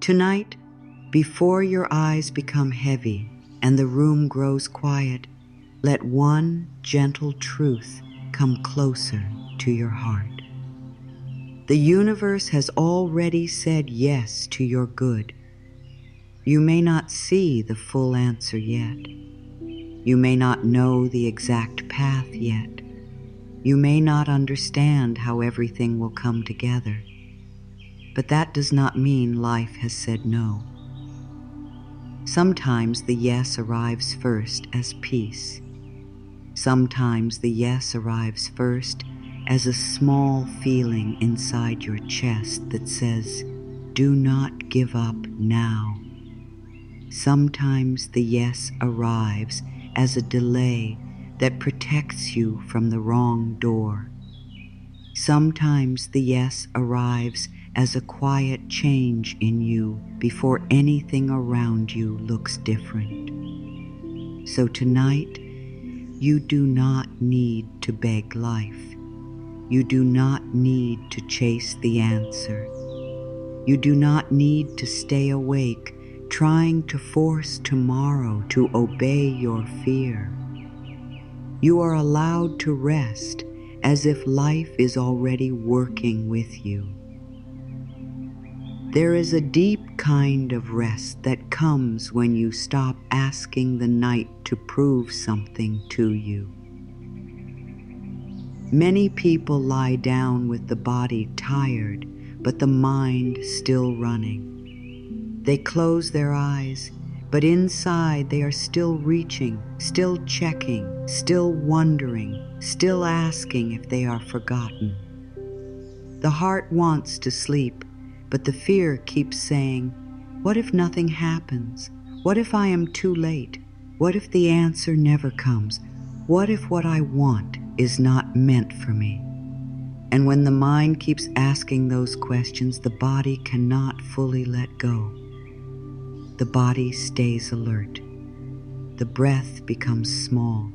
Tonight, before your eyes become heavy and the room grows quiet, let one gentle truth come closer to your heart. The universe has already said yes to your good. You may not see the full answer yet. You may not know the exact path yet. You may not understand how everything will come together. But that does not mean life has said no. Sometimes the yes arrives first as peace. Sometimes the yes arrives first as a small feeling inside your chest that says, "Do not give up now." Sometimes the yes arrives as a delay that protects you from the wrong door. Sometimes the yes arrives as a quiet change in you before anything around you looks different. So tonight, you do not need to beg life. You do not need to chase the answer. You do not need to stay awake trying to force tomorrow to obey your fear. You are allowed to rest as if life is already working with you. There is a deep kind of rest that comes when you stop asking the night to prove something to you. Many people lie down with the body tired, but the mind still running. They close their eyes, but inside they are still reaching, still checking, still wondering, still asking if they are forgotten. The heart wants to sleep, but the fear keeps saying, "What if nothing happens? What if I am too late? What if the answer never comes? What if what I want is not meant for me?" And when the mind keeps asking those questions, the body cannot fully let go. The body stays alert. The breath becomes small.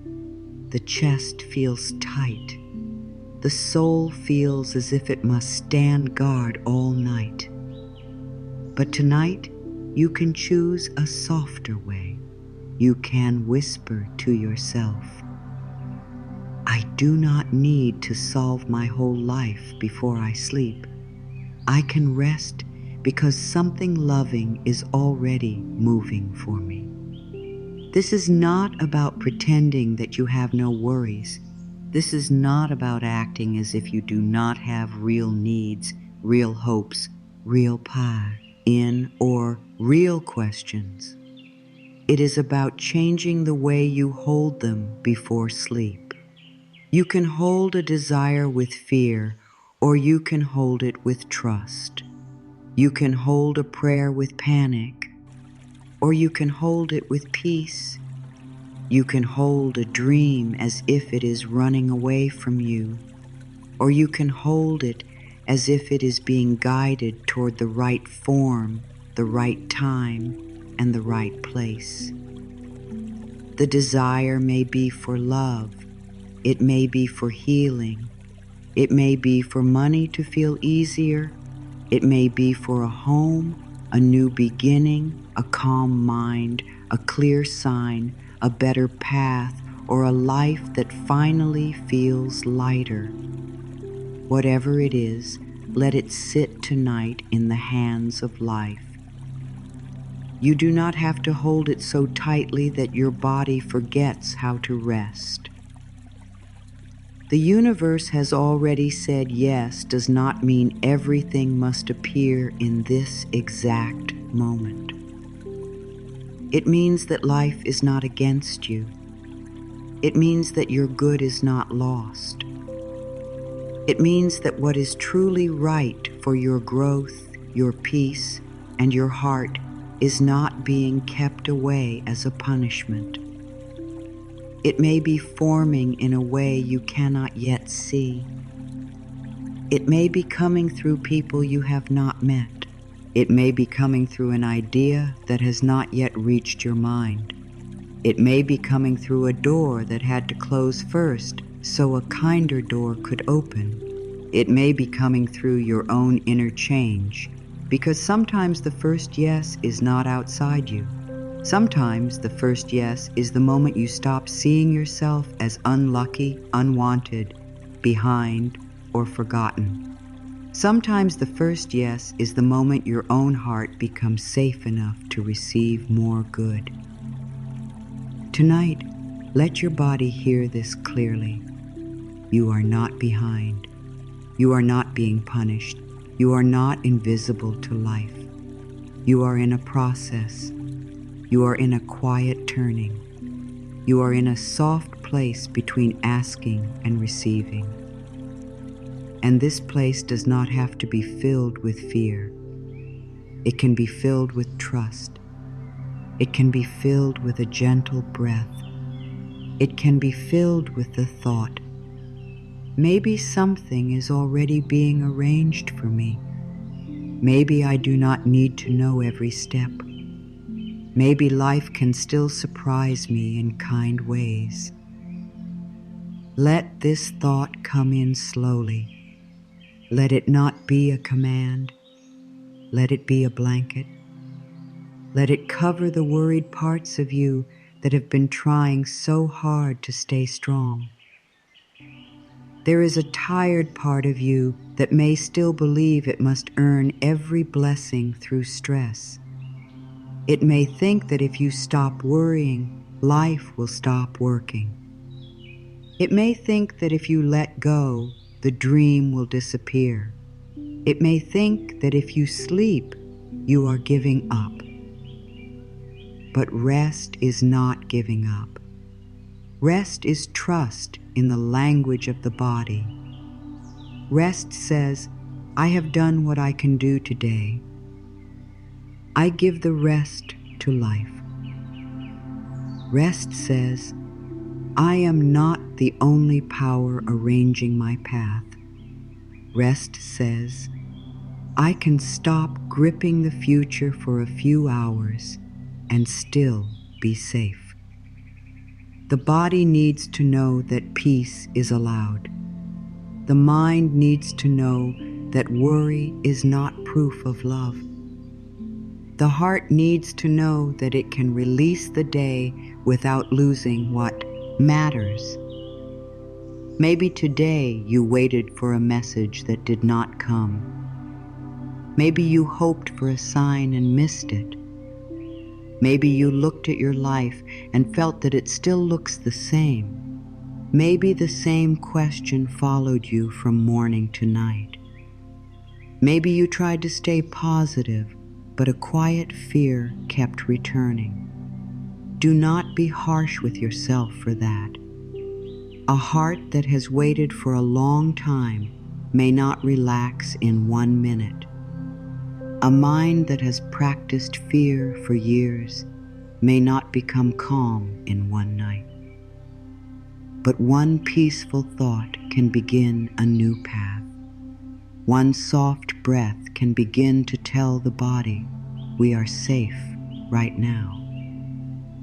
The chest feels tight. The soul feels as if it must stand guard all night. But tonight, you can choose a softer way. You can whisper to yourself, "I do not need to solve my whole life before I sleep. I can rest because something loving is already moving for me." This is not about pretending that you have no worries. This is not about acting as if you do not have real needs, real hopes, real pie, or real questions. It is about changing the way you hold them before sleep. You can hold a desire with fear, or you can hold it with trust. You can hold a prayer with panic, or you can hold it with peace. You can hold a dream as if it is running away from you, or you can hold it as if it is being guided toward the right form, the right time, and the right place. The desire may be for love. It may be for healing. It may be for money to feel easier. It may be for a home, a new beginning, a calm mind, a clear sign, a better path, or a life that finally feels lighter. Whatever it is, let it sit tonight in the hands of life. You do not have to hold it so tightly that your body forgets how to rest. The universe has already said yes does not mean everything must appear in this exact moment. It means that life is not against you. It means that your good is not lost. It means that what is truly right for your growth, your peace, and your heart is not being kept away as a punishment. It may be forming in a way you cannot yet see. It may be coming through people you have not met. It may be coming through an idea that has not yet reached your mind. It may be coming through a door that had to close first so a kinder door could open. It may be coming through your own inner change, Because sometimes the first yes is not outside you. Sometimes the first yes is the moment you stop seeing yourself as unlucky, unwanted, behind, or forgotten. Sometimes the first yes is the moment your own heart becomes safe enough to receive more good. Tonight, let your body hear this clearly. You are not behind. You are not being punished. You are not invisible to life. You are in a process. You are in a quiet turning. You are in a soft place between asking and receiving. And this place does not have to be filled with fear. It can be filled with trust. It can be filled with a gentle breath. It can be filled with the thought, maybe something is already being arranged for me. Maybe I do not need to know every step. Maybe life can still surprise me in kind ways. Let this thought come in slowly. Let it not be a command. Let it be a blanket. Let it cover the worried parts of you that have been trying so hard to stay strong. There is a tired part of you that may still believe it must earn every blessing through stress. It may think that if you stop worrying, life will stop working. It may think that if you let go, the dream will disappear. It may think that if you sleep, you are giving up. But rest is not giving up. Rest is trust in the language of the body. Rest says, I have done what I can do today. I give the rest to life. Rest says, I am not the only power arranging my path. Rest says, I can stop gripping the future for a few hours and still be safe. The body needs to know that peace is allowed. The mind needs to know that worry is not proof of love. The heart needs to know that it can release the day without losing what matters. Maybe today you waited for a message that did not come. Maybe you hoped for a sign and missed it. Maybe you looked at your life and felt that it still looks the same. Maybe the same question followed you from morning to night. Maybe you tried to stay positive, but a quiet fear kept returning. Do not be harsh with yourself for that. A heart that has waited for a long time may not relax in 1 minute. A mind that has practiced fear for years may not become calm in one night. But one peaceful thought can begin a new path. One soft breath can begin to tell the body, we are safe right now.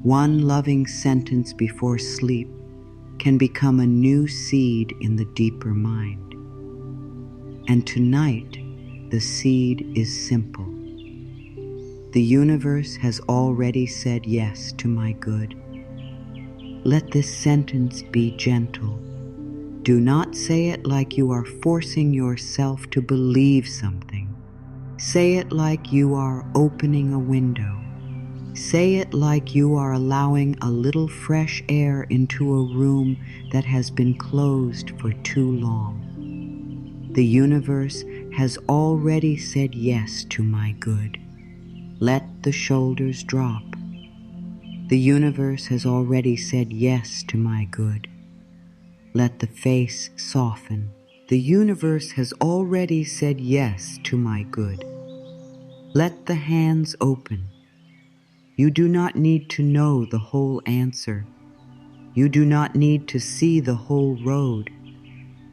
One loving sentence before sleep can become a new seed in the deeper mind. And tonight, the seed is simple. The universe has already said yes to my good. Let this sentence be gentle. Do not say it like you are forcing yourself to believe something. Say it like you are opening a window. Say it like you are allowing a little fresh air into a room that has been closed for too long. The universe has already said yes to my good. Let the shoulders drop. The universe has already said yes to my good. Let the face soften. The universe has already said yes to my good. Let the hands open. You do not need to know the whole answer. You do not need to see the whole road.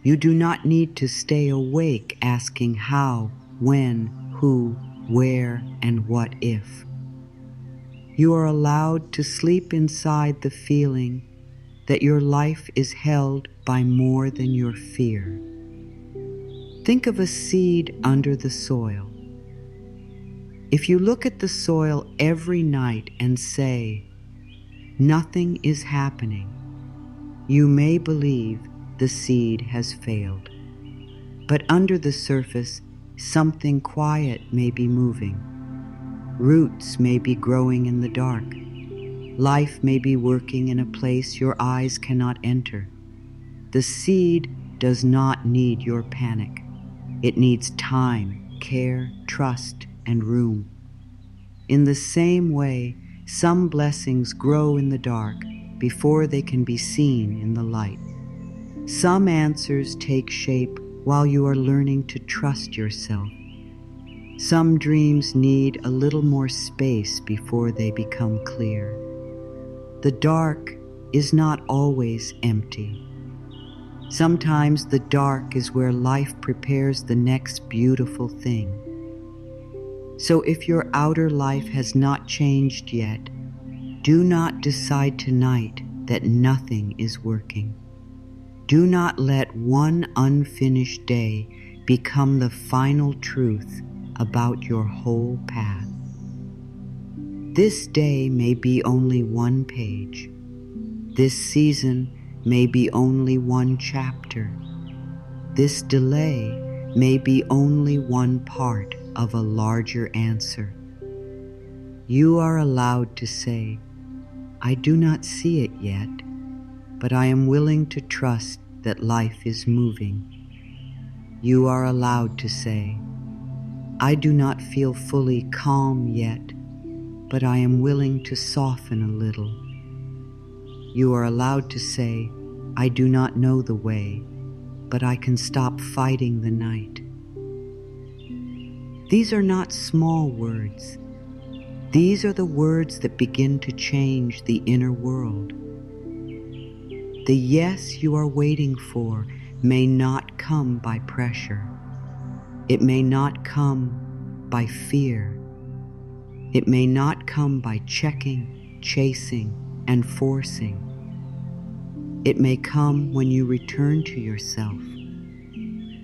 You do not need to stay awake asking how, when, who, where, and what if. You are allowed to sleep inside the feeling that your life is held by more than your fear. Think of a seed under the soil. If you look at the soil every night and say, "Nothing is happening," you may believe the seed has failed. But under the surface, something quiet may be moving. Roots may be growing in the dark. Life may be working in a place your eyes cannot enter. The seed does not need your panic. It needs time, care, trust, and room. In the same way, some blessings grow in the dark before they can be seen in the light. Some answers take shape while you are learning to trust yourself. Some dreams need a little more space before they become clear. The dark is not always empty. Sometimes the dark is where life prepares the next beautiful thing. So if your outer life has not changed yet, do not decide tonight that nothing is working. Do not let one unfinished day become the final truth about your whole path. This day may be only one page. This season may be only one chapter. This delay may be only one part of a larger answer. You are allowed to say, "I do not see it yet, but I am willing to trust that life is moving." You are allowed to say, "I do not feel fully calm yet, but I am willing to soften a little." You are allowed to say, "I do not know the way, but I can stop fighting the night." These are not small words. These are the words that begin to change the inner world. The yes you are waiting for may not come by pressure. It may not come by fear. It may not come by checking, chasing, and forcing. It may come when you return to yourself.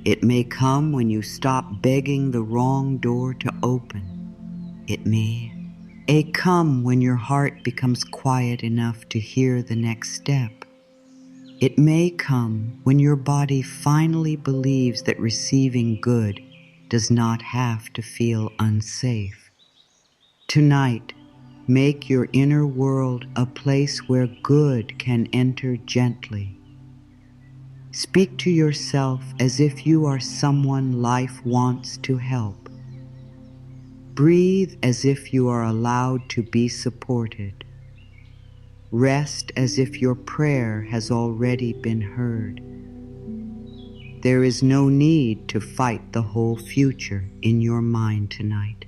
It may come when you stop begging the wrong door to open. It may come when your heart becomes quiet enough to hear the next step. It may come when your body finally believes that receiving good does not have to feel unsafe. Tonight, make your inner world a place where good can enter gently. Speak to yourself as if you are someone life wants to help. Breathe as if you are allowed to be supported. Rest as if your prayer has already been heard. There is no need to fight the whole future in your mind tonight.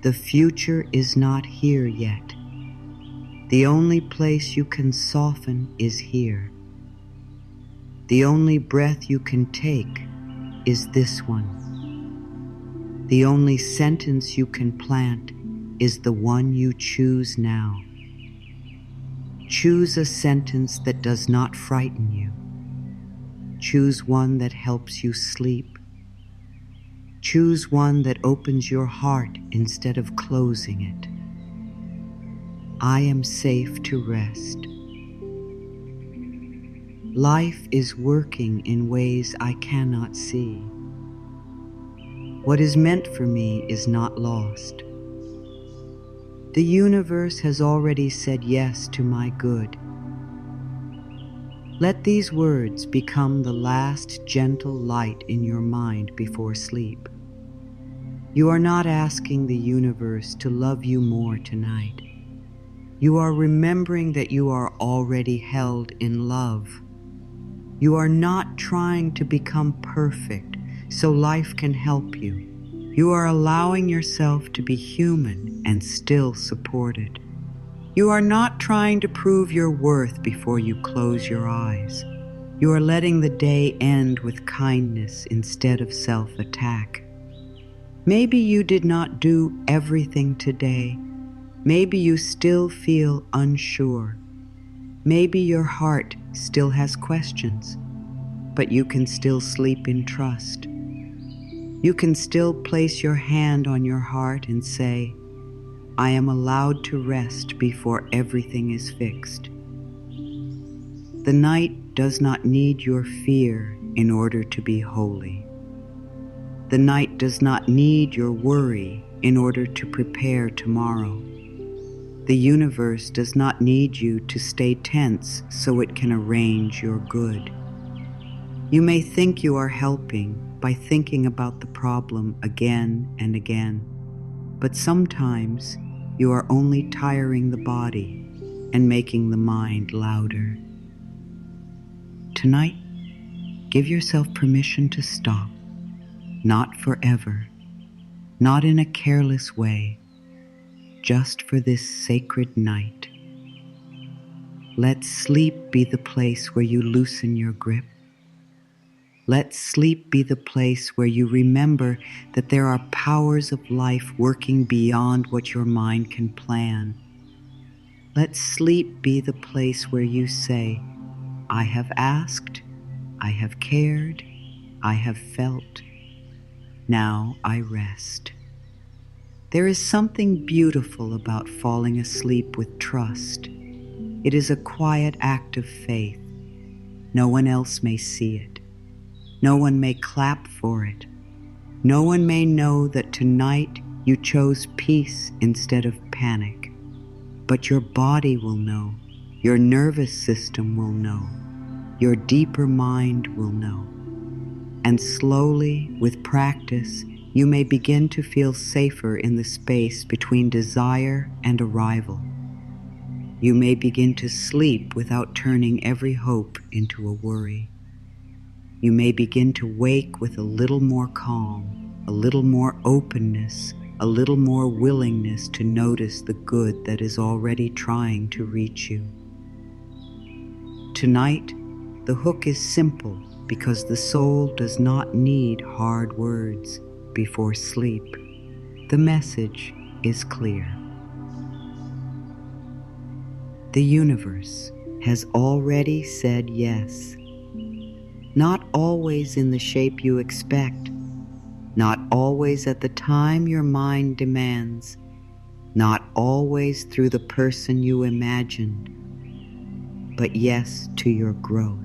The future is not here yet. The only place you can soften is here. The only breath you can take is this one. The only sentence you can plant is the one you choose now. Choose a sentence that does not frighten you. Choose one that helps you sleep. Choose one that opens your heart instead of closing it. I am safe to rest. Life is working in ways I cannot see. What is meant for me is not lost. The universe has already said yes to my good. Let these words become the last gentle light in your mind before sleep. You are not asking the universe to love you more tonight. You are remembering that you are already held in love. You are not trying to become perfect so life can help you. You are allowing yourself to be human and still supported. You are not trying to prove your worth before you close your eyes. You are letting the day end with kindness instead of self-attack. Maybe you did not do everything today. Maybe you still feel unsure. Maybe your heart still has questions, but you can still sleep in trust. You can still place your hand on your heart and say, I am allowed to rest before everything is fixed. The night does not need your fear in order to be holy. The night does not need your worry in order to prepare tomorrow. The universe does not need you to stay tense so it can arrange your good. You may think you are helping by thinking about the problem again and again, but sometimes you are only tiring the body and making the mind louder. Tonight, give yourself permission to stop, not forever, not in a careless way, just for this sacred night. Let sleep be the place where you loosen your grip. Let sleep be the place where you remember that there are powers of life working beyond what your mind can plan. Let sleep be the place where you say, I have asked, I have cared, I have felt. Now I rest. There is something beautiful about falling asleep with trust. It is a quiet act of faith. No one else may see it. No one may clap for it. No one may know that tonight you chose peace instead of panic. But your body will know. Your nervous system will know. Your deeper mind will know. And slowly, with practice, you may begin to feel safer in the space between desire and arrival. You may begin to sleep without turning every hope into a worry. You may begin to wake with a little more calm, a little more openness, a little more willingness to notice the good that is already trying to reach you. Tonight, the hook is simple because the soul does not need hard words before sleep. The message is clear. The universe has already said yes. Not always in the shape you expect, not always at the time your mind demands, not always through the person you imagined, but yes to your growth,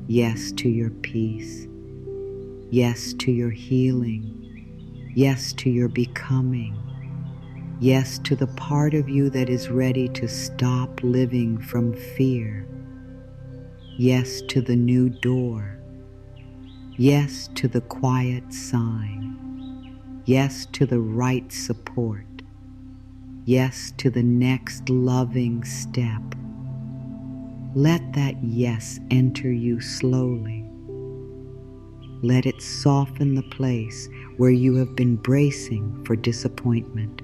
yes to your peace, yes to your healing, yes to your becoming, yes to the part of you that is ready to stop living from fear. Yes to the new door. Yes to the quiet sign. Yes to the right support. Yes to the next loving step. Let that yes enter you slowly. Let it soften the place where you have been bracing for disappointment.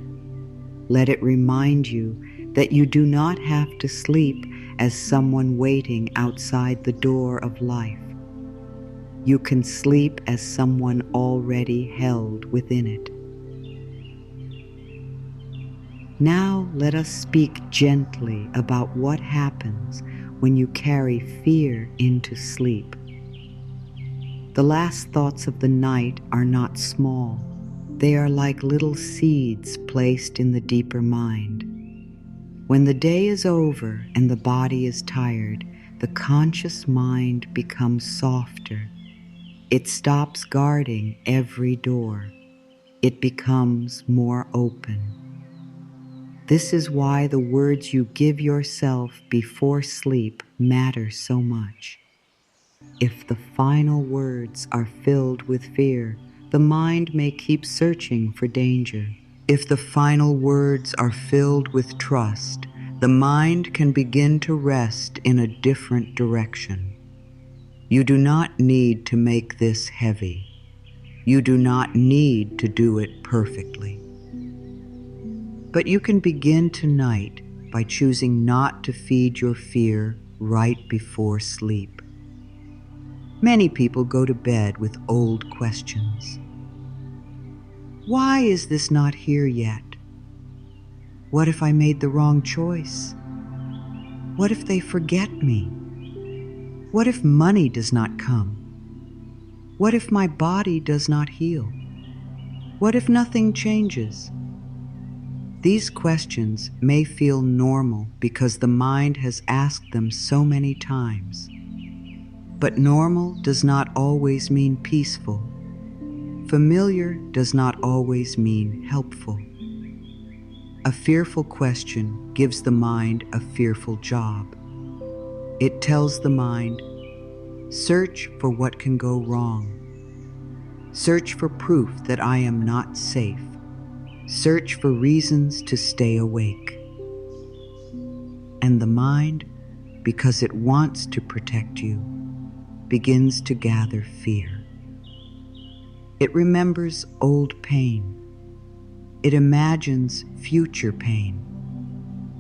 Let it remind you that you do not have to sleep as someone waiting outside the door of life. You can sleep as someone already held within it. Now let us speak gently about what happens when you carry fear into sleep. The last thoughts of the night are not small. They are like little seeds placed in the deeper mind. When the day is over and the body is tired, the conscious mind becomes softer. It stops guarding every door. It becomes more open. This is why the words you give yourself before sleep matter so much. If the final words are filled with fear, the mind may keep searching for danger. If the final words are filled with trust, the mind can begin to rest in a different direction. You do not need to make this heavy. You do not need to do it perfectly. But you can begin tonight by choosing not to feed your fear right before sleep. Many people go to bed with old questions. Why is this not here yet? What if I made the wrong choice? What if they forget me? What if money does not come? What if my body does not heal? What if nothing changes? These questions may feel normal because the mind has asked them so many times. But normal does not always mean peaceful. Familiar does not always mean helpful. A fearful question gives the mind a fearful job. It tells the mind, search for what can go wrong. Search for proof that I am not safe. Search for reasons to stay awake. And the mind, because it wants to protect you, begins to gather fear. It remembers old pain. It imagines future pain.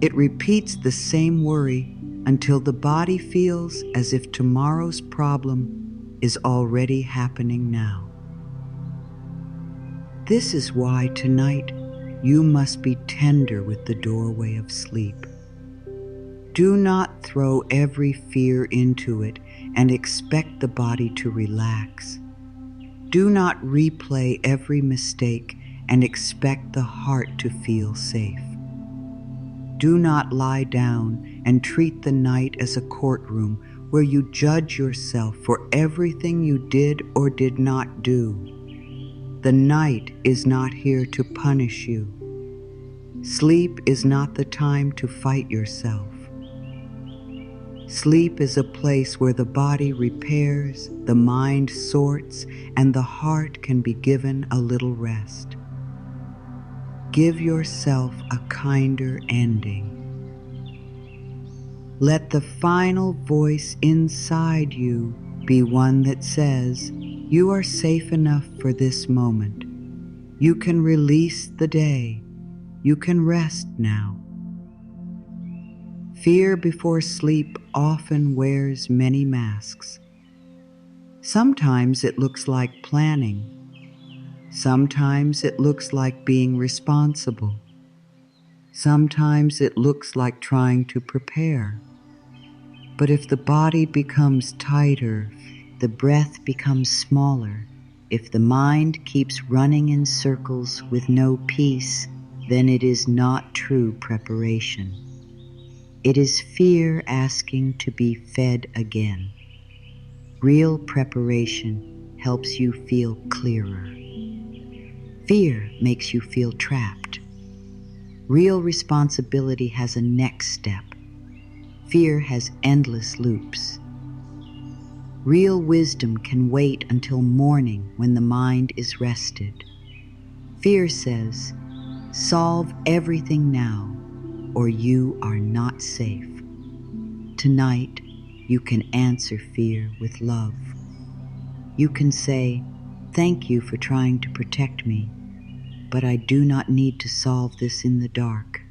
It repeats the same worry until the body feels as if tomorrow's problem is already happening now. This is why tonight you must be tender with the doorway of sleep. Do not throw every fear into it and expect the body to relax. Do not replay every mistake and expect the heart to feel safe. Do not lie down and treat the night as a courtroom where you judge yourself for everything you did or did not do. The night is not here to punish you. Sleep is not the time to fight yourself. Sleep is a place where the body repairs, the mind sorts, and the heart can be given a little rest. Give yourself a kinder ending. Let the final voice inside you be one that says, you are safe enough for this moment. You can release the day. You can rest now. Fear before sleep often wears many masks. Sometimes it looks like planning. Sometimes it looks like being responsible. Sometimes it looks like trying to prepare. But if the body becomes tighter, the breath becomes smaller. If the mind keeps running in circles with no peace, then it is not true preparation. It is fear asking to be fed again. Real preparation helps you feel clearer. Fear makes you feel trapped. Real responsibility has a next step. Fear has endless loops. Real wisdom can wait until morning when the mind is rested. Fear says, solve everything now, or you are not safe. Tonight, you can answer fear with love. You can say, thank you for trying to protect me, but I do not need to solve this in the dark.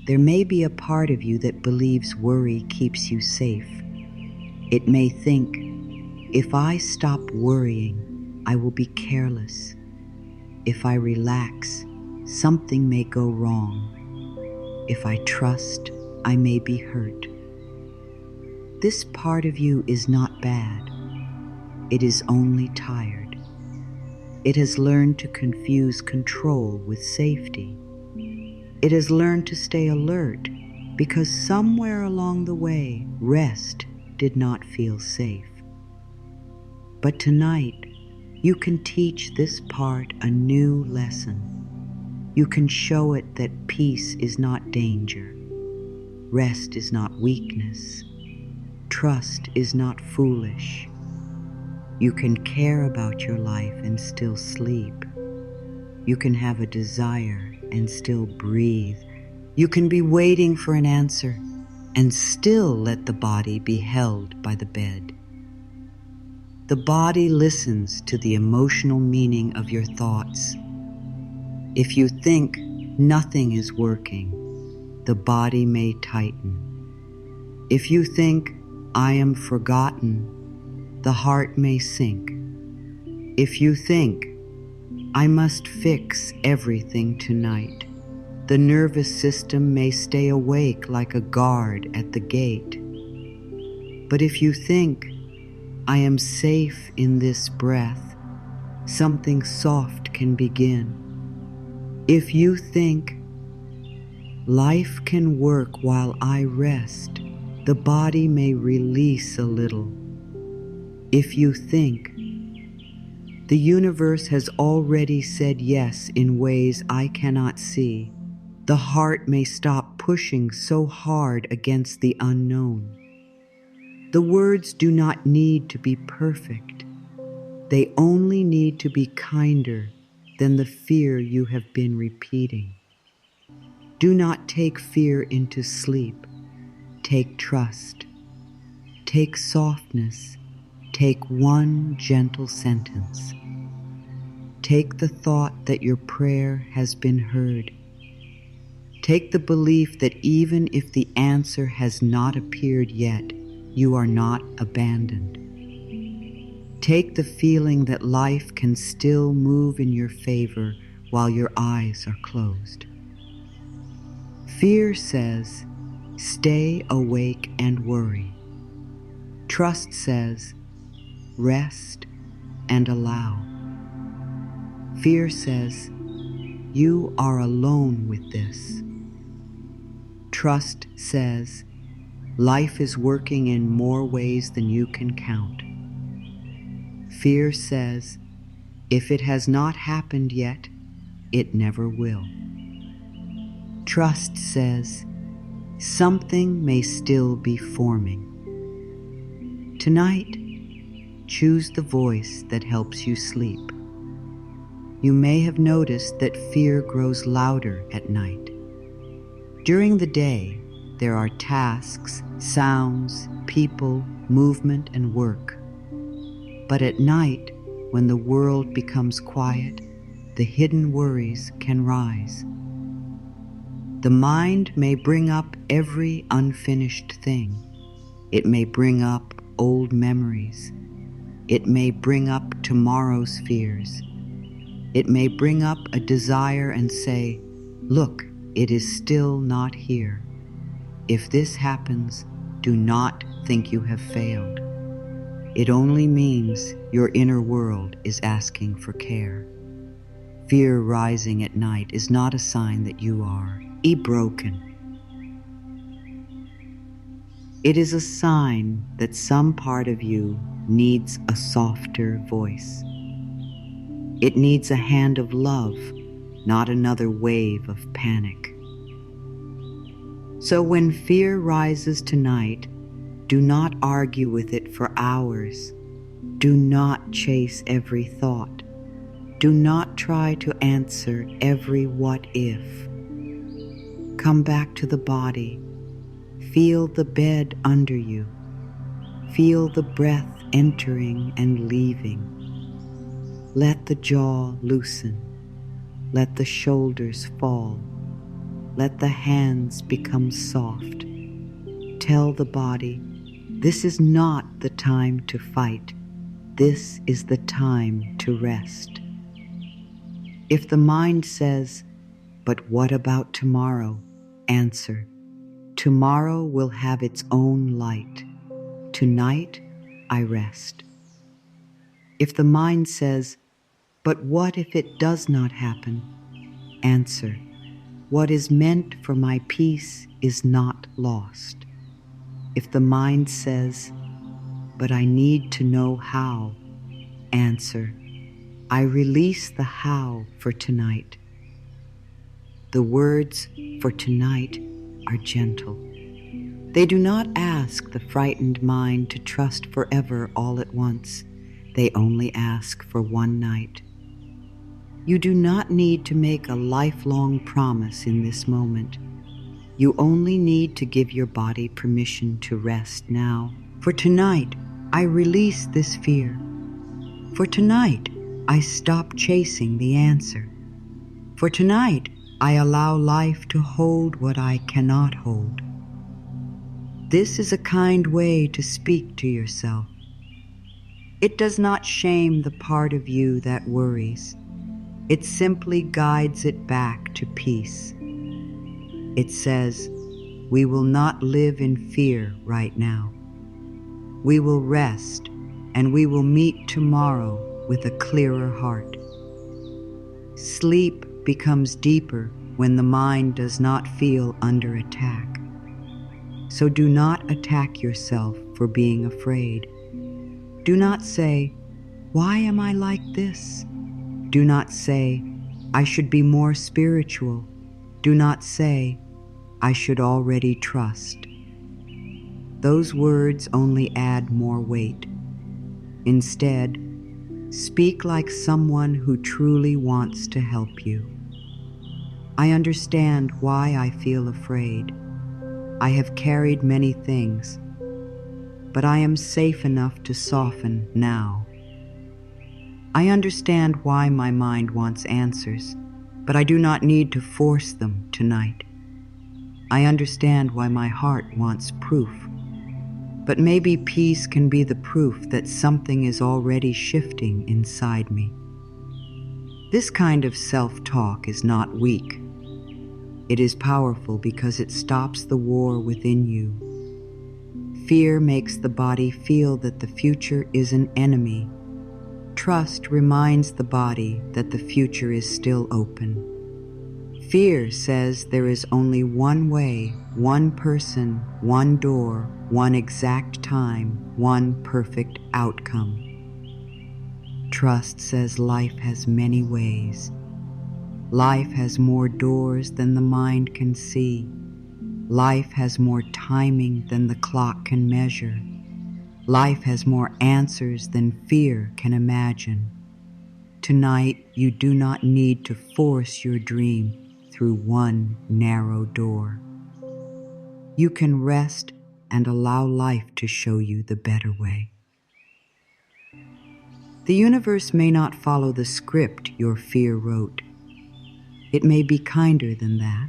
There may be a part of you that believes worry keeps you safe. It may think, if I stop worrying, I will be careless. If I relax, something may go wrong. If I trust, I may be hurt. This part of you is not bad. It is only tired. It has learned to confuse control with safety. It has learned to stay alert because somewhere along the way, rest did not feel safe. But tonight, you can teach this part a new lesson. You can show it that peace is not danger. Rest is not weakness. Trust is not foolish. You can care about your life and still sleep. You can have a desire and still breathe. You can be waiting for an answer and still let the body be held by the bed. The body listens to the emotional meaning of your thoughts. If you think nothing is working, the body may tighten. If you think, I am forgotten, the heart may sink. If you think, I must fix everything tonight, the nervous system may stay awake like a guard at the gate. But if you think, I am safe in this breath. Something soft can begin. If you think, life can work while I rest, the body may release a little. If you think, the universe has already said yes in ways I cannot see, the heart may stop pushing so hard against the unknown. The words do not need to be perfect. They only need to be kinder than the fear you have been repeating. Do not take fear into sleep. Take trust. Take softness. Take one gentle sentence. Take the thought that your prayer has been heard. Take the belief that even if the answer has not appeared yet, you are not abandoned. Take the feeling that life can still move in your favor while your eyes are closed. Fear says, stay awake and worry. Trust says, rest and allow. Fear says, you are alone with this. Trust says, life is working in more ways than you can count. Fear says, if it has not happened yet, it never will. Trust says, something may still be forming. Tonight, choose the voice that helps you sleep. You may have noticed that fear grows louder at night. During the day, there are tasks, sounds, people, movement, and work. But at night, when the world becomes quiet, the hidden worries can rise. The mind may bring up every unfinished thing. It may bring up old memories. It may bring up tomorrow's fears. It may bring up a desire and say, look, it is still not here. If this happens, do not think you have failed. It only means your inner world is asking for care. Fear rising at night is not a sign that you are broken. It is a sign that some part of you needs a softer voice. It needs a hand of love, not another wave of panic. So when fear rises tonight, do not argue with it for hours. Do not chase every thought. Do not try to answer every what if. Come back to the body. Feel the bed under you. Feel the breath entering and leaving. Let the jaw loosen. Let the shoulders fall. Let the hands become soft. Tell the body, this is not the time to fight. This is the time to rest. If the mind says, but what about tomorrow? Answer, tomorrow will have its own light. Tonight, I rest. If the mind says, but what if it does not happen? Answer, what is meant for my peace is not lost. If the mind says, but I need to know how, answer, I release the how for tonight. The words for tonight are gentle. They do not ask the frightened mind to trust forever all at once. They only ask for one night. You do not need to make a lifelong promise in this moment. You only need to give your body permission to rest now. For tonight, I release this fear. For tonight, I stop chasing the answer. For tonight, I allow life to hold what I cannot hold. This is a kind way to speak to yourself. It does not shame the part of you that worries. It simply guides it back to peace. It says, we will not live in fear right now. We will rest and we will meet tomorrow with a clearer heart. Sleep becomes deeper when the mind does not feel under attack. So do not attack yourself for being afraid. Do not say, "Why am I like this?" Do not say, "I should be more spiritual." Do not say, "I should already trust." Those words only add more weight. Instead, speak like someone who truly wants to help you. I understand why I feel afraid. I have carried many things, but I am safe enough to soften now. I understand why my mind wants answers, but I do not need to force them tonight. I understand why my heart wants proof, but maybe peace can be the proof that something is already shifting inside me. This kind of self-talk is not weak. It is powerful because it stops the war within you. Fear makes the body feel that the future is an enemy. Trust reminds the body that the future is still open. Fear says there is only one way, one person, one door, one exact time, one perfect outcome. Trust says life has many ways. Life has more doors than the mind can see. Life has more timing than the clock can measure. Life has more answers than fear can imagine. Tonight, you do not need to force your dream through one narrow door. You can rest and allow life to show you the better way. The universe may not follow the script your fear wrote. It may be kinder than that.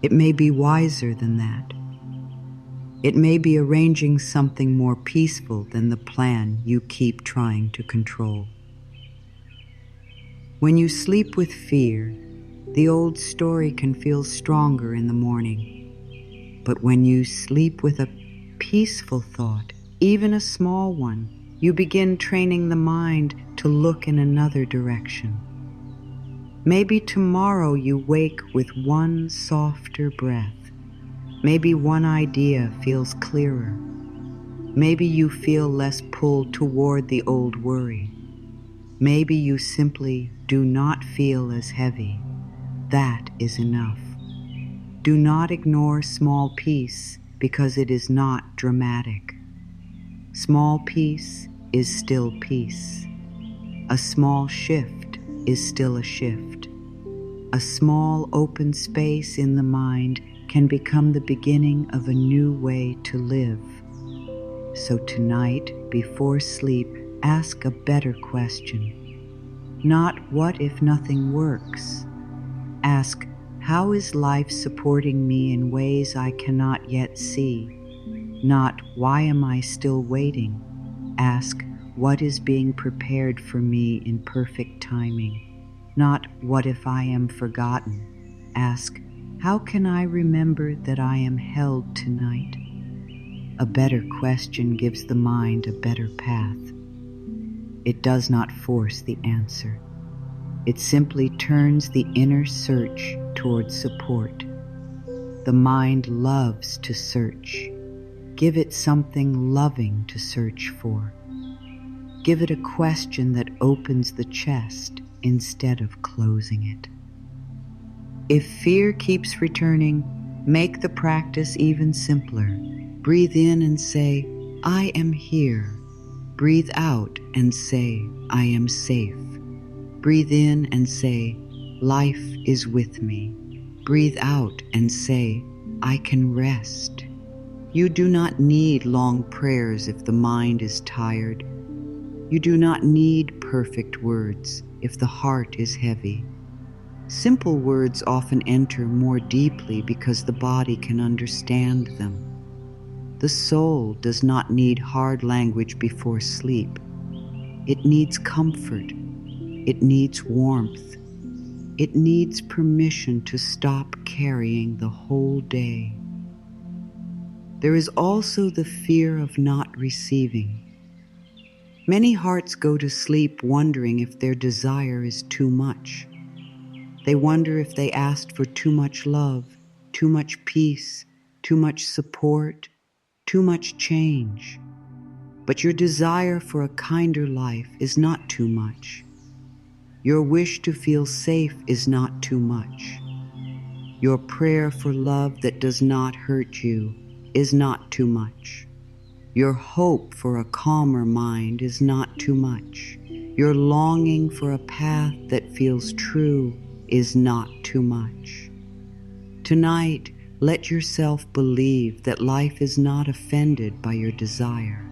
It may be wiser than that. It may be arranging something more peaceful than the plan you keep trying to control. When you sleep with fear, the old story can feel stronger in the morning. But when you sleep with a peaceful thought, even a small one, you begin training the mind to look in another direction. Maybe tomorrow you wake with one softer breath. Maybe one idea feels clearer. Maybe you feel less pulled toward the old worry. Maybe you simply do not feel as heavy. That is enough. Do not ignore small peace because it is not dramatic. Small peace is still peace. A small shift is still a shift. A small open space in the mind can become the beginning of a new way to live. So tonight, before sleep, ask a better question. Not what if nothing works. Ask, how is life supporting me in ways I cannot yet see? Not, why am I still waiting? Ask, what is being prepared for me in perfect timing? Not, what if I am forgotten? Ask, how can I remember that I am held tonight? A better question gives the mind a better path. It does not force the answer. It simply turns the inner search toward support. The mind loves to search. Give it something loving to search for. Give it a question that opens the chest instead of closing it. If fear keeps returning, make the practice even simpler. Breathe in and say, I am here. Breathe out and say, I am safe. Breathe in and say, life is with me. Breathe out and say, I can rest. You do not need long prayers if the mind is tired. You do not need perfect words if the heart is heavy. Simple words often enter more deeply because the body can understand them. The soul does not need hard language before sleep. It needs comfort. It needs warmth. It needs permission to stop carrying the whole day. There is also the fear of not receiving. Many hearts go to sleep wondering if their desire is too much. They wonder if they asked for too much love, too much peace, too much support, too much change. But your desire for a kinder life is not too much. Your wish to feel safe is not too much. Your prayer for love that does not hurt you is not too much. Your hope for a calmer mind is not too much. Your longing for a path that feels true is not too much. Tonight, let yourself believe that life is not offended by your desire.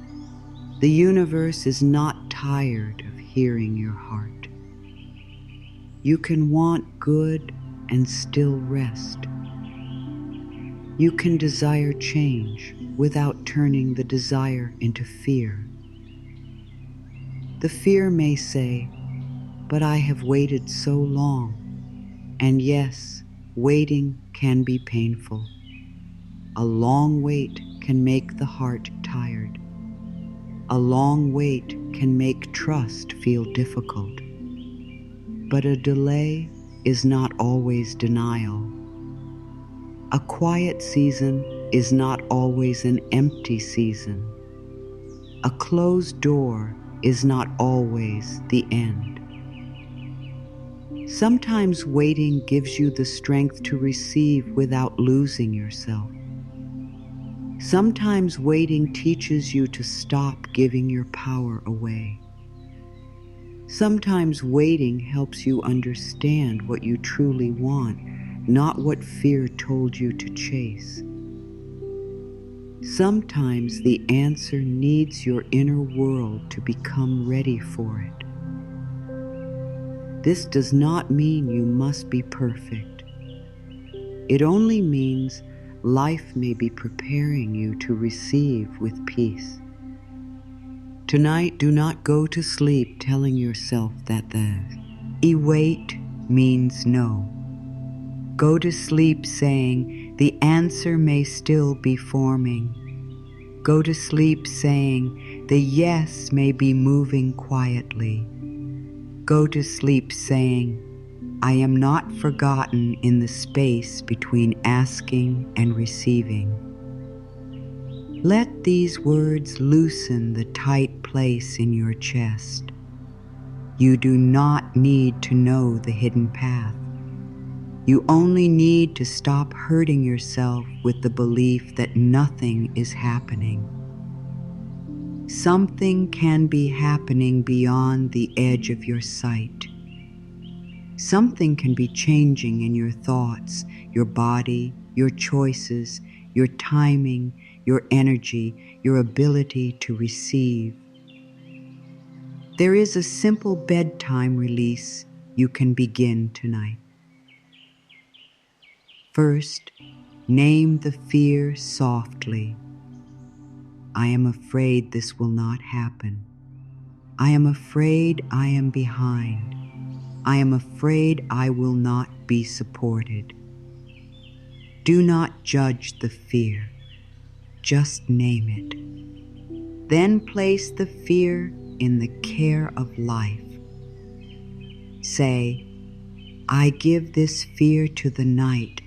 The universe is not tired of hearing your heart. You can want good and still rest. You can desire change without turning the desire into fear. The fear may say, "But I have waited so long." And yes, waiting can be painful. A long wait can make the heart tired. A long wait can make trust feel difficult. But a delay is not always denial. A quiet season is not always an empty season. A closed door is not always the end. Sometimes waiting gives you the strength to receive without losing yourself. Sometimes waiting teaches you to stop giving your power away. Sometimes waiting helps you understand what you truly want, not what fear told you to chase. Sometimes the answer needs your inner world to become ready for it. This does not mean you must be perfect. It only means life may be preparing you to receive with peace. Tonight, do not go to sleep telling yourself that the wait means no. Go to sleep saying the answer may still be forming. Go to sleep saying the yes may be moving quietly. Go to sleep saying, I am not forgotten in the space between asking and receiving. Let these words loosen the tight place in your chest. You do not need to know the hidden path. You only need to stop hurting yourself with the belief that nothing is happening. Something can be happening beyond the edge of your sight. Something can be changing in your thoughts, your body, your choices, your timing, your energy, your ability to receive. There is a simple bedtime release you can begin tonight. First, name the fear softly. I am afraid this will not happen. I am afraid I am behind. I am afraid I will not be supported. Do not judge the fear. Just name it. Then place the fear in the care of life. Say, I give this fear to the night.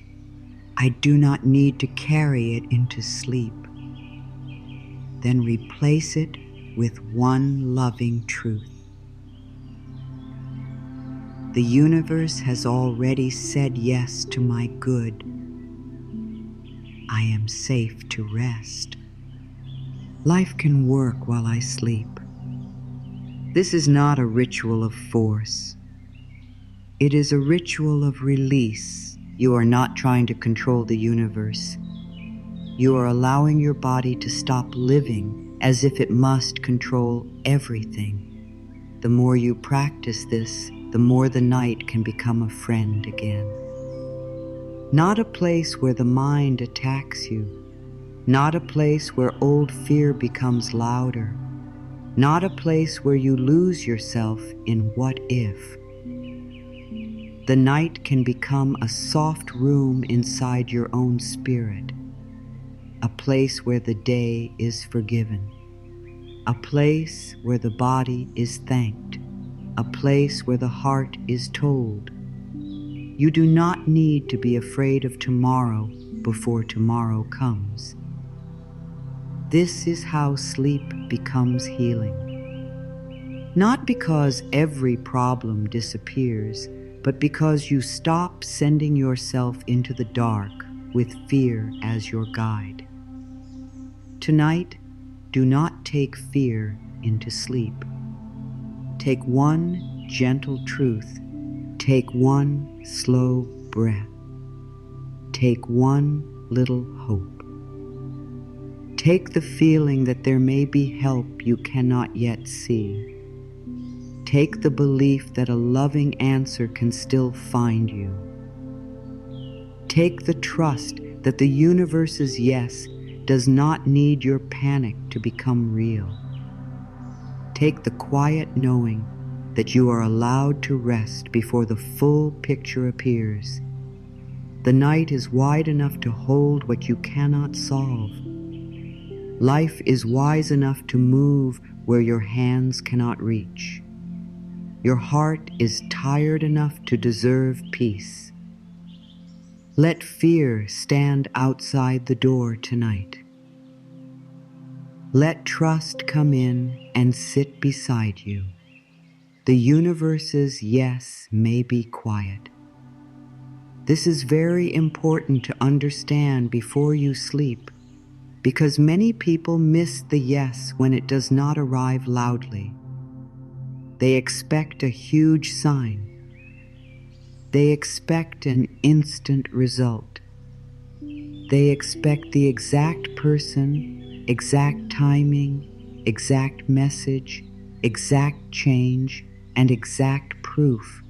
I do not need to carry it into sleep. Then replace it with one loving truth. The universe has already said yes to my good. I am safe to rest. Life can work while I sleep. This is not a ritual of force. It is a ritual of release. You are not trying to control the universe. You are allowing your body to stop living as if it must control everything. The more you practice this, the more the night can become a friend again. Not a place where the mind attacks you. Not a place where old fear becomes louder. Not a place where you lose yourself in what if. The night can become a soft room inside your own spirit, a place where the day is forgiven, a place where the body is thanked, a place where the heart is told. You do not need to be afraid of tomorrow before tomorrow comes. This is how sleep becomes healing. Not because every problem disappears, but because you stop sending yourself into the dark with fear as your guide. Tonight, do not take fear into sleep. Take one gentle truth. Take one slow breath. Take one little hope. Take the feeling that there may be help you cannot yet see. Take the belief that a loving answer can still find you. Take the trust that the universe's yes does not need your panic to become real. Take the quiet knowing that you are allowed to rest before the full picture appears. The night is wide enough to hold what you cannot solve. Life is wise enough to move where your hands cannot reach. Your heart is tired enough to deserve peace. Let fear stand outside the door tonight. Let trust come in and sit beside you. The universe's yes may be quiet. This is very important to understand before you sleep, because many people miss the yes when it does not arrive loudly. They expect a huge sign. They expect an instant result. They expect the exact person, exact timing, exact message, exact change, and exact proof.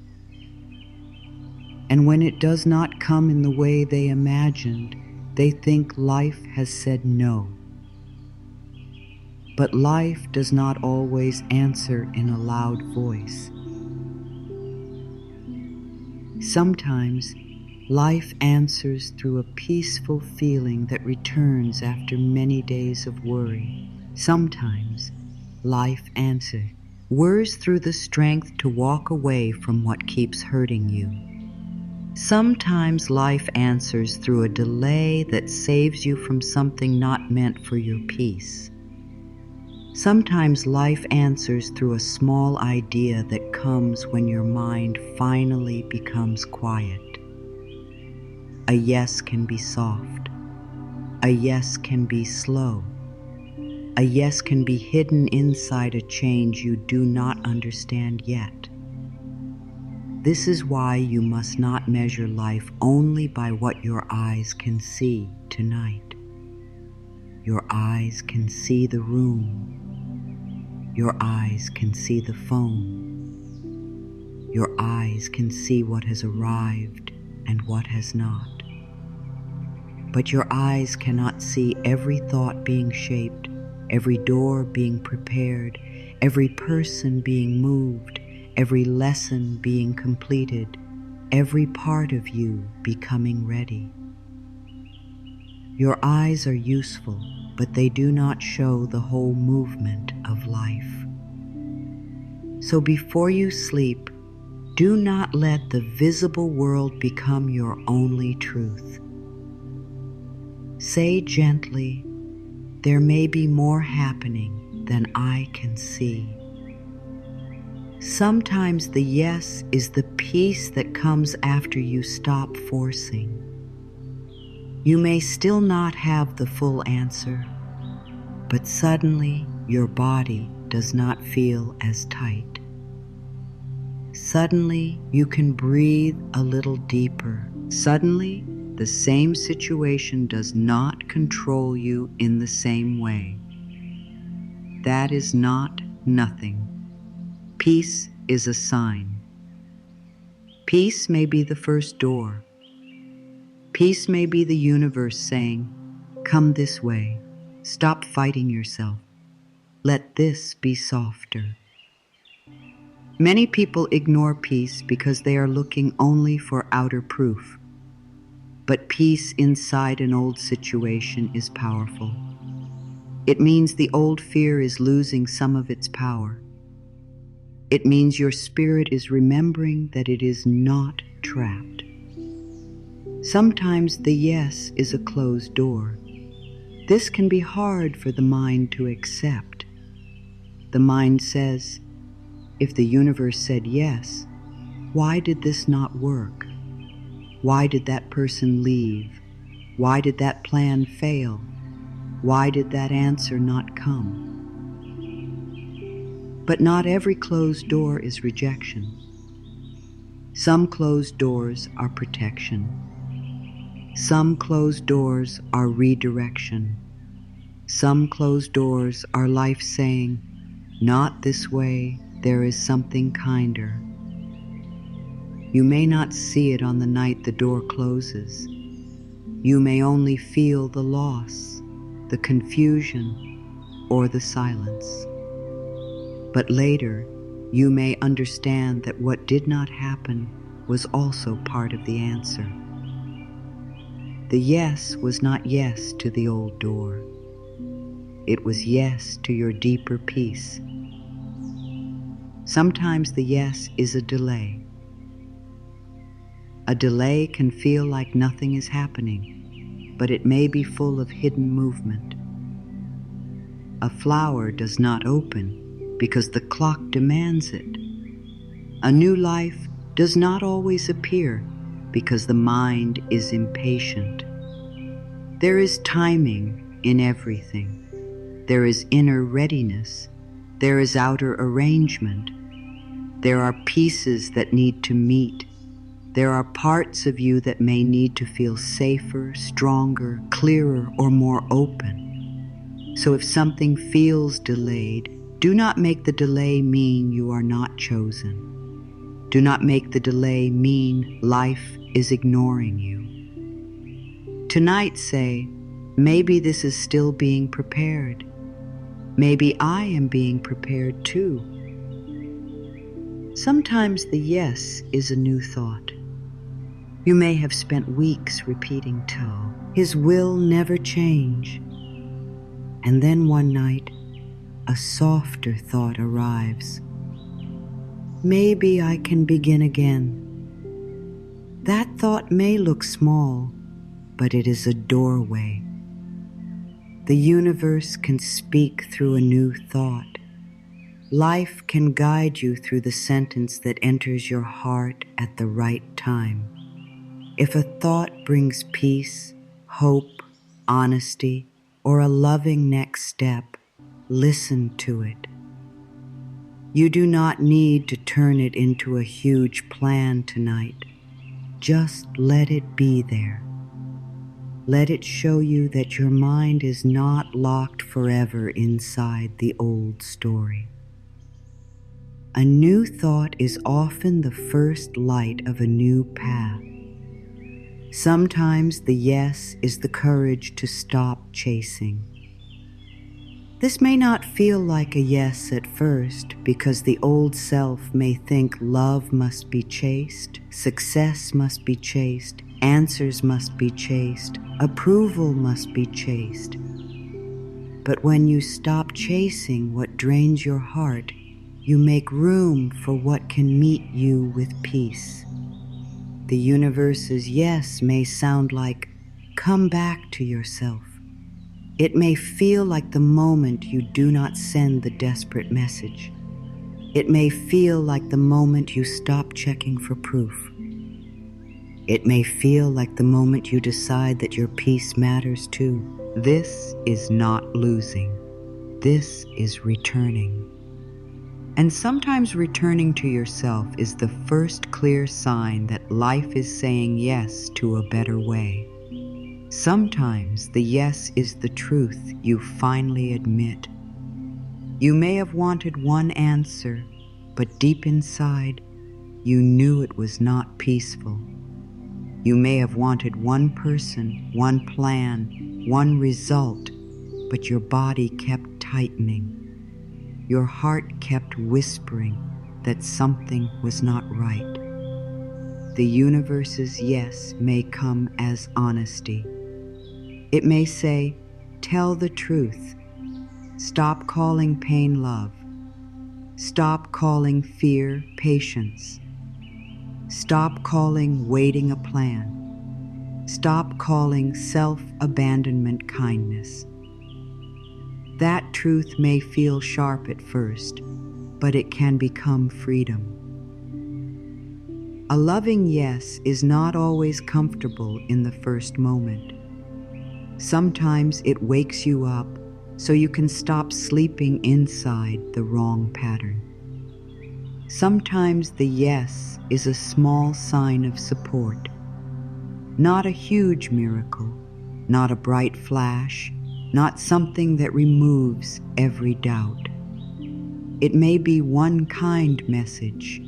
And when it does not come in the way they imagined, they think life has said no. But life does not always answer in a loud voice. Sometimes life answers through a peaceful feeling that returns after many days of worry. Sometimes life whirs through the strength to walk away from what keeps hurting you. Sometimes life answers through a delay that saves you from something not meant for your peace. Sometimes life answers through a small idea that comes when your mind finally becomes quiet. A yes can be soft. A yes can be slow. A yes can be hidden inside a change you do not understand yet. This is why you must not measure life only by what your eyes can see tonight. Your eyes can see the room. Your eyes can see the phone. Your eyes can see what has arrived and what has not. But your eyes cannot see every thought being shaped, every door being prepared, every person being moved, every lesson being completed, every part of you becoming ready. Your eyes are useful, but they do not show the whole movement of life. So before you sleep, do not let the visible world become your only truth. Say gently, "There may be more happening than I can see." Sometimes the yes is the peace that comes after you stop forcing. You may still not have the full answer, but suddenly your body does not feel as tight. Suddenly you can breathe a little deeper. Suddenly the same situation does not control you in the same way. That is not nothing. Peace is a sign. Peace may be the first door. Peace may be the universe saying, "Come this way. Stop fighting yourself. Let this be softer." Many people ignore peace because they are looking only for outer proof. But peace inside an old situation is powerful. It means the old fear is losing some of its power. It means your spirit is remembering that it is not trapped. Sometimes the yes is a closed door. This can be hard for the mind to accept. The mind says, if the universe said yes, why did this not work? Why did that person leave? Why did that plan fail? Why did that answer not come? But not every closed door is rejection. Some closed doors are protection. Some closed doors are redirection. Some closed doors are life saying, not this way, there is something kinder. You may not see it on the night the door closes. You may only feel the loss, the confusion, or the silence. But later, you may understand that what did not happen was also part of the answer. The yes was not yes to the old door. It was yes to your deeper peace. Sometimes the yes is a delay. A delay can feel like nothing is happening, but it may be full of hidden movement. A flower does not open because the clock demands it. A new life does not always appear because the mind is impatient. There is timing in everything. There is inner readiness. There is outer arrangement. There are pieces that need to meet. There are parts of you that may need to feel safer, stronger, clearer, or more open. So if something feels delayed, do not make the delay mean you are not chosen. Do not make the delay mean life is ignoring you. Tonight say, maybe this is still being prepared. Maybe I am being prepared too. Sometimes the yes is a new thought. You may have spent weeks repeating Toe, his will never change. And then one night, a softer thought arrives. Maybe I can begin again. That thought may look small, but it is a doorway. The universe can speak through a new thought. Life can guide you through the sentence that enters your heart at the right time. If a thought brings peace, hope, honesty, or a loving next step, listen to it. You do not need to turn it into a huge plan tonight. Just let it be there. Let it show you that your mind is not locked forever inside the old story. A new thought is often the first light of a new path. Sometimes the yes is the courage to stop chasing. This may not feel like a yes at first because the old self may think love must be chased, success must be chased, answers must be chased, approval must be chased. But when you stop chasing what drains your heart, you make room for what can meet you with peace. The universe's yes may sound like, come back to yourself. It may feel like the moment you do not send the desperate message. It may feel like the moment you stop checking for proof. It may feel like the moment you decide that your peace matters too. This is not losing. This is returning. And sometimes returning to yourself is the first clear sign that life is saying yes to a better way. Sometimes the yes is the truth you finally admit. You may have wanted one answer, but deep inside, you knew it was not peaceful. You may have wanted one person, one plan, one result, but your body kept tightening. Your heart kept whispering that something was not right. The universe's yes may come as honesty. It may say, tell the truth, Stop calling pain love. Stop calling fear patience. Stop calling waiting a plan. Stop calling self-abandonment kindness. That truth may feel sharp at first, but it can become freedom. A loving yes is not always comfortable in the first moment. Sometimes it wakes you up so you can stop sleeping inside the wrong pattern. Sometimes the yes is a small sign of support, not a huge miracle, not a bright flash, not something that removes every doubt. It may be one kind message.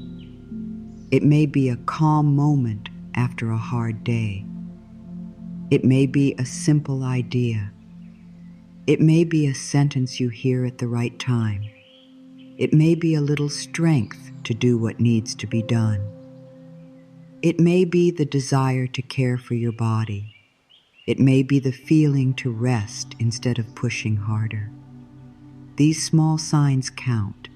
It may be a calm moment after a hard day. It may be a simple idea. It may be a sentence you hear at the right time. It may be a little strength to do what needs to be done. It may be the desire to care for your body. It may be the feeling to rest instead of pushing harder. These small signs count.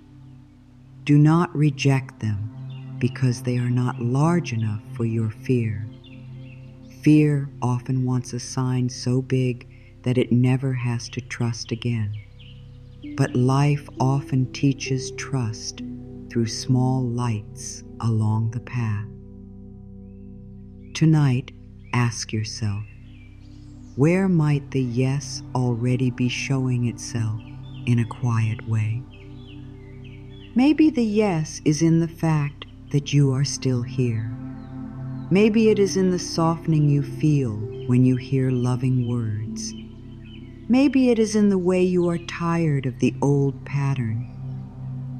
Do not reject them because they are not large enough for your fear. Fear often wants a sign so big that it never has to trust again. But life often teaches trust through small lights along the path. Tonight, ask yourself, where might the yes already be showing itself in a quiet way? Maybe the yes is in the fact that you are still here. Maybe it is in the softening you feel when you hear loving words. Maybe it is in the way you are tired of the old pattern.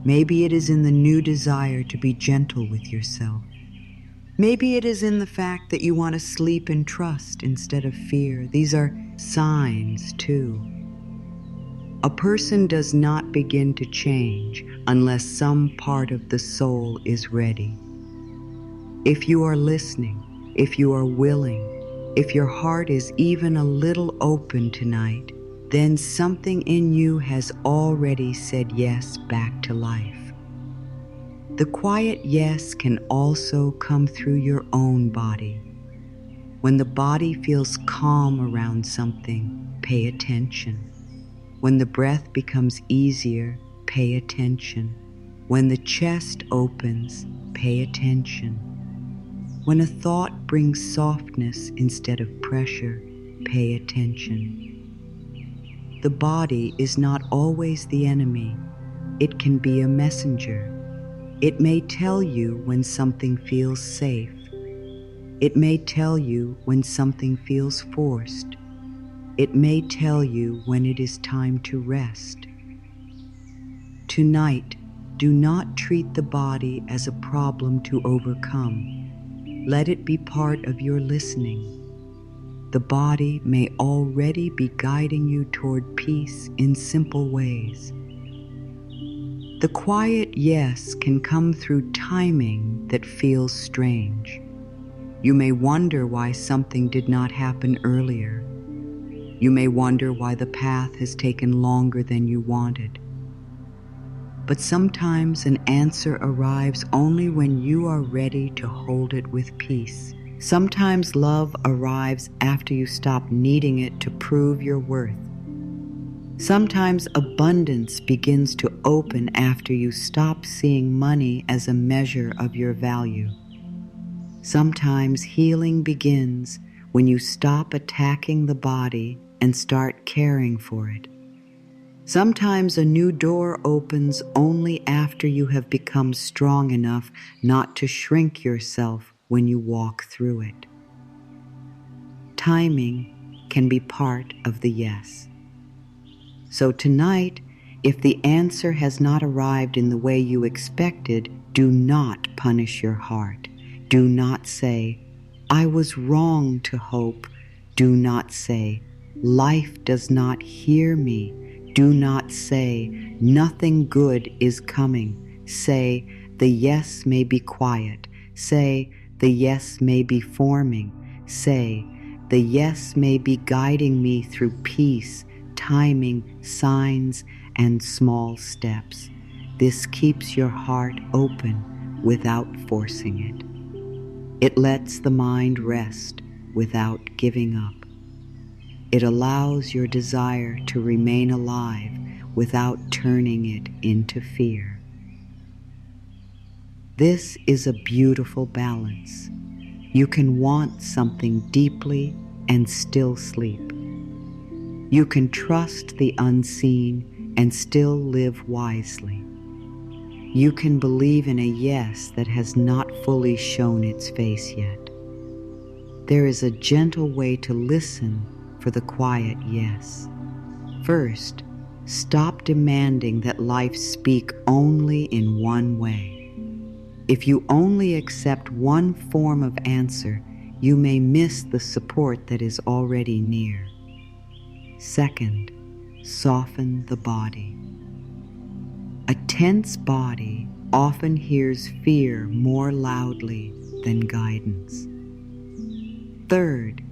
Maybe it is in the new desire to be gentle with yourself. Maybe it is in the fact that you want to sleep in trust instead of fear. These are signs, too. A person does not begin to change unless some part of the soul is ready. If you are listening, if you are willing, if your heart is even a little open tonight, then something in you has already said yes back to life. The quiet yes can also come through your own body. When the body feels calm around something, pay attention. When the breath becomes easier, pay attention. When the chest opens, pay attention. When a thought brings softness instead of pressure, pay attention. The body is not always the enemy. It can be a messenger. It may tell you when something feels safe. It may tell you when something feels forced. It may tell you when it is time to rest. Tonight, do not treat the body as a problem to overcome. Let it be part of your listening. The body may already be guiding you toward peace in simple ways. The quiet yes can come through timing that feels strange. You may wonder why something did not happen earlier. You may wonder why the path has taken longer than you wanted. But sometimes an answer arrives only when you are ready to hold it with peace. Sometimes love arrives after you stop needing it to prove your worth. Sometimes abundance begins to open after you stop seeing money as a measure of your value. Sometimes healing begins when you stop attacking the body and start caring for it. Sometimes a new door opens only after you have become strong enough not to shrink yourself when you walk through it. Timing can be part of the yes. So tonight, if the answer has not arrived in the way you expected, do not punish your heart. Do not say, I was wrong to hope. Do not say, life does not hear me. Do not say, nothing good is coming. Say, the yes may be quiet. Say, the yes may be forming. Say, the yes may be guiding me through peace, timing, signs, and small steps. This keeps your heart open without forcing it. It lets the mind rest without giving up. It allows your desire to remain alive without turning it into fear. This is a beautiful balance. You can want something deeply and still sleep. You can trust the unseen and still live wisely. You can believe in a yes that has not fully shown its face yet. There is a gentle way to listen for the quiet yes. First, stop demanding that life speak only in one way. If you only accept one form of answer, you may miss the support that is already near. Second, soften the body. A tense body often hears fear more loudly than guidance. Third,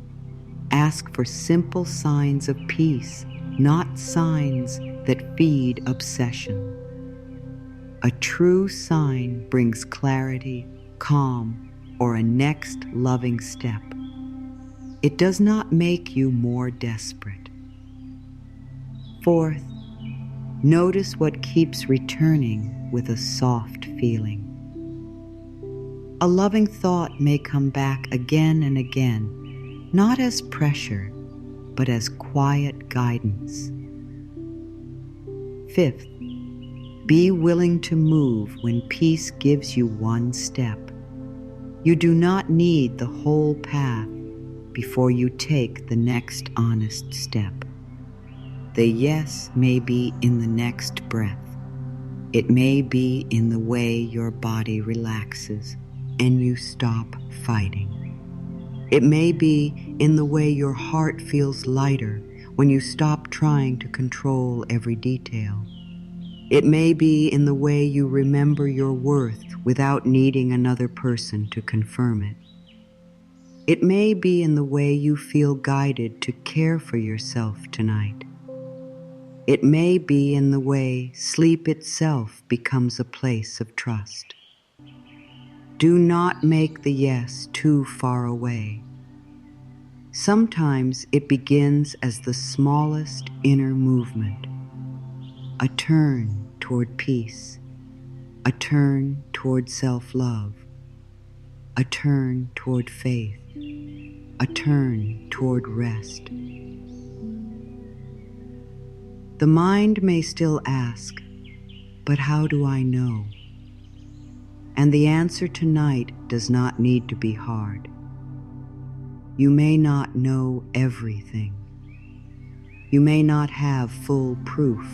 ask for simple signs of peace, not signs that feed obsession. A true sign brings clarity, calm, or a next loving step. It does not make you more desperate. Fourth, notice what keeps returning with a soft feeling. A loving thought may come back again and again, not as pressure, but as quiet guidance. Fifth, be willing to move when peace gives you one step. You do not need the whole path before you take the next honest step. The yes may be in the next breath. It may be in the way your body relaxes and you stop fighting. It may be in the way your heart feels lighter when you stop trying to control every detail. It may be in the way you remember your worth without needing another person to confirm it. It may be in the way you feel guided to care for yourself tonight. It may be in the way sleep itself becomes a place of trust. Do not make the yes too far away. Sometimes it begins as the smallest inner movement, a turn toward peace, a turn toward self-love, a turn toward faith, a turn toward rest. The mind may still ask, but how do I know? And the answer tonight does not need to be hard. You may not know everything. You may not have full proof.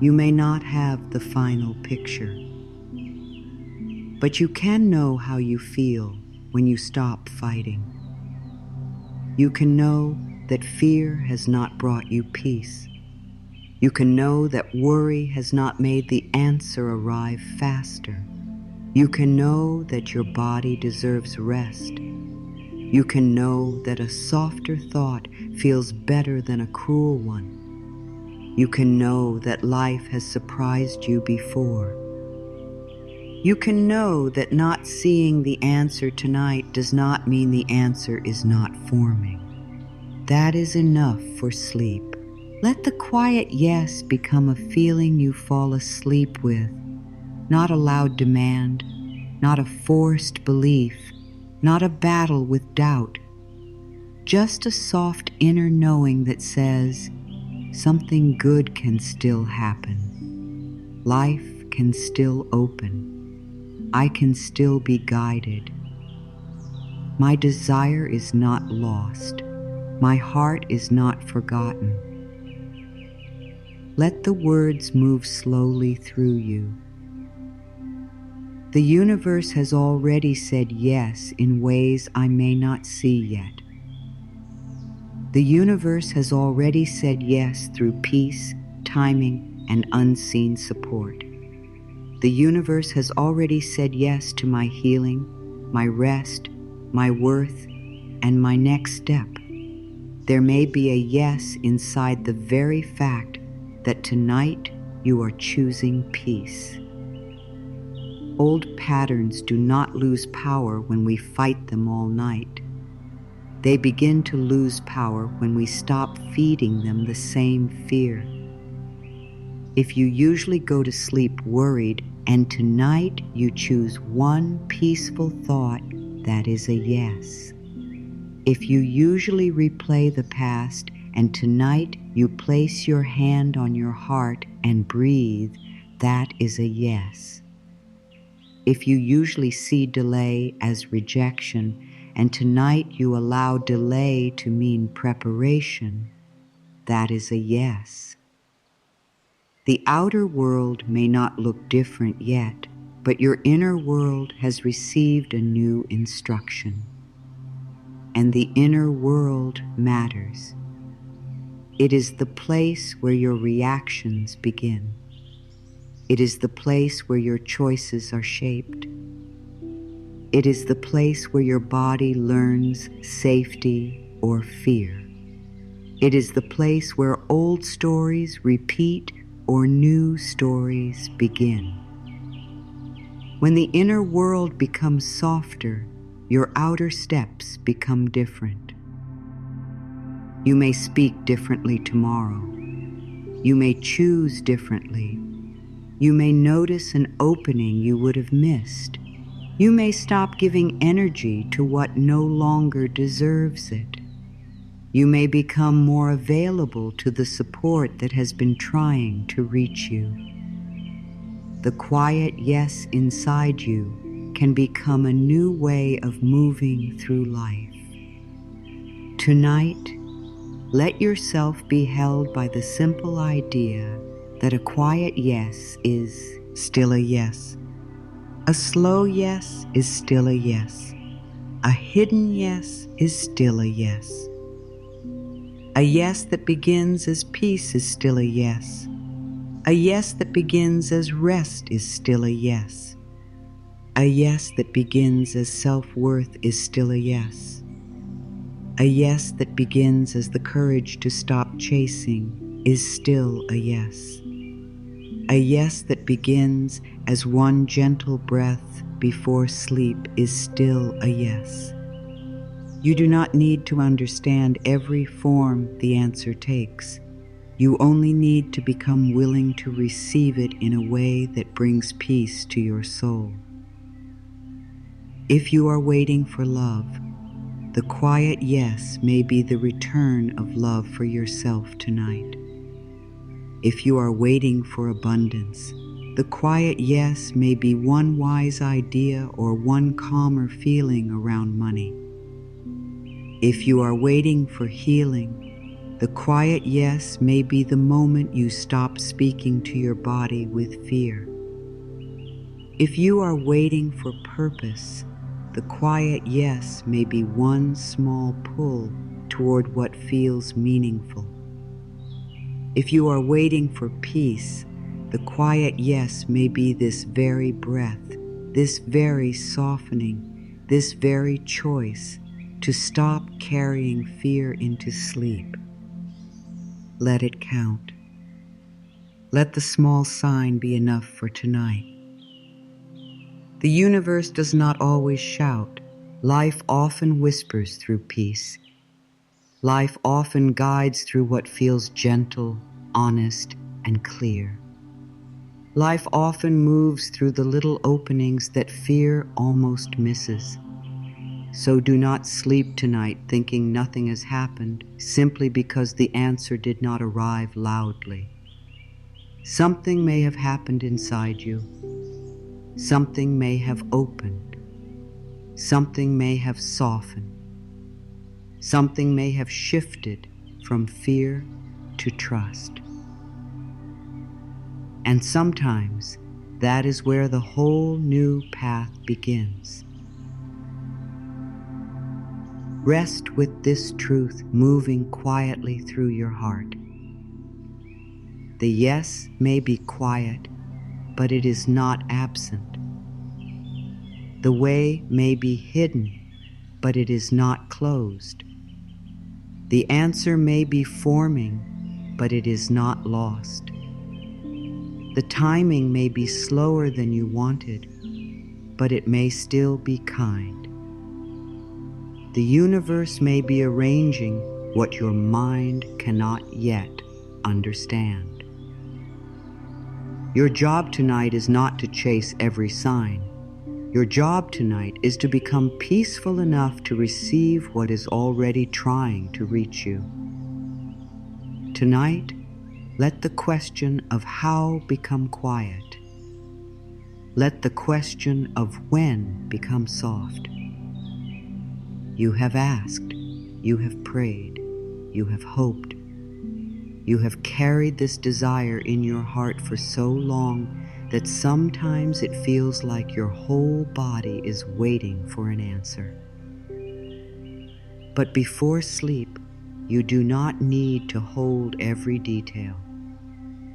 You may not have the final picture. But you can know how you feel when you stop fighting. You can know that fear has not brought you peace. You can know that worry has not made the answer arrive faster. You can know that your body deserves rest. You can know that a softer thought feels better than a cruel one. You can know that life has surprised you before. You can know that not seeing the answer tonight does not mean the answer is not forming. That is enough for sleep. Let the quiet yes become a feeling you fall asleep with, not a loud demand, not a forced belief, not a battle with doubt, just a soft inner knowing that says, something good can still happen. Life can still open. I can still be guided. My desire is not lost. My heart is not forgotten. Let the words move slowly through you. The universe has already said yes in ways I may not see yet. The universe has already said yes through peace, timing, and unseen support. The universe has already said yes to my healing, my rest, my worth, and my next step. There may be a yes inside the very fact that tonight you are choosing peace. Old patterns do not lose power when we fight them all night. They begin to lose power when we stop feeding them the same fear. If you usually go to sleep worried and tonight you choose one peaceful thought, that is a yes. If you usually replay the past and tonight you place your hand on your heart and breathe, that is a yes. If you usually see delay as rejection and tonight you allow delay to mean preparation, that is a yes. The outer world may not look different yet, but your inner world has received a new instruction. And the inner world matters. It is the place where your reactions begin. It is the place where your choices are shaped. It is the place where your body learns safety or fear. It is the place where old stories repeat or new stories begin. When the inner world becomes softer, your outer steps become different. You may speak differently tomorrow. You may choose differently. You may notice an opening you would have missed. You may stop giving energy to what no longer deserves it. You may become more available to the support that has been trying to reach you. The quiet yes inside you can become a new way of moving through life. Tonight, let yourself be held by the simple idea that a quiet yes is still a yes. A slow yes is still a yes. A hidden yes is still a yes. A yes that begins as peace is still a yes. A yes that begins as rest is still a yes. A yes that begins as self-worth is still a yes. A yes that begins as the courage to stop chasing is still a yes. A yes that begins as one gentle breath before sleep is still a yes. You do not need to understand every form the answer takes. You only need to become willing to receive it in a way that brings peace to your soul. If you are waiting for love, the quiet yes may be the return of love for yourself tonight. If you are waiting for abundance, the quiet yes may be one wise idea or one calmer feeling around money. If you are waiting for healing, the quiet yes may be the moment you stop speaking to your body with fear. If you are waiting for purpose, the quiet yes may be one small pull toward what feels meaningful. If you are waiting for peace, the quiet yes may be this very breath, this very softening, this very choice to stop carrying fear into sleep. Let it count. Let the small sign be enough for tonight. The universe does not always shout. Life often whispers through peace. Life often guides through what feels gentle, honest, and clear. Life often moves through the little openings that fear almost misses. So do not sleep tonight thinking nothing has happened simply because the answer did not arrive loudly. Something may have happened inside you. Something may have opened. Something may have softened. Something may have shifted from fear to trust. And sometimes that is where the whole new path begins. Rest with this truth moving quietly through your heart. The yes may be quiet, but it is not absent. The way may be hidden, but it is not closed. The answer may be forming, but it is not lost. The timing may be slower than you wanted, but it may still be kind. The universe may be arranging what your mind cannot yet understand. Your job tonight is not to chase every sign. Your job tonight is to become peaceful enough to receive what is already trying to reach you. Tonight, let the question of how become quiet. Let the question of when become soft. You have asked, you have prayed, you have hoped. You have carried this desire in your heart for so long that sometimes it feels like your whole body is waiting for an answer. But before sleep, you do not need to hold every detail.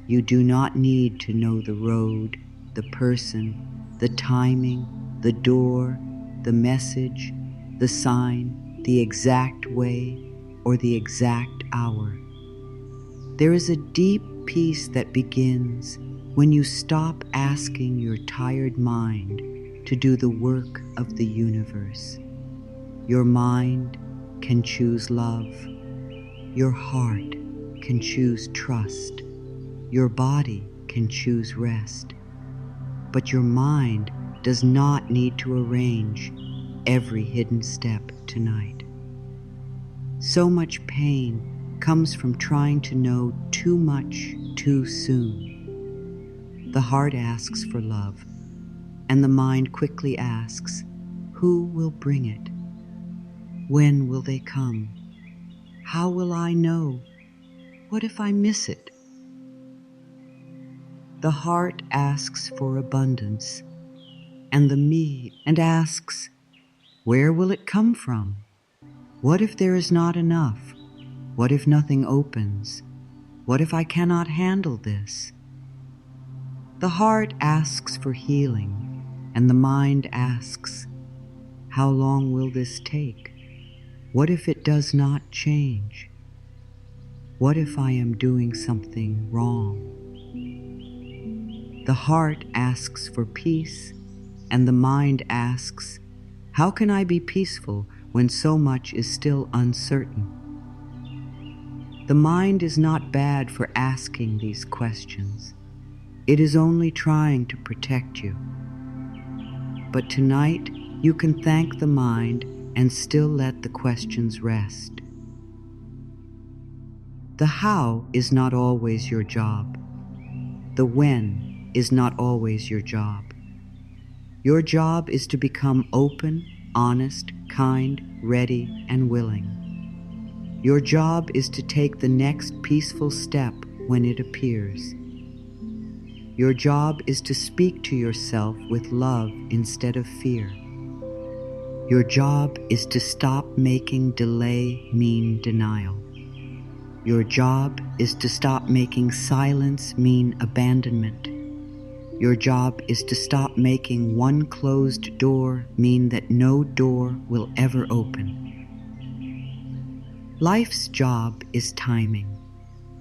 You do not need to know the road, the person, the timing, the door, the message, the sign, the exact way, or the exact hour. There is a deep peace that begins when you stop asking your tired mind to do the work of the universe. Your mind can choose love. Your heart can choose trust. Your body can choose rest. But your mind does not need to arrange every hidden step tonight. So much pain comes from trying to know too much too soon. The heart asks for love, and the mind quickly asks, who will bring it? When will they come? How will I know? What if I miss it? The heart asks for abundance, and the me asks, where will it come from? What if there is not enough? What if nothing opens? What if I cannot handle this? The heart asks for healing, and the mind asks, how long will this take? What if it does not change? What if I am doing something wrong? The heart asks for peace, and the mind asks, how can I be peaceful when so much is still uncertain? The mind is not bad for asking these questions. It is only trying to protect you. But tonight, you can thank the mind and still let the questions rest. The how is not always your job. The when is not always your job. Your job is to become open, honest, kind, ready, and willing. Your job is to take the next peaceful step when it appears. Your job is to speak to yourself with love instead of fear. Your job is to stop making delay mean denial. Your job is to stop making silence mean abandonment. Your job is to stop making one closed door mean that no door will ever open. Life's job is timing.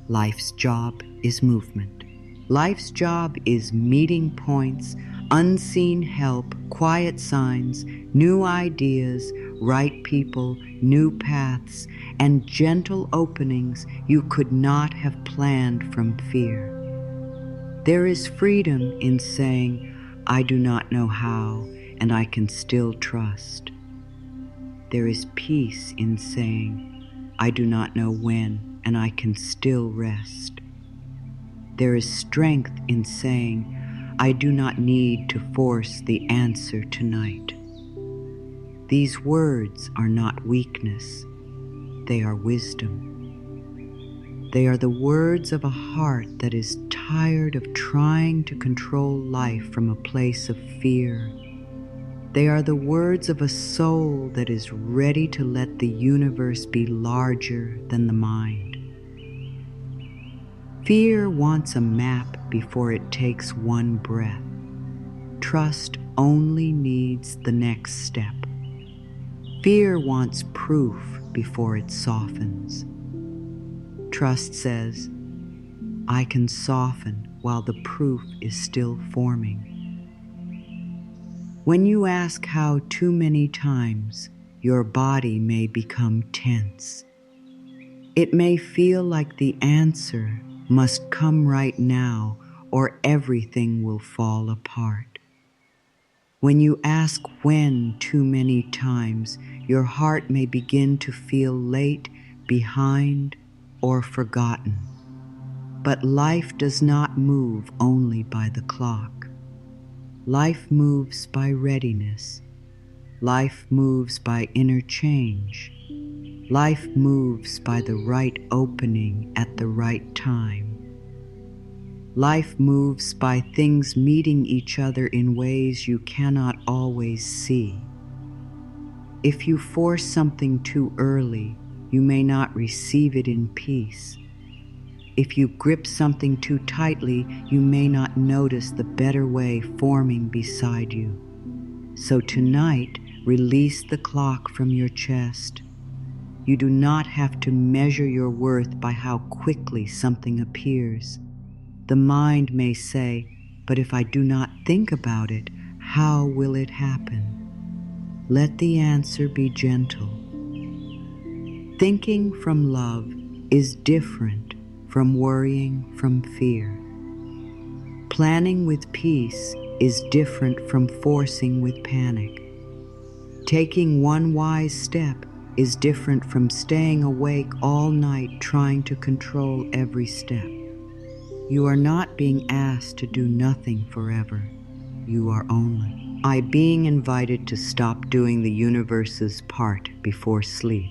Life's job is movement. Life's job is meeting points, unseen help, quiet signs, new ideas, right people, new paths, and gentle openings you could not have planned from fear. There is freedom in saying, I do not know how, and I can still trust. There is peace in saying, I do not know when, and I can still rest. There is strength in saying, I do not need to force the answer tonight. These words are not weakness, they are wisdom. They are the words of a heart that is tired of trying to control life from a place of fear. They are the words of a soul that is ready to let the universe be larger than the mind. Fear wants a map before it takes one breath. Trust only needs the next step. Fear wants proof before it softens. Trust says, I can soften while the proof is still forming. When you ask how too many times, your body may become tense. It may feel like the answer must come right now or everything will fall apart. When you ask when too many times, your heart may begin to feel late, behind, or forgotten. But life does not move only by the clock. Life moves by readiness. Life moves by interchange. Life moves by the right opening at the right time. Life moves by things meeting each other in ways you cannot always see. If you force something too early, you may not receive it in peace. If you grip something too tightly, you may not notice the better way forming beside you. So tonight, release the clock from your chest. You do not have to measure your worth by how quickly something appears. The mind may say, "But if I do not think about it, how will it happen?" Let the answer be gentle. Thinking from love is different from worrying from fear. Planning with peace is different from forcing with panic. Taking one wise step is different from staying awake all night trying to control every step. You are not being asked to do nothing forever. You are only being invited to stop doing the universe's part before sleep.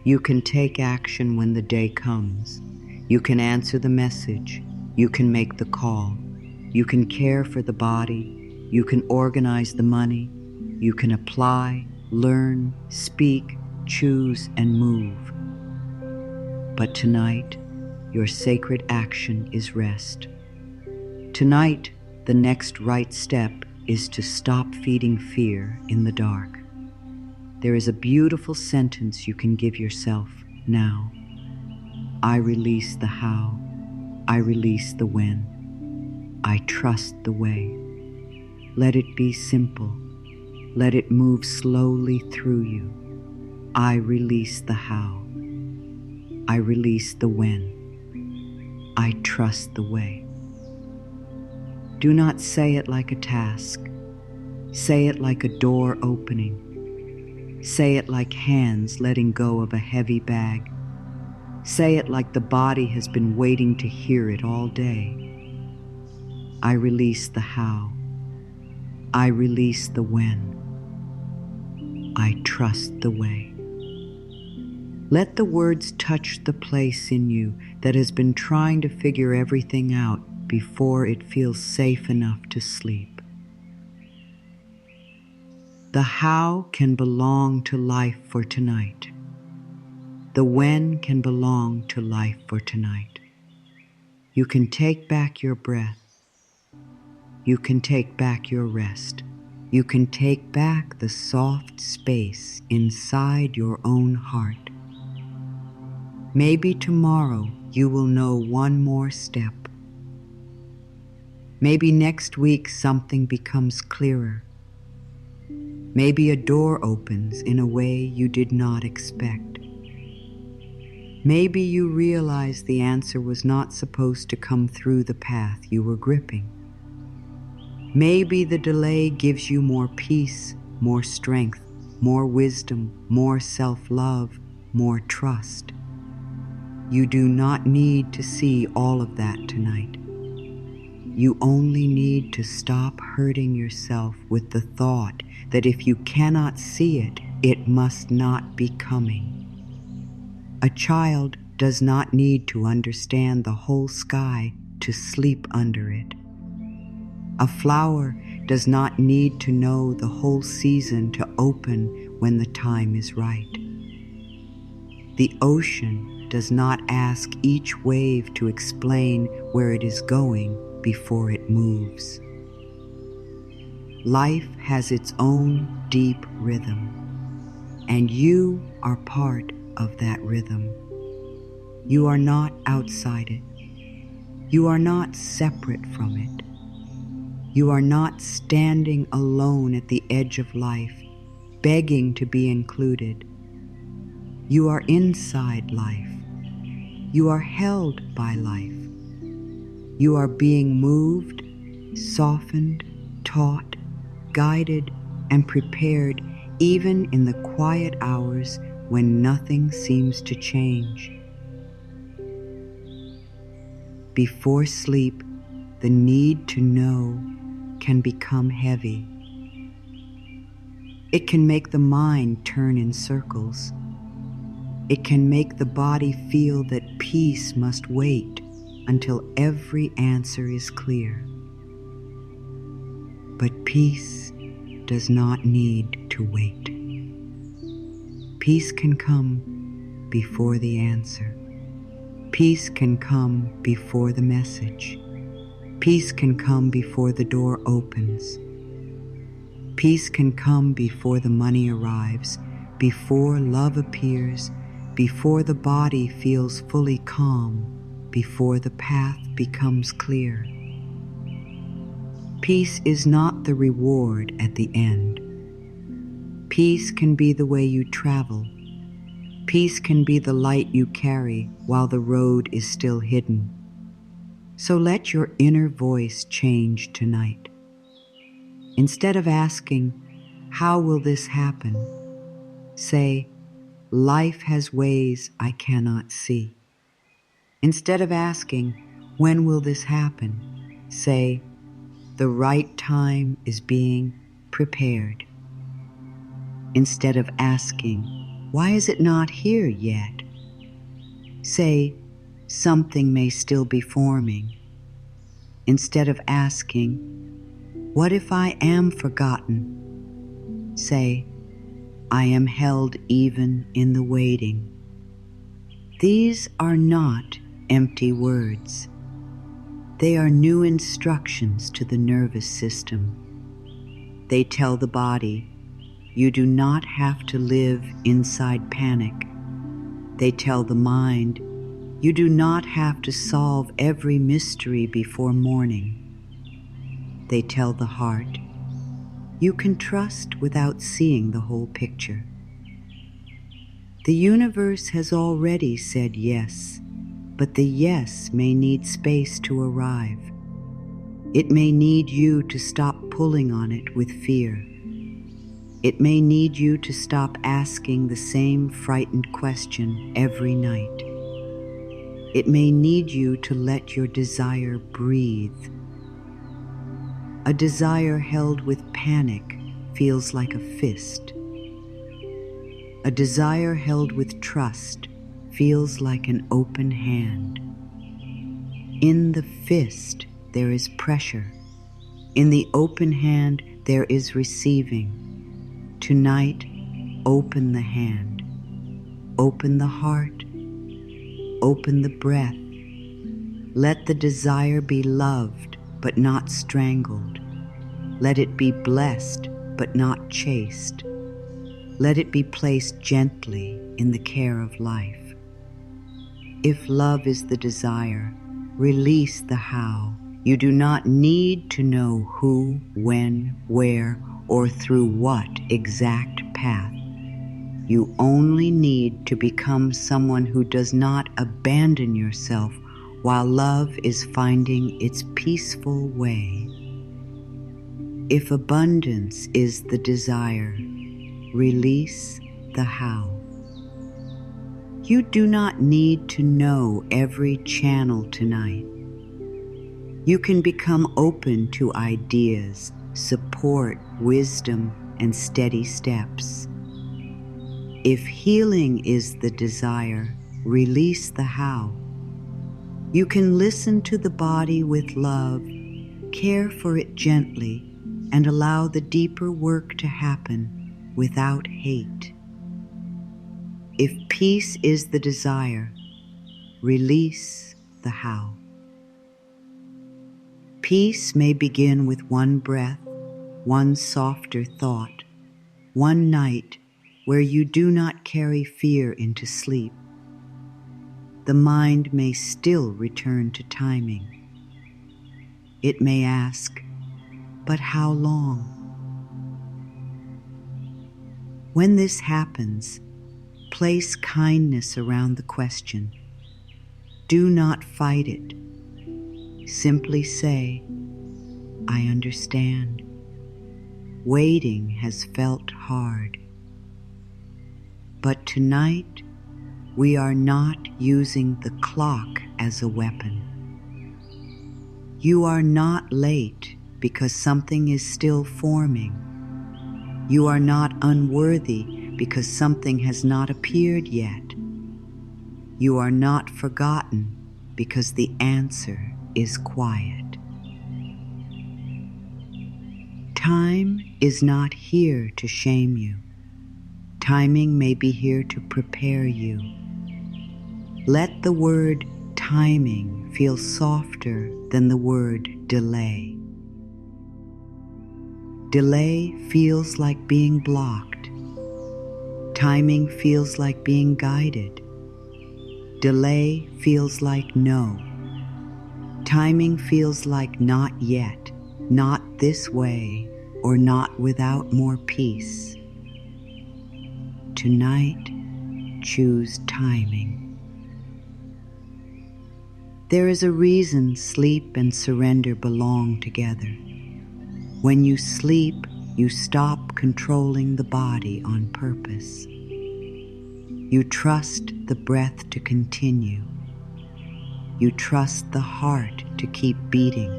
You can take action when the day comes. You can answer the message. You can make the call. You can care for the body. You can organize the money. You can apply, learn, speak, choose, and move. But tonight, your sacred action is rest. Tonight, the next right step is to stop feeding fear in the dark. There is a beautiful sentence you can give yourself now. I release the how. I release the when. I trust the way. Let it be simple. Let it move slowly through you. I release the how. I release the when. I trust the way. Do not say it like a task. Say it like a door opening. Say it like hands letting go of a heavy bag. Say it like the body has been waiting to hear it all day. I release the how. I release the when. I trust the way. Let the words touch the place in you that has been trying to figure everything out before it feels safe enough to sleep. The how can belong to life for tonight. The when can belong to life for tonight. You can take back your breath. You can take back your rest. You can take back the soft space inside your own heart. Maybe tomorrow you will know one more step. Maybe next week something becomes clearer. Maybe a door opens in a way you did not expect. Maybe you realize the answer was not supposed to come through the path you were gripping. Maybe the delay gives you more peace, more strength, more wisdom, more self-love, more trust. You do not need to see all of that tonight. You only need to stop hurting yourself with the thought that if you cannot see it, it must not be coming. A child does not need to understand the whole sky to sleep under it. A flower does not need to know the whole season to open when the time is right. The ocean does not ask each wave to explain where it is going before it moves. Life has its own deep rhythm, and you are part of that rhythm. You are not outside it. You are not separate from it. You are not standing alone at the edge of life, begging to be included. You are inside life. You are held by life. You are being moved, softened, taught, guided, and prepared even in the quiet hours when nothing seems to change. Before sleep, the need to know can become heavy. It can make the mind turn in circles. It can make the body feel that peace must wait until every answer is clear. But peace does not need to wait. Peace can come before the answer. Peace can come before the message. Peace can come before the door opens. Peace can come before the money arrives, before love appears, before the body feels fully calm, before the path becomes clear. Peace is not the reward at the end. Peace can be the way you travel. Peace can be the light you carry while the road is still hidden. So let your inner voice change tonight. Instead of asking, "How will this happen?" say, "Life has ways I cannot see." Instead of asking, "When will this happen?" say, "The right time is being prepared." Instead of asking, "Why is it not here yet?" say, "Something may still be forming." Instead of asking, "What if I am forgotten?" say, "I am held even in the waiting." These are not empty words. They are new instructions to the nervous system. They tell the body, you do not have to live inside panic. They tell the mind, you do not have to solve every mystery before morning. They tell the heart, you can trust without seeing the whole picture. The universe has already said yes, but the yes may need space to arrive. It may need you to stop pulling on it with fear. It may need you to stop asking the same frightened question every night. It may need you to let your desire breathe. A desire held with panic feels like a fist. A desire held with trust feels like an open hand. In the fist, there is pressure. In the open hand, there is receiving. Tonight, open the hand. Open the heart. Open the breath. Let the desire be loved, but not strangled. Let it be blessed, but not chased. Let it be placed gently in the care of life. If love is the desire, release the how. You do not need to know who, when, where, or through what exact path. You only need to become someone who does not abandon yourself while love is finding its peaceful way. If abundance is the desire, release the how. You do not need to know every channel tonight. You can become open to ideas, support, wisdom, and steady steps. If healing is the desire, release the how. You can listen to the body with love, care for it gently, and allow the deeper work to happen without hate. If peace is the desire, release the how. Peace may begin with one breath, one softer thought, one night where you do not carry fear into sleep. the mind may still return to timing. It may ask, but how long? When this happens, place kindness around the question. Do not fight it. Simply say, I understand. Waiting has felt hard. But tonight, we are not using the clock as a weapon. You are not late because something is still forming. You are not unworthy because something has not appeared yet. You are not forgotten because the answer is quiet. Time is not here to shame you. Timing may be here to prepare you. Let the word timing feel softer than the word delay. Delay feels like being blocked. Timing feels like being guided. Delay feels like no. Timing feels like not yet, not this way, or not without more peace. Tonight, choose timing. There is a reason sleep and surrender belong together. When you sleep, you stop controlling the body on purpose. You trust the breath to continue. You trust the heart to keep beating.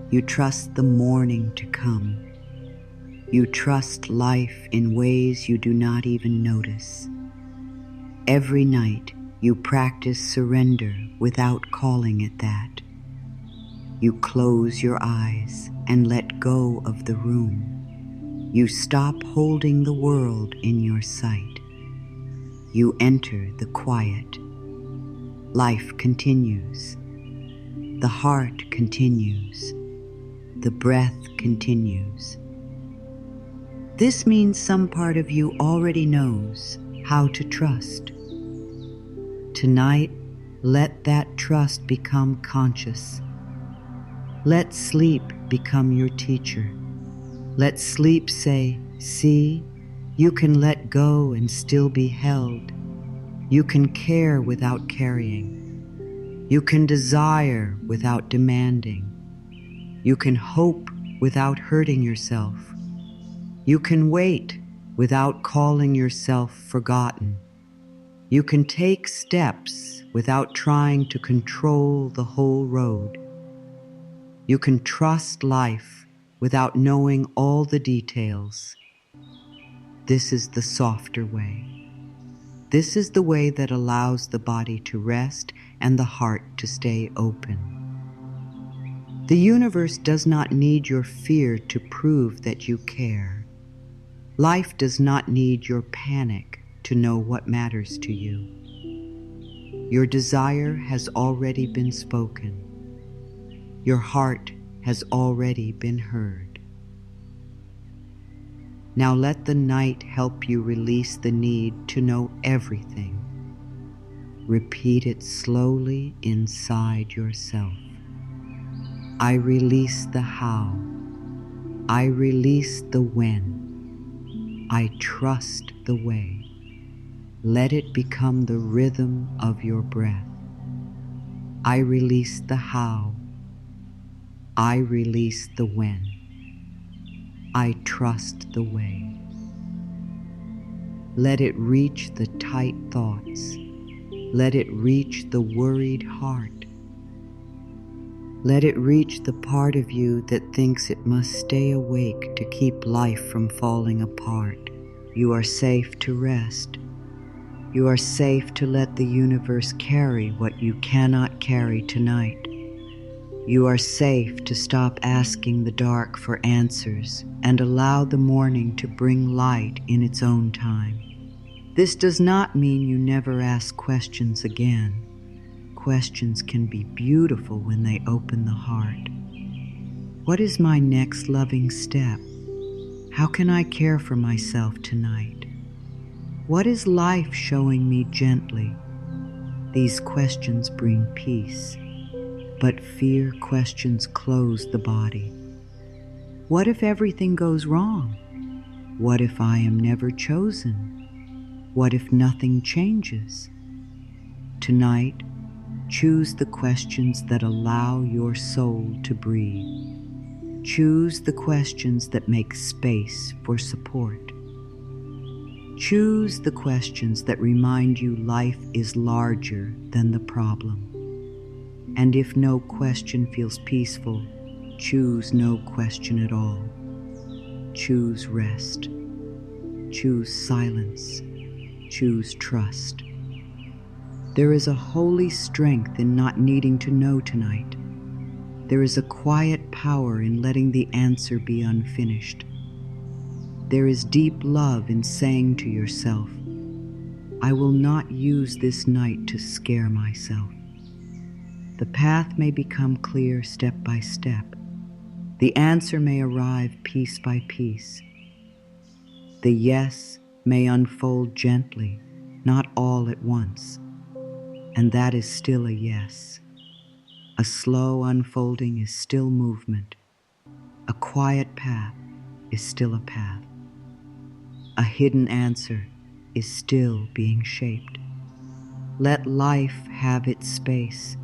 You trust the morning to come. You trust life in ways you do not even notice. Every night, you practice surrender without calling it that. You close your eyes and let go of the room. You stop holding the world in your sight. You enter the quiet. Life continues. The heart continues. The breath continues. This means some part of you already knows how to trust. Tonight, let that trust become conscious. Let sleep become your teacher. Let sleep say, see, you can let go and still be held. You can care without carrying. You can desire without demanding. You can hope without hurting yourself. You can wait without calling yourself forgotten. You can take steps without trying to control the whole road. You can trust life without knowing all the details. This is the softer way. This is the way that allows the body to rest and the heart to stay open. The universe does not need your fear to prove that you care. Life does not need your panic to know what matters to you. Your desire has already been spoken. Your heart has already been heard. Now let the night help you release the need to know everything. Repeat it slowly inside yourself. I release the how. I release the when. I trust the way. Let it become the rhythm of your breath. I release the how. I release the when. I trust the way. Let it reach the tight thoughts. Let it reach the worried heart. Let it reach the part of you that thinks it must stay awake to keep life from falling apart. You are safe to rest. You are safe to let the universe carry what you cannot carry tonight. You are safe to stop asking the dark for answers and allow the morning to bring light in its own time. This does not mean you never ask questions again. Questions can be beautiful when they open the heart. What is my next loving step? How can I care for myself tonight? What is life showing me gently? These questions bring peace, but fear questions close the body. What if everything goes wrong? What if I am never chosen? What if nothing changes? Tonight, choose the questions that allow your soul to breathe. Choose the questions that make space for support. Choose the questions that remind you life is larger than the problem. And if no question feels peaceful, choose no question at all. Choose rest. Choose silence. Choose trust. There is a holy strength in not needing to know tonight. There is a quiet power in letting the answer be unfinished. There is deep love in saying to yourself, I will not use this night to scare myself. The path may become clear step by step. The answer may arrive piece by piece. The yes may unfold gently, not all at once. And that is still a yes. A slow unfolding is still movement. A quiet path is still a path. A hidden answer is still being shaped. Let life have its space.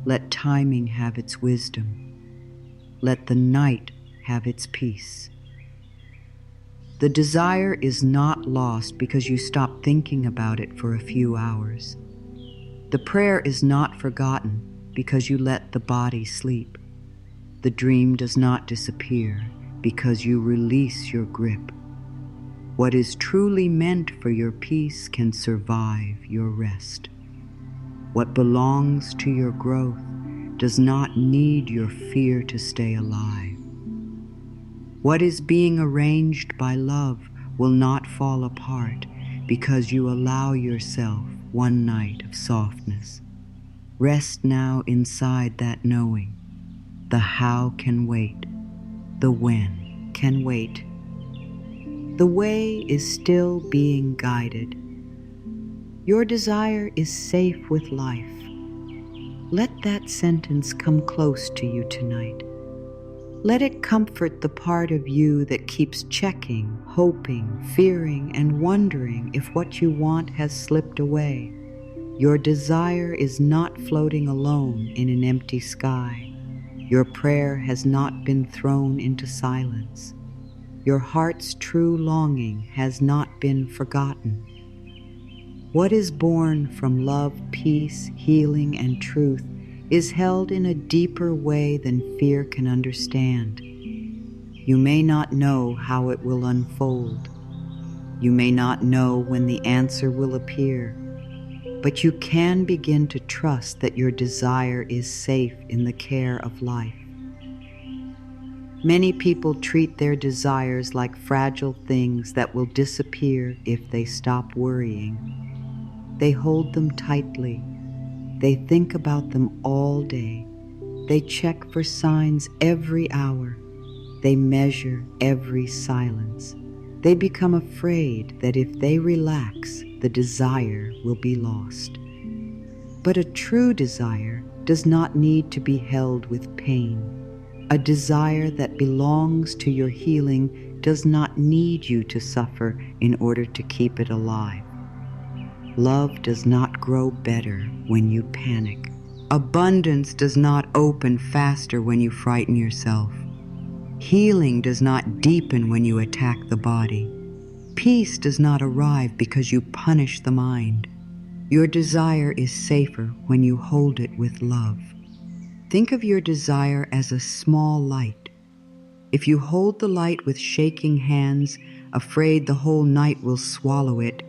Let timing have its wisdom. Let the night have its peace. The desire is not lost because you stop thinking about it for a few hours. The prayer is not forgotten because you let the body sleep. The dream does not disappear because you release your grip. What is truly meant for your peace can survive your rest. What belongs to your growth does not need your fear to stay alive. What is being arranged by love will not fall apart because you allow yourself one night of softness. Rest now inside that knowing. The how can wait. The when can wait. The way is still being guided. Your desire is safe with life. Let that sentence come close to you tonight. Let it comfort the part of you that keeps checking, hoping, fearing, and wondering if what you want has slipped away. Your desire is not floating alone in an empty sky. Your prayer has not been thrown into silence. Your heart's true longing has not been forgotten. What is born from love, peace, healing, and truth is held in a deeper way than fear can understand. You may not know how it will unfold. You may not know when the answer will appear, but you can begin to trust that your desire is safe in the care of life. Many people treat their desires like fragile things that will disappear if they stop worrying. They hold them tightly. They think about them all day. They check for signs every hour. They measure every silence. They become afraid that if they relax, the desire will be lost. But a true desire does not need to be held with pain. A desire that belongs to your healing does not need you to suffer in order to keep it alive. Love does not grow better when you panic. Abundance does not open faster when you frighten yourself. Healing does not deepen when you attack the body. Peace does not arrive because you punish the mind. Your desire is safer when you hold it with love. Think of your desire as a small light. If you hold the light with shaking hands, afraid the whole night will swallow it,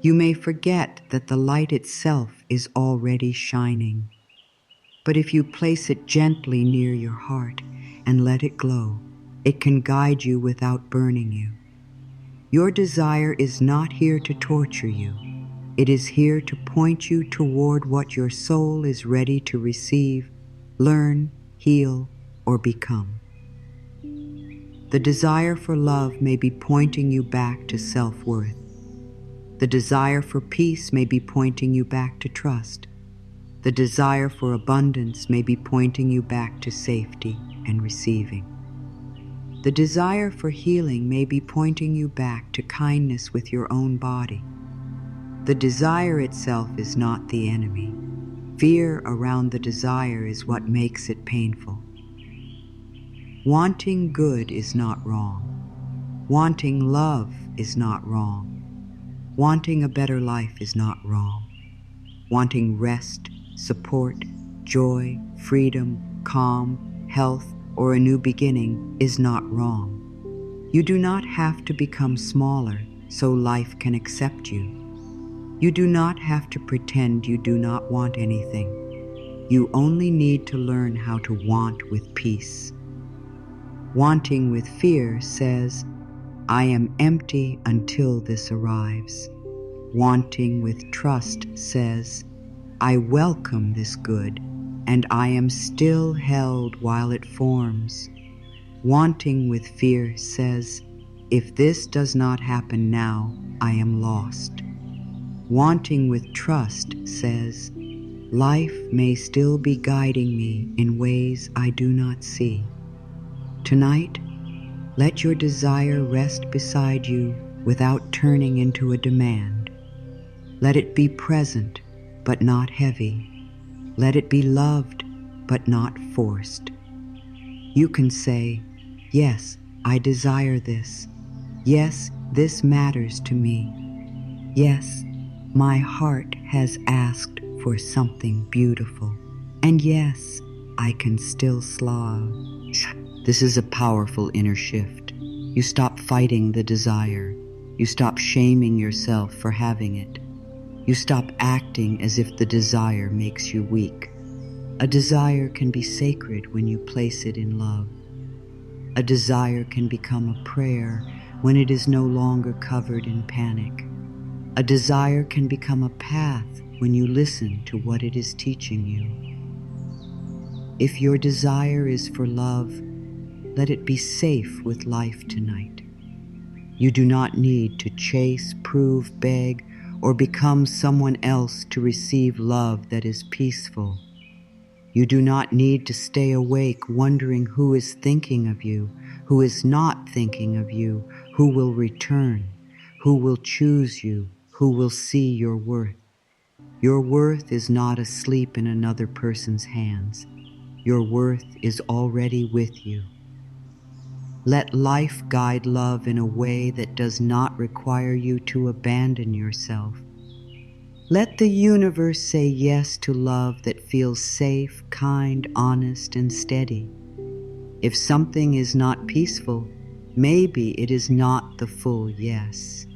you may forget that the light itself is already shining. But if you place it gently near your heart and let it glow, it can guide you without burning you. Your desire is not here to torture you. It is here to point you toward what your soul is ready to receive, learn, heal, or become. The desire for love may be pointing you back to self-worth. The desire for peace may be pointing you back to trust. The desire for abundance may be pointing you back to safety and receiving. The desire for healing may be pointing you back to kindness with your own body. The desire itself is not the enemy. Fear around the desire is what makes it painful. Wanting good is not wrong. Wanting love is not wrong. Wanting a better life is not wrong. Wanting rest, support, joy, freedom, calm, health, or a new beginning is not wrong. You do not have to become smaller so life can accept you. You do not have to pretend you do not want anything. You only need to learn how to want with peace. Wanting with fear says, I am empty until this arrives. Wanting with trust says, I welcome this good, and I am still held while it forms. Wanting with fear says, if this does not happen now, I am lost. Wanting with trust says, life may still be guiding me in ways I do not see. Tonight, let your desire rest beside you without turning into a demand. Let it be present, but not heavy. Let it be loved, but not forced. You can say, yes, I desire this. Yes, this matters to me. Yes, my heart has asked for something beautiful. And yes, I can still slow. This is a powerful inner shift. You stop fighting the desire. You stop shaming yourself for having it. You stop acting as if the desire makes you weak. A desire can be sacred when you place it in love. A desire can become a prayer when it is no longer covered in panic. A desire can become a path when you listen to what it is teaching you. If your desire is for love, let it be safe with life tonight. You do not need to chase, prove, beg, or become someone else to receive love that is peaceful. You do not need to stay awake wondering who is thinking of you, who is not thinking of you, who will return, who will choose you, who will see your worth. Your worth is not asleep in another person's hands. Your worth is already with you. Let life guide love in a way that does not require you to abandon yourself. Let the universe say yes to love that feels safe, kind, honest, and steady. If something is not peaceful, maybe it is not the full yes.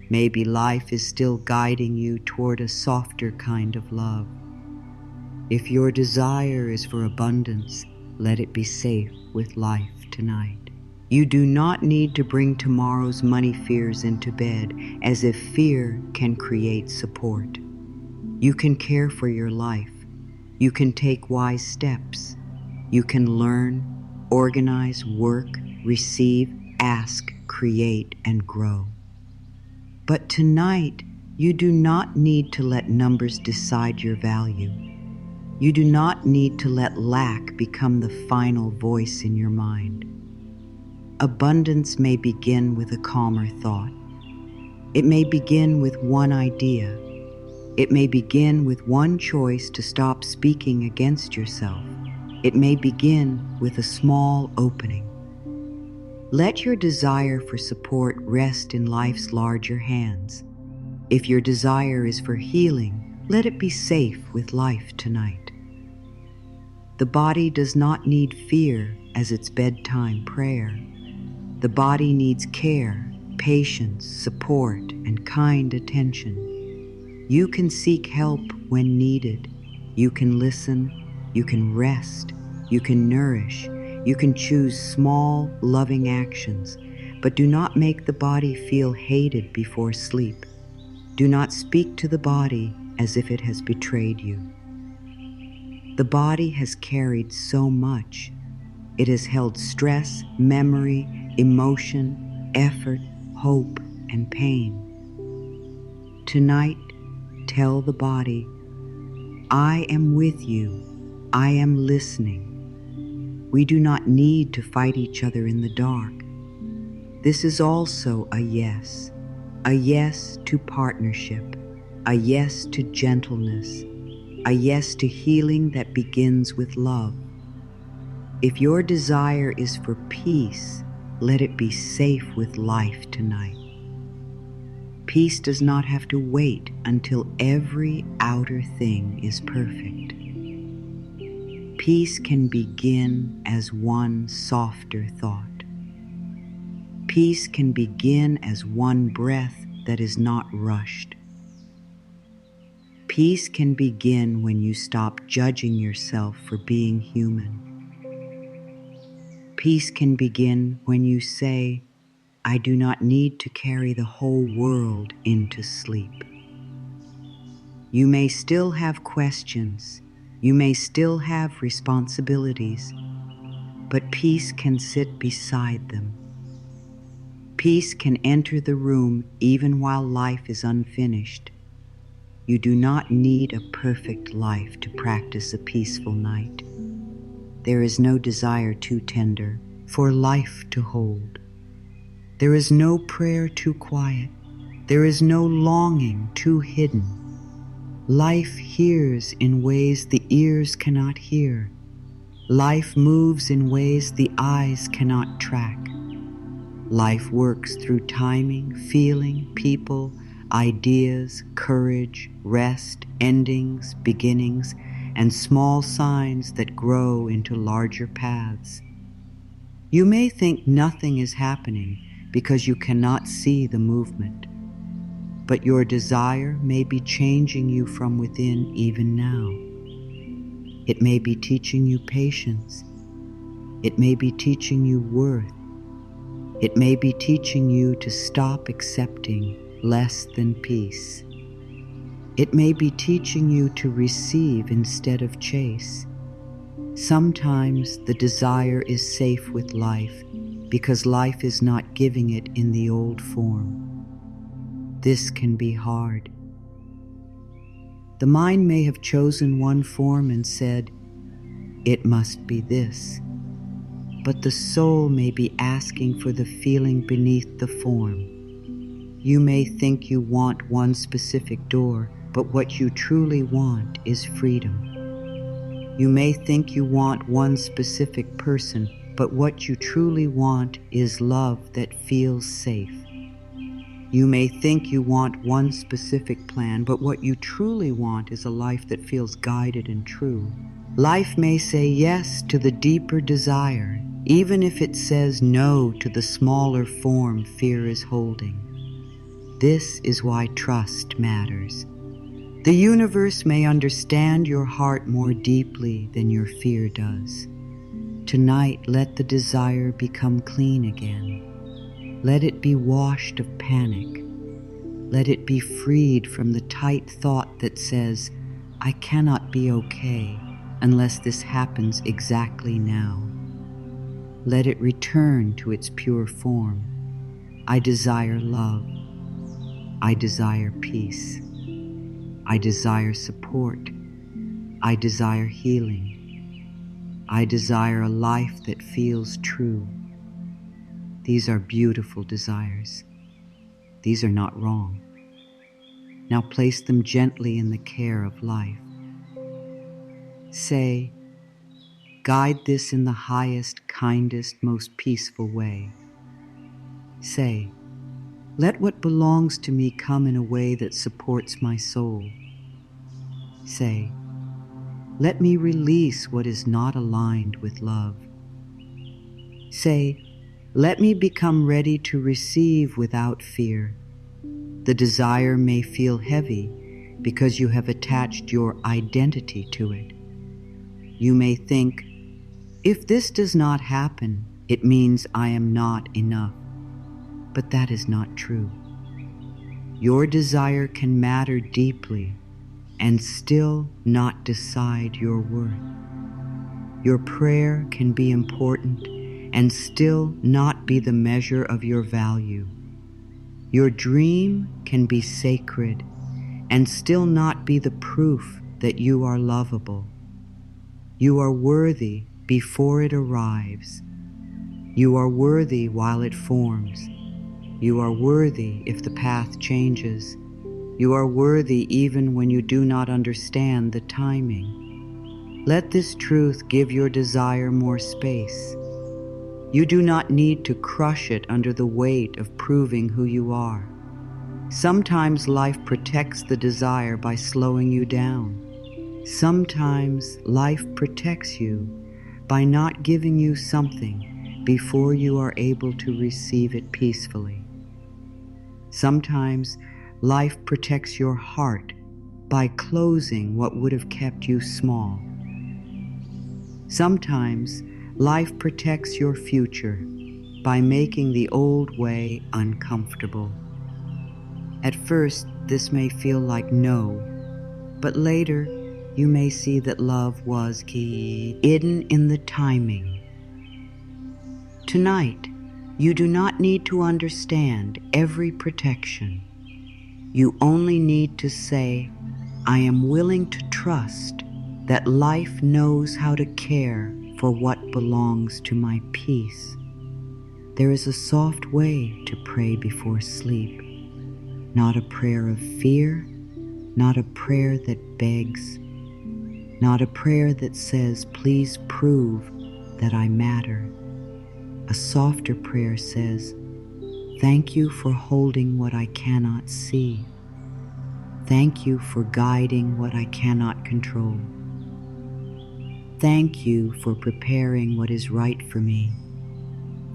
Maybe life is still guiding you toward a softer kind of love. If your desire is for abundance, let it be safe with life tonight. You do not need to bring tomorrow's money fears into bed as if fear can create support. You can care for your life. You can take wise steps. You can learn, organize, work, receive, ask, create, and grow. But tonight, you do not need to let numbers decide your value. You do not need to let lack become the final voice in your mind. Abundance may begin with a calmer thought. It may begin with one idea. It may begin with one choice to stop speaking against yourself. It may begin with a small opening. Let your desire for support rest in life's larger hands. If your desire is for healing, let it be safe with life tonight. The body does not need fear as its bedtime prayer. The body needs care, patience, support, and kind attention. You can seek help when needed. You can listen. You can rest. You can nourish. You can choose small, loving actions, but do not make the body feel hated before sleep. Do not speak to the body as if it has betrayed you. The body has carried so much. It has held stress, memory, emotion, effort, hope, and pain. Tonight, tell the body, I am with you. I am listening. We do not need to fight each other in the dark. This is also a yes to partnership, a yes to gentleness, a yes to healing that begins with love. If your desire is for peace, let it be safe with life tonight. Peace does not have to wait until every outer thing is perfect. Peace can begin as one softer thought. Peace can begin as one breath that is not rushed. Peace can begin when you stop judging yourself for being human. Peace can begin when you say, I do not need to carry the whole world into sleep. You may still have questions. You may still have responsibilities, but peace can sit beside them. Peace can enter the room even while life is unfinished. You do not need a perfect life to practice a peaceful night. There is no desire too tender for life to hold. There is no prayer too quiet. There is no longing too hidden. Life hears in ways the ears cannot hear. Life moves in ways the eyes cannot track. Life works through timing, feeling, people, ideas, courage, rest, endings, beginnings, and small signs that grow into larger paths. You may think nothing is happening because you cannot see the movement, but your desire may be changing you from within even now. It may be teaching you patience. It may be teaching you worth. It may be teaching you to stop accepting less than peace. It may be teaching you to receive instead of chase. Sometimes the desire is safe with life because life is not giving it in the old form. This can be hard. The mind may have chosen one form and said, it must be this. But the soul may be asking for the feeling beneath the form. You may think you want one specific door, but what you truly want is freedom. You may think you want one specific person, but what you truly want is love that feels safe. You may think you want one specific plan, but what you truly want is a life that feels guided and true. Life may say yes to the deeper desire, even if it says no to the smaller form fear is holding. This is why trust matters. The universe may understand your heart more deeply than your fear does. Tonight, let the desire become clean again. Let it be washed of panic. Let it be freed from the tight thought that says, I cannot be okay unless this happens exactly now. Let it return to its pure form. I desire love. I desire peace. I desire support. I desire healing. I desire a life that feels true. These are beautiful desires. These are not wrong. Now place them gently in the care of life. Say, guide this in the highest, kindest, most peaceful way. Say, let what belongs to me come in a way that supports my soul. Say, let me release what is not aligned with love. Say, let me become ready to receive without fear. The desire may feel heavy because you have attached your identity to it. You may think, if this does not happen, it means I am not enough. But that is not true. Your desire can matter deeply and still not decide your worth. Your prayer can be important and still not be the measure of your value. Your dream can be sacred and still not be the proof that you are lovable. You are worthy before it arrives. You are worthy while it forms. You are worthy if the path changes. You are worthy even when you do not understand the timing. Let this truth give your desire more space. You do not need to crush it under the weight of proving who you are. Sometimes life protects the desire by slowing you down. Sometimes life protects you by not giving you something before you are able to receive it peacefully. Sometimes life protects your heart by closing what would have kept you small. Sometimes life protects your future by making the old way uncomfortable. At first, this may feel like no, but later you may see that love was hidden in the timing. Tonight, you do not need to understand every protection. You only need to say, I am willing to trust that life knows how to care for what belongs to my peace. There is a soft way to pray before sleep, not a prayer of fear, not a prayer that begs, not a prayer that says, please prove that I matter. A softer prayer says, thank you for holding what I cannot see. Thank you for guiding what I cannot control. Thank you for preparing what is right for me.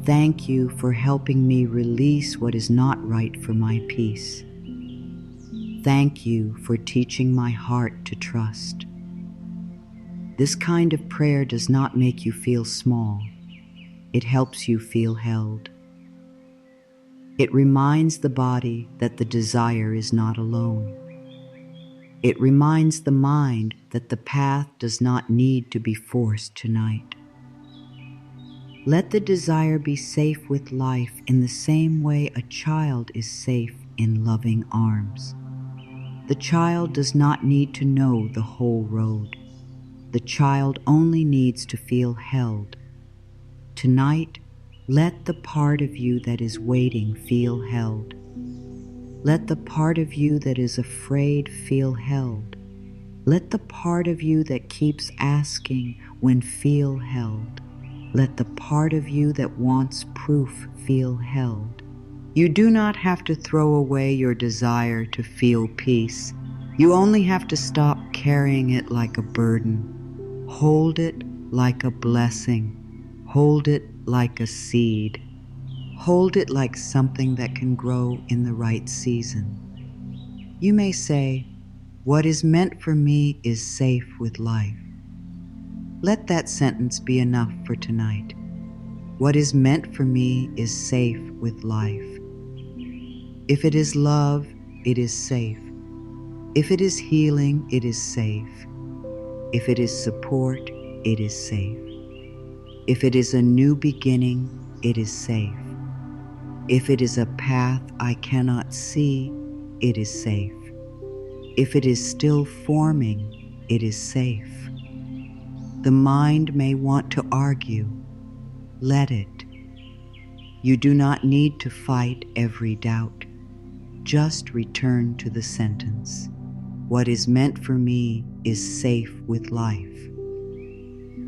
Thank you for helping me release what is not right for my peace. Thank you for teaching my heart to trust. This kind of prayer does not make you feel small. It helps you feel held. It reminds the body that the desire is not alone. It reminds the mind that the path does not need to be forced tonight. Let the desire be safe with life in the same way a child is safe in loving arms. The child does not need to know the whole road. The child only needs to feel held. Tonight, let the part of you that is waiting feel held. Let the part of you that is afraid feel held. Let the part of you that keeps asking when feel held. Let the part of you that wants proof feel held. You do not have to throw away your desire to feel peace. You only have to stop carrying it like a burden. Hold it like a blessing. Hold it like a seed. Hold it like something that can grow in the right season. You may say, what is meant for me is safe with life. Let that sentence be enough for tonight. What is meant for me is safe with life. If it is love, it is safe. If it is healing, it is safe. If it is support, it is safe. If it is a new beginning, it is safe. If it is a path I cannot see, it is safe. If it is still forming, it is safe. The mind may want to argue. Let it. You do not need to fight every doubt. Just return to the sentence. What is meant for me is safe with life.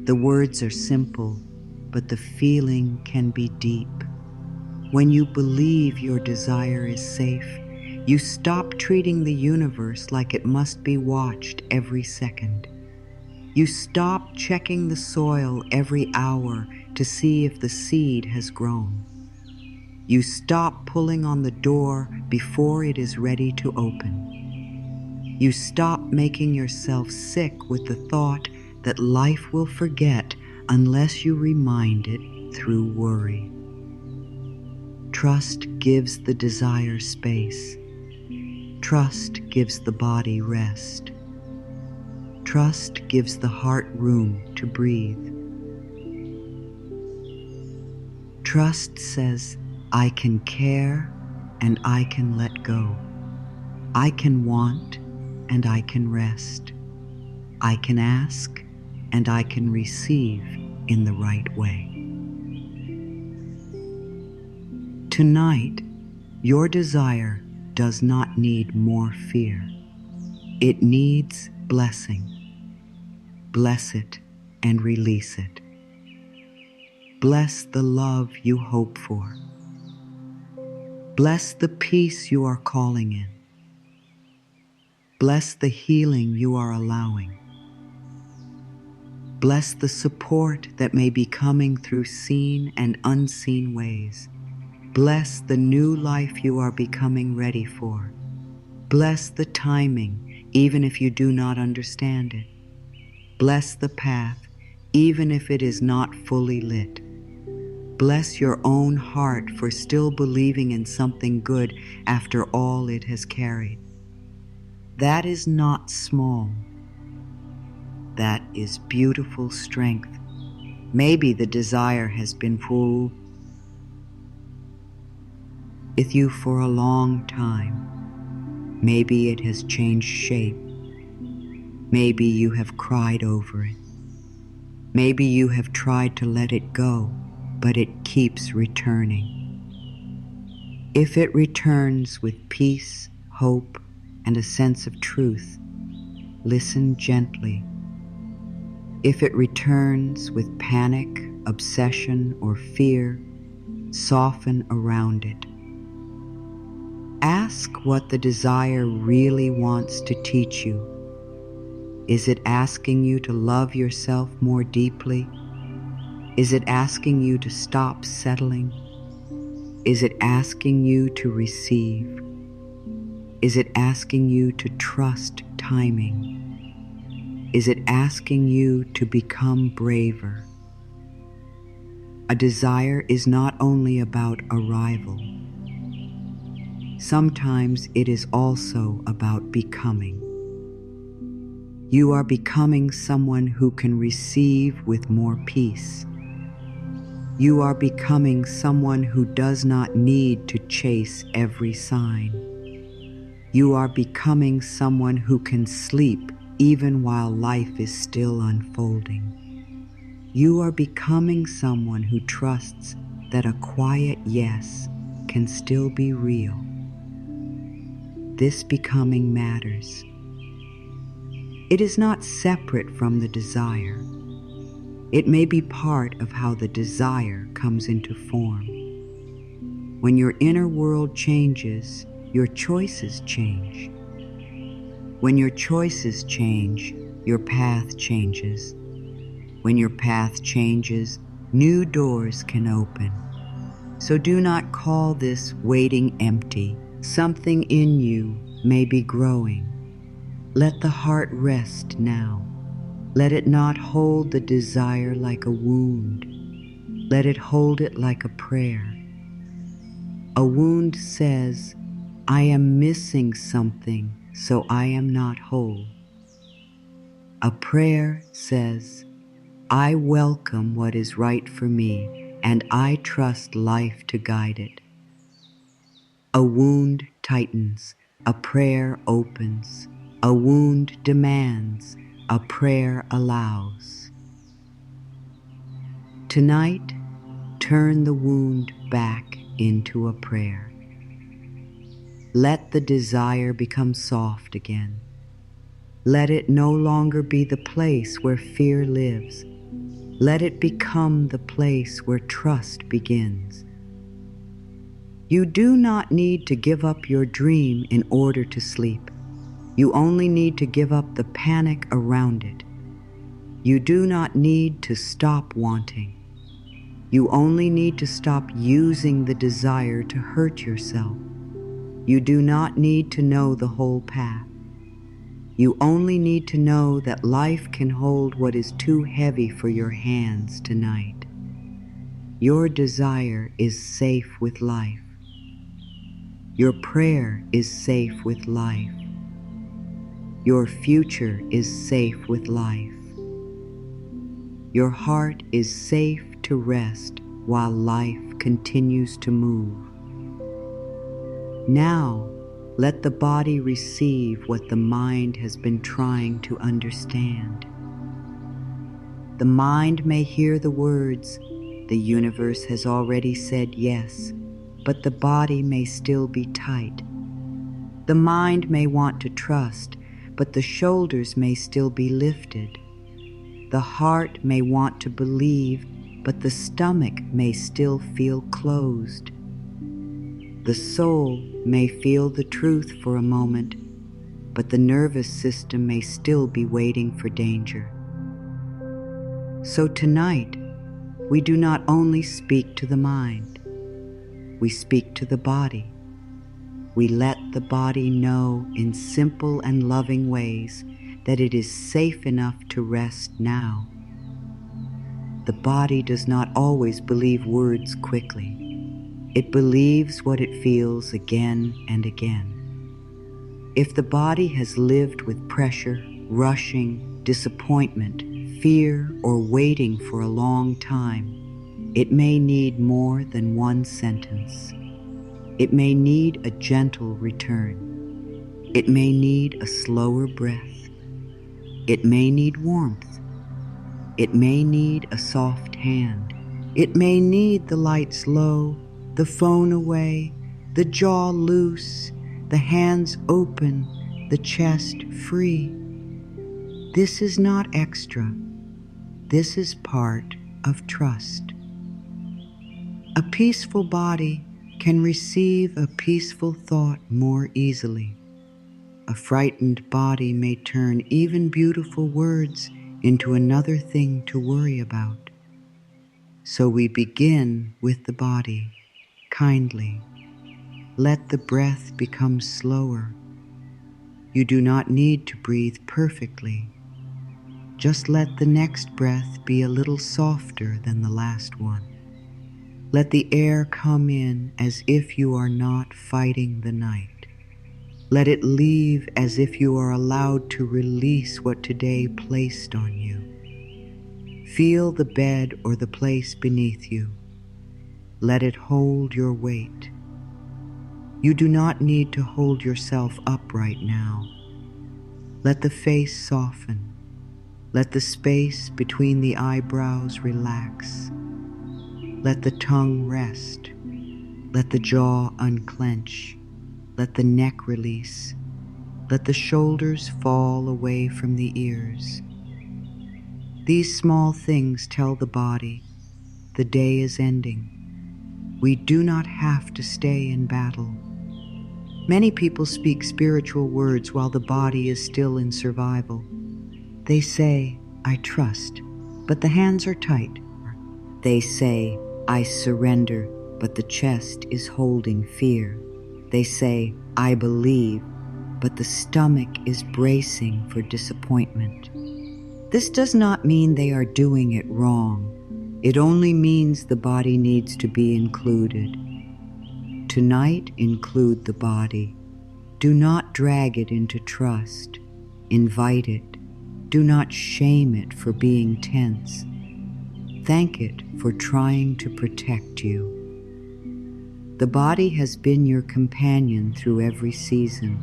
The words are simple, but the feeling can be deep. When you believe your desire is safe, you stop treating the universe like it must be watched every second. You stop checking the soil every hour to see if the seed has grown. You stop pulling on the door before it is ready to open. You stop making yourself sick with the thought that life will forget unless you remind it through worry. Trust gives the desire space. Trust gives the body rest. Trust gives the heart room to breathe. Trust says, I can care and I can let go. I can want and I can rest. I can ask and I can receive in the right way. Tonight, your desire does not need more fear. It needs blessing. Bless it and release it. Bless the love you hope for. Bless the peace you are calling in. Bless the healing you are allowing. Bless the support that may be coming through seen and unseen ways. Bless the new life you are becoming ready for. Bless the timing, even if you do not understand it. Bless the path, even if it is not fully lit. Bless your own heart for still believing in something good after all it has carried. That is not small. That is beautiful strength. Maybe the desire has been full with you for a long time. Maybe it has changed shape. Maybe you have cried over it. Maybe you have tried to let it go, but it keeps returning. If it returns with peace, hope, and a sense of truth, listen gently. If it returns with panic, obsession, or fear, soften around it. Ask what the desire really wants to teach you. Is it asking you to love yourself more deeply? Is it asking you to stop settling? Is it asking you to receive? Is it asking you to trust timing? Is it asking you to become braver? A desire is not only about arrival. Sometimes it is also about becoming. You are becoming someone who can receive with more peace. You are becoming someone who does not need to chase every sign. You are becoming someone who can sleep even while life is still unfolding. You are becoming someone who trusts that a quiet yes can still be real. This becoming matters. It is not separate from the desire. It may be part of how the desire comes into form. When your inner world changes, your choices change. When your choices change, your path changes. When your path changes, new doors can open. So do not call this waiting empty. Something in you may be growing. Let the heart rest now. Let it not hold the desire like a wound. Let it hold it like a prayer. A wound says, I am missing something, so I am not whole. A prayer says, I welcome what is right for me, and I trust life to guide it. A wound tightens, a prayer opens. A wound demands, a prayer allows. Tonight, turn the wound back into a prayer. Let the desire become soft again. Let it no longer be the place where fear lives. Let it become the place where trust begins. You do not need to give up your dream in order to sleep. You only need to give up the panic around it. You do not need to stop wanting. You only need to stop using the desire to hurt yourself. You do not need to know the whole path. You only need to know that life can hold what is too heavy for your hands tonight. Your desire is safe with life. Your prayer is safe with life. Your future is safe with life. Your heart is safe to rest while life continues to move. Now, Let the body receive what the mind has been trying to understand. The mind may hear the words, "The universe has already said yes," but the body may still be tight. The mind may want to trust, but the shoulders may still be lifted. The heart may want to believe, but the stomach may still feel closed. The soul may feel the truth for a moment, but the nervous system may still be waiting for danger. So tonight, we do not only speak to the mind, we speak to the body. We let the body know in simple and loving ways that it is safe enough to rest now. The body does not always believe words quickly. It believes what it feels again and again. If the body has lived with pressure, rushing, disappointment, fear, or waiting for a long time, it may need more than one sentence. It may need a gentle return. It may need a slower breath. It may need warmth. It may need a soft hand. It may need the lights low, the phone away, the jaw loose, the hands open, the chest free. This is not extra. This is part of trust. A peaceful body can receive a peaceful thought more easily. A frightened body may turn even beautiful words into another thing to worry about. So we begin with the body, kindly. Let the breath become slower. You do not need to breathe perfectly. Just let the next breath be a little softer than the last one. Let the air come in as if you are not fighting the night. Let it leave as if you are allowed to release what today placed on you. Feel the bed or the place beneath you. Let it hold your weight. You do not need to hold yourself upright now. Let the face soften. Let the space between the eyebrows relax. Let the tongue rest. Let the jaw unclench. Let the neck release. Let the shoulders fall away from the ears. These small things tell the body the day is ending. We do not have to stay in battle. Many people speak spiritual words while the body is still in survival. They say, "I trust," but the hands are tight. They say, "I surrender," but the chest is holding fear. They say, "I believe," but the stomach is bracing for disappointment. This does not mean they are doing it wrong. It only means the body needs to be included. Tonight, include the body. Do not drag it into trust. Invite it. Do not shame it for being tense. Thank it for trying to protect you. The body has been your companion through every season.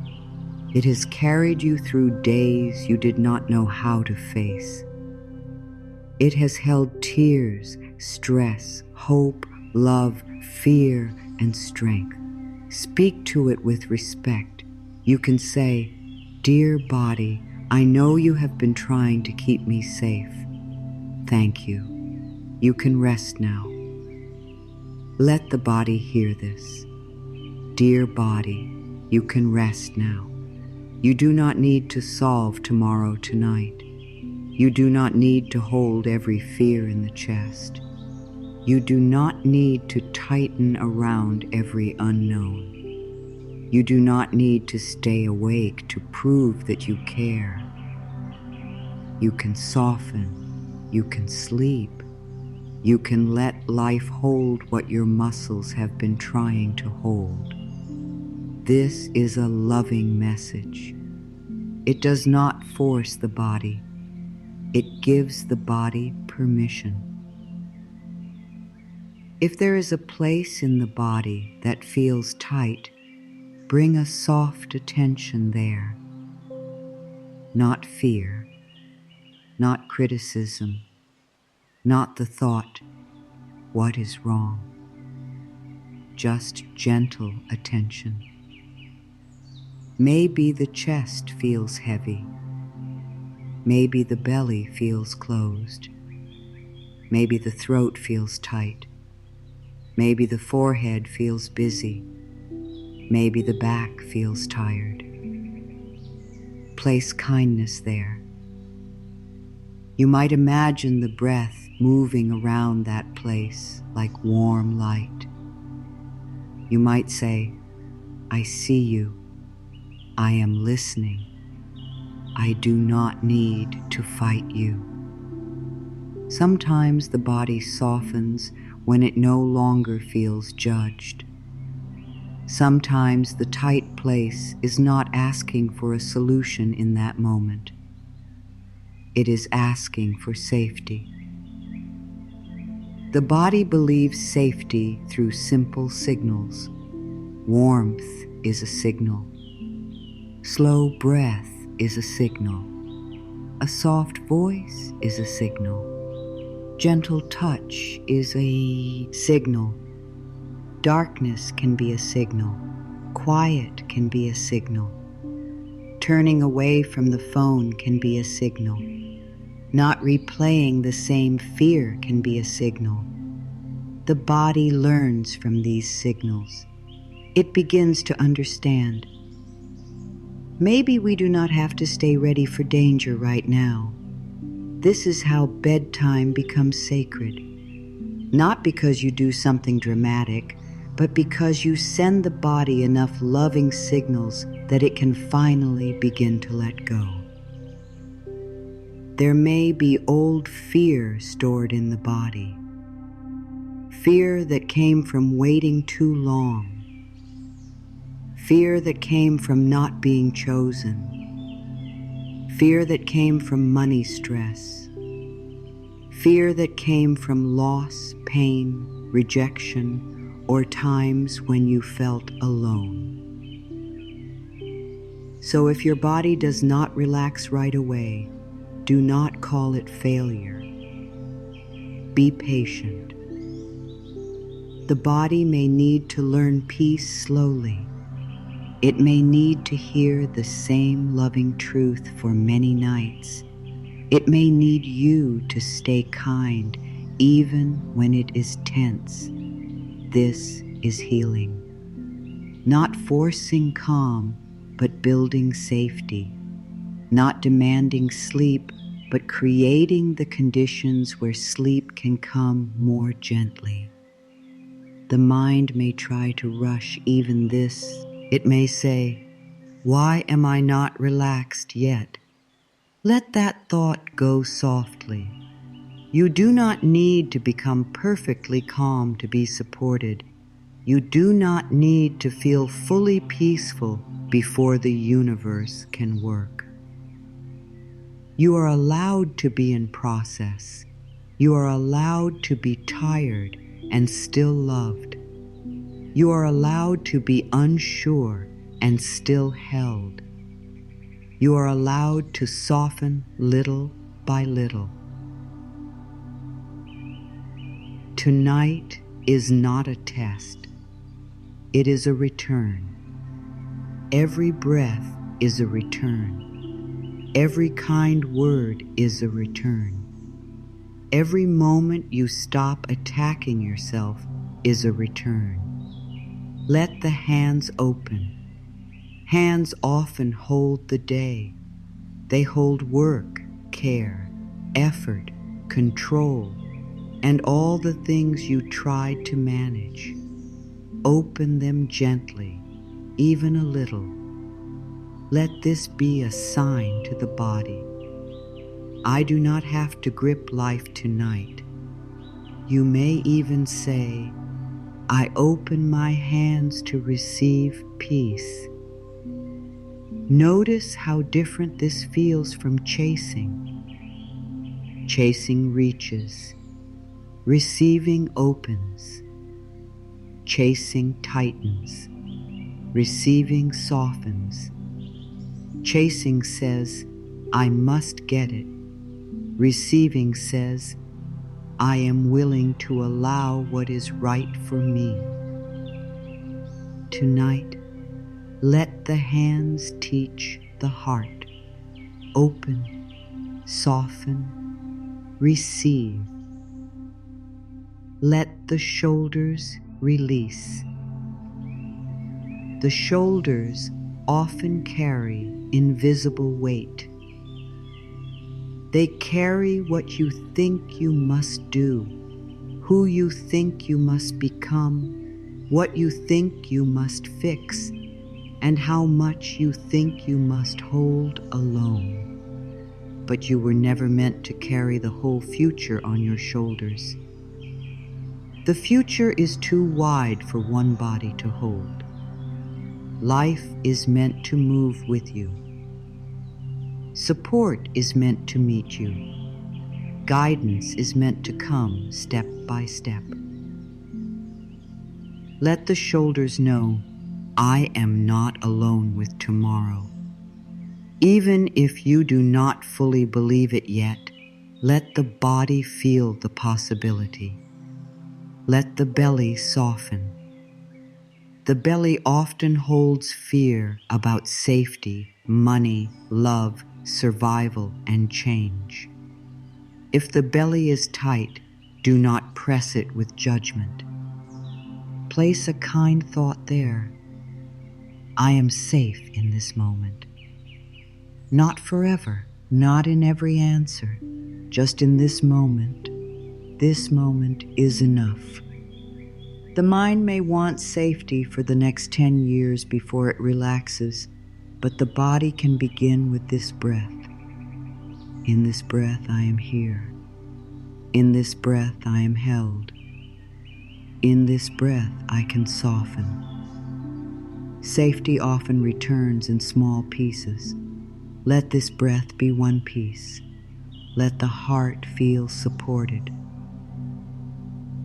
It has carried you through days you did not know how to face. It has held tears, stress, hope, love, fear, and strength. Speak to it with respect. You can say, "Dear body, I know you have been trying to keep me safe. Thank you. You can rest now." Let the body hear this. Dear body, you can rest now. You do not need to solve tomorrow tonight. You do not need to hold every fear in the chest. You do not need to tighten around every unknown. You do not need to stay awake to prove that you care. You can soften. You can sleep. You can let life hold what your muscles have been trying to hold. This is a loving message. It does not force the body. It gives the body permission. If there is a place in the body that feels tight, bring a soft attention there. Not fear, not criticism, not the thought, what is wrong? Just gentle attention. Maybe the chest feels heavy. Maybe the belly feels closed. Maybe the throat feels tight. Maybe the forehead feels busy. Maybe the back feels tired. Place kindness there. You might imagine the breath moving around that place like warm light. You might say, I see you. I am listening. I do not need to fight you. Sometimes the body softens when it no longer feels judged. Sometimes the tight place is not asking for a solution in that moment. It is asking for safety. The body believes safety through simple signals. Warmth is a signal. Slow breath is a signal. A soft voice is a signal. Gentle touch is a signal. Darkness can be a signal. Quiet can be a signal. Turning away from the phone can be a signal. Not replaying the same fear can be a signal. The body learns from these signals. It begins to understand. Maybe we do not have to stay ready for danger right now. This is how bedtime becomes sacred. Not because you do something dramatic, but because you send the body enough loving signals that it can finally begin to let go. There may be old fear stored in the body. Fear that came from waiting too long. Fear that came from not being chosen. Fear that came from money stress. Fear that came from loss, pain, rejection, or times when you felt alone. So if your body does not relax right away, do not call it failure. Be patient. The body may need to learn peace slowly. It may need to hear the same loving truth for many nights. It may need you to stay kind even when it is tense. This is healing. Not forcing calm, but building safety. Not demanding sleep, but creating the conditions where sleep can come more gently. The mind may try to rush even this. It may say, why am I not relaxed yet? Let that thought go softly. You do not need to become perfectly calm to be supported. You do not need to feel fully peaceful before the universe can work. You are allowed to be in process. You are allowed to be tired and still loved. You are allowed to be unsure and still held. You are allowed to soften little by little. Tonight is not a test. It is a return. Every breath is a return. Every kind word is a return. Every moment you stop attacking yourself is a return. Let the hands open. Hands often hold the day. They hold work, care, effort, control, and all the things you tried to manage. Open them gently, even a little. Let this be a sign to the body. I do not have to grip life tonight. You may even say, I open my hands to receive peace. Notice how different this feels from chasing. Chasing reaches. Receiving opens. Chasing tightens. Receiving softens. Chasing says, I must get it. Receiving says, I am willing to allow what is right for me. Tonight, let the hands teach the heart. Open, soften, receive. Let the shoulders release. The shoulders often carry invisible weight. They carry what you think you must do, who you think you must become, what you think you must fix, and how much you think you must hold alone. But you were never meant to carry the whole future on your shoulders. The future is too wide for one body to hold. Life is meant to move with you. Support is meant to meet you. Guidance is meant to come step by step. Let the shoulders know, I am not alone with tomorrow. Even if you do not fully believe it yet, let the body feel the possibility. Let the belly soften. The belly often holds fear about safety, money, love, survival, and change. If the belly is tight, do not press it with judgment. Place a kind thought there. I am safe in this moment. Not forever, not in every answer, just in this moment. This moment is enough. The mind may want safety for the next 10 years before it relaxes, but the body can begin with this breath. In this breath, I am here. In this breath, I am held. In this breath, I can soften. Safety often returns in small pieces. Let this breath be one piece. Let the heart feel supported.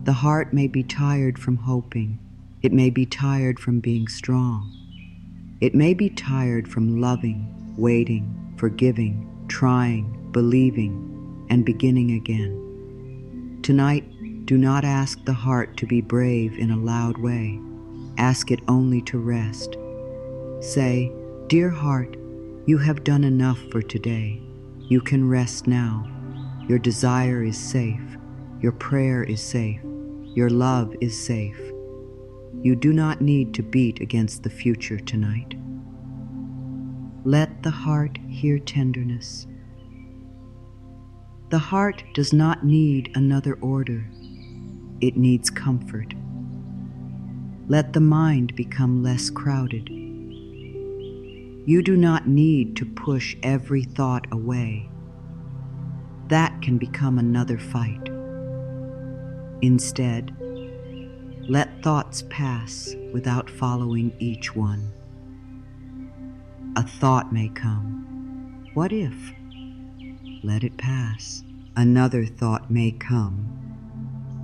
The heart may be tired from hoping. It may be tired from being strong. It may be tired from loving, waiting, forgiving, trying, believing, and beginning again. Tonight, do not ask the heart to be brave in a loud way. Ask it only to rest. Say, Dear heart, you have done enough for today. You can rest now. Your desire is safe. Your prayer is safe. Your love is safe. You do not need to beat against the future tonight. Let the heart hear tenderness. The heart does not need another order. It needs comfort. Let the mind become less crowded. You do not need to push every thought away. That can become another fight. Instead, let thoughts pass without following each one. A thought may come. What if? Let it pass. Another thought may come.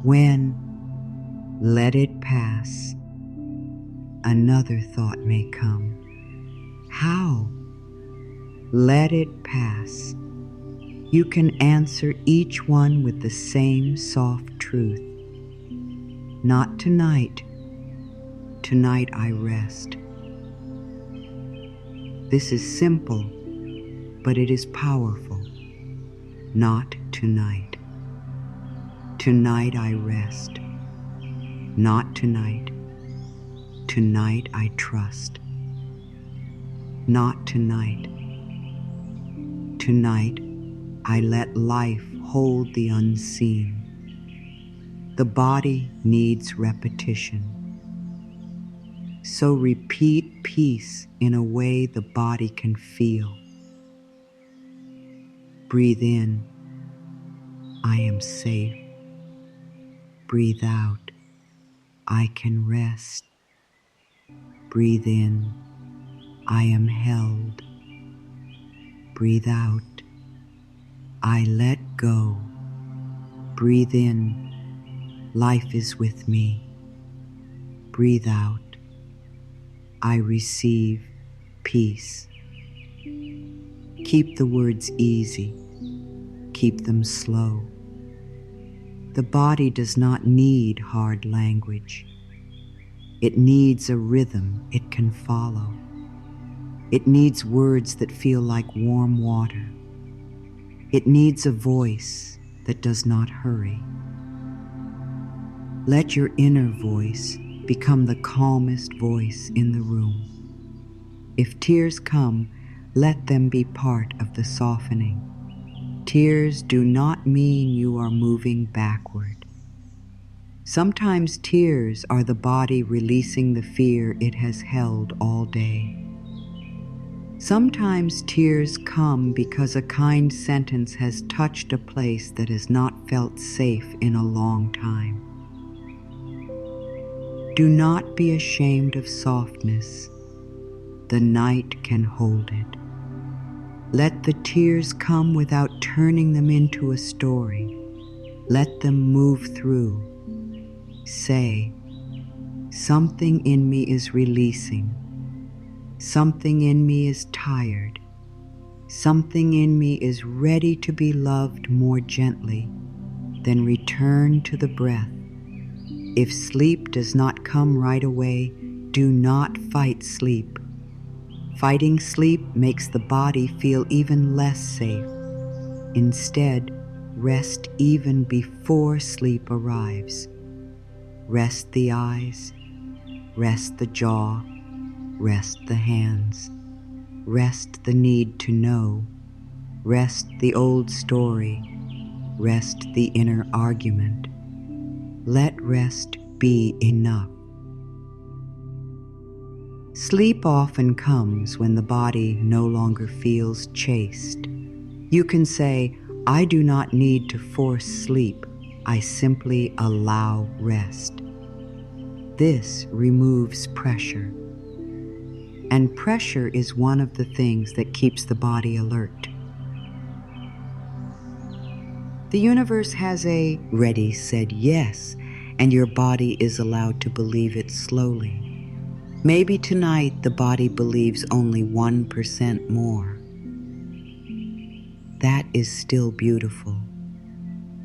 When? Let it pass. Another thought may come. How? Let it pass. You can answer each one with the same soft truth. Not tonight. Tonight I rest. This is simple, but it is powerful. Not tonight. Tonight I rest. Not tonight. Tonight I trust. Not tonight. Tonight I let life hold the unseen. The body needs repetition. So repeat peace in a way the body can feel. Breathe in, I am safe. Breathe out, I can rest. Breathe in, I am held. Breathe out, I let go. Breathe in, life is with me. Breathe out, I receive peace. Keep the words easy. Keep them slow. The body does not need hard language. It needs a rhythm it can follow. It needs words that feel like warm water. It needs a voice that does not hurry. Let your inner voice become the calmest voice in the room. If tears come, let them be part of the softening. Tears do not mean you are moving backward. Sometimes tears are the body releasing the fear it has held all day. Sometimes tears come because a kind sentence has touched a place that has not felt safe in a long time. Do not be ashamed of softness. The night can hold it. Let the tears come without turning them into a story. Let them move through. Say, something in me is releasing. Something in me is tired. Something in me is ready to be loved more gently. Then return to the breath. If sleep does not come right away, do not fight sleep. Fighting sleep makes the body feel even less safe. Instead, rest even before sleep arrives. Rest the eyes, rest the jaw, rest the hands, rest the need to know, rest the old story, rest the inner argument. Let rest be enough. Sleep often comes when the body no longer feels chaste. You can say, I do not need to force sleep. I simply allow rest. This removes pressure. And pressure is one of the things that keeps the body alert. The universe has a ready said yes, and your body is allowed to believe it slowly. Maybe tonight the body believes only 1% more. That is still beautiful.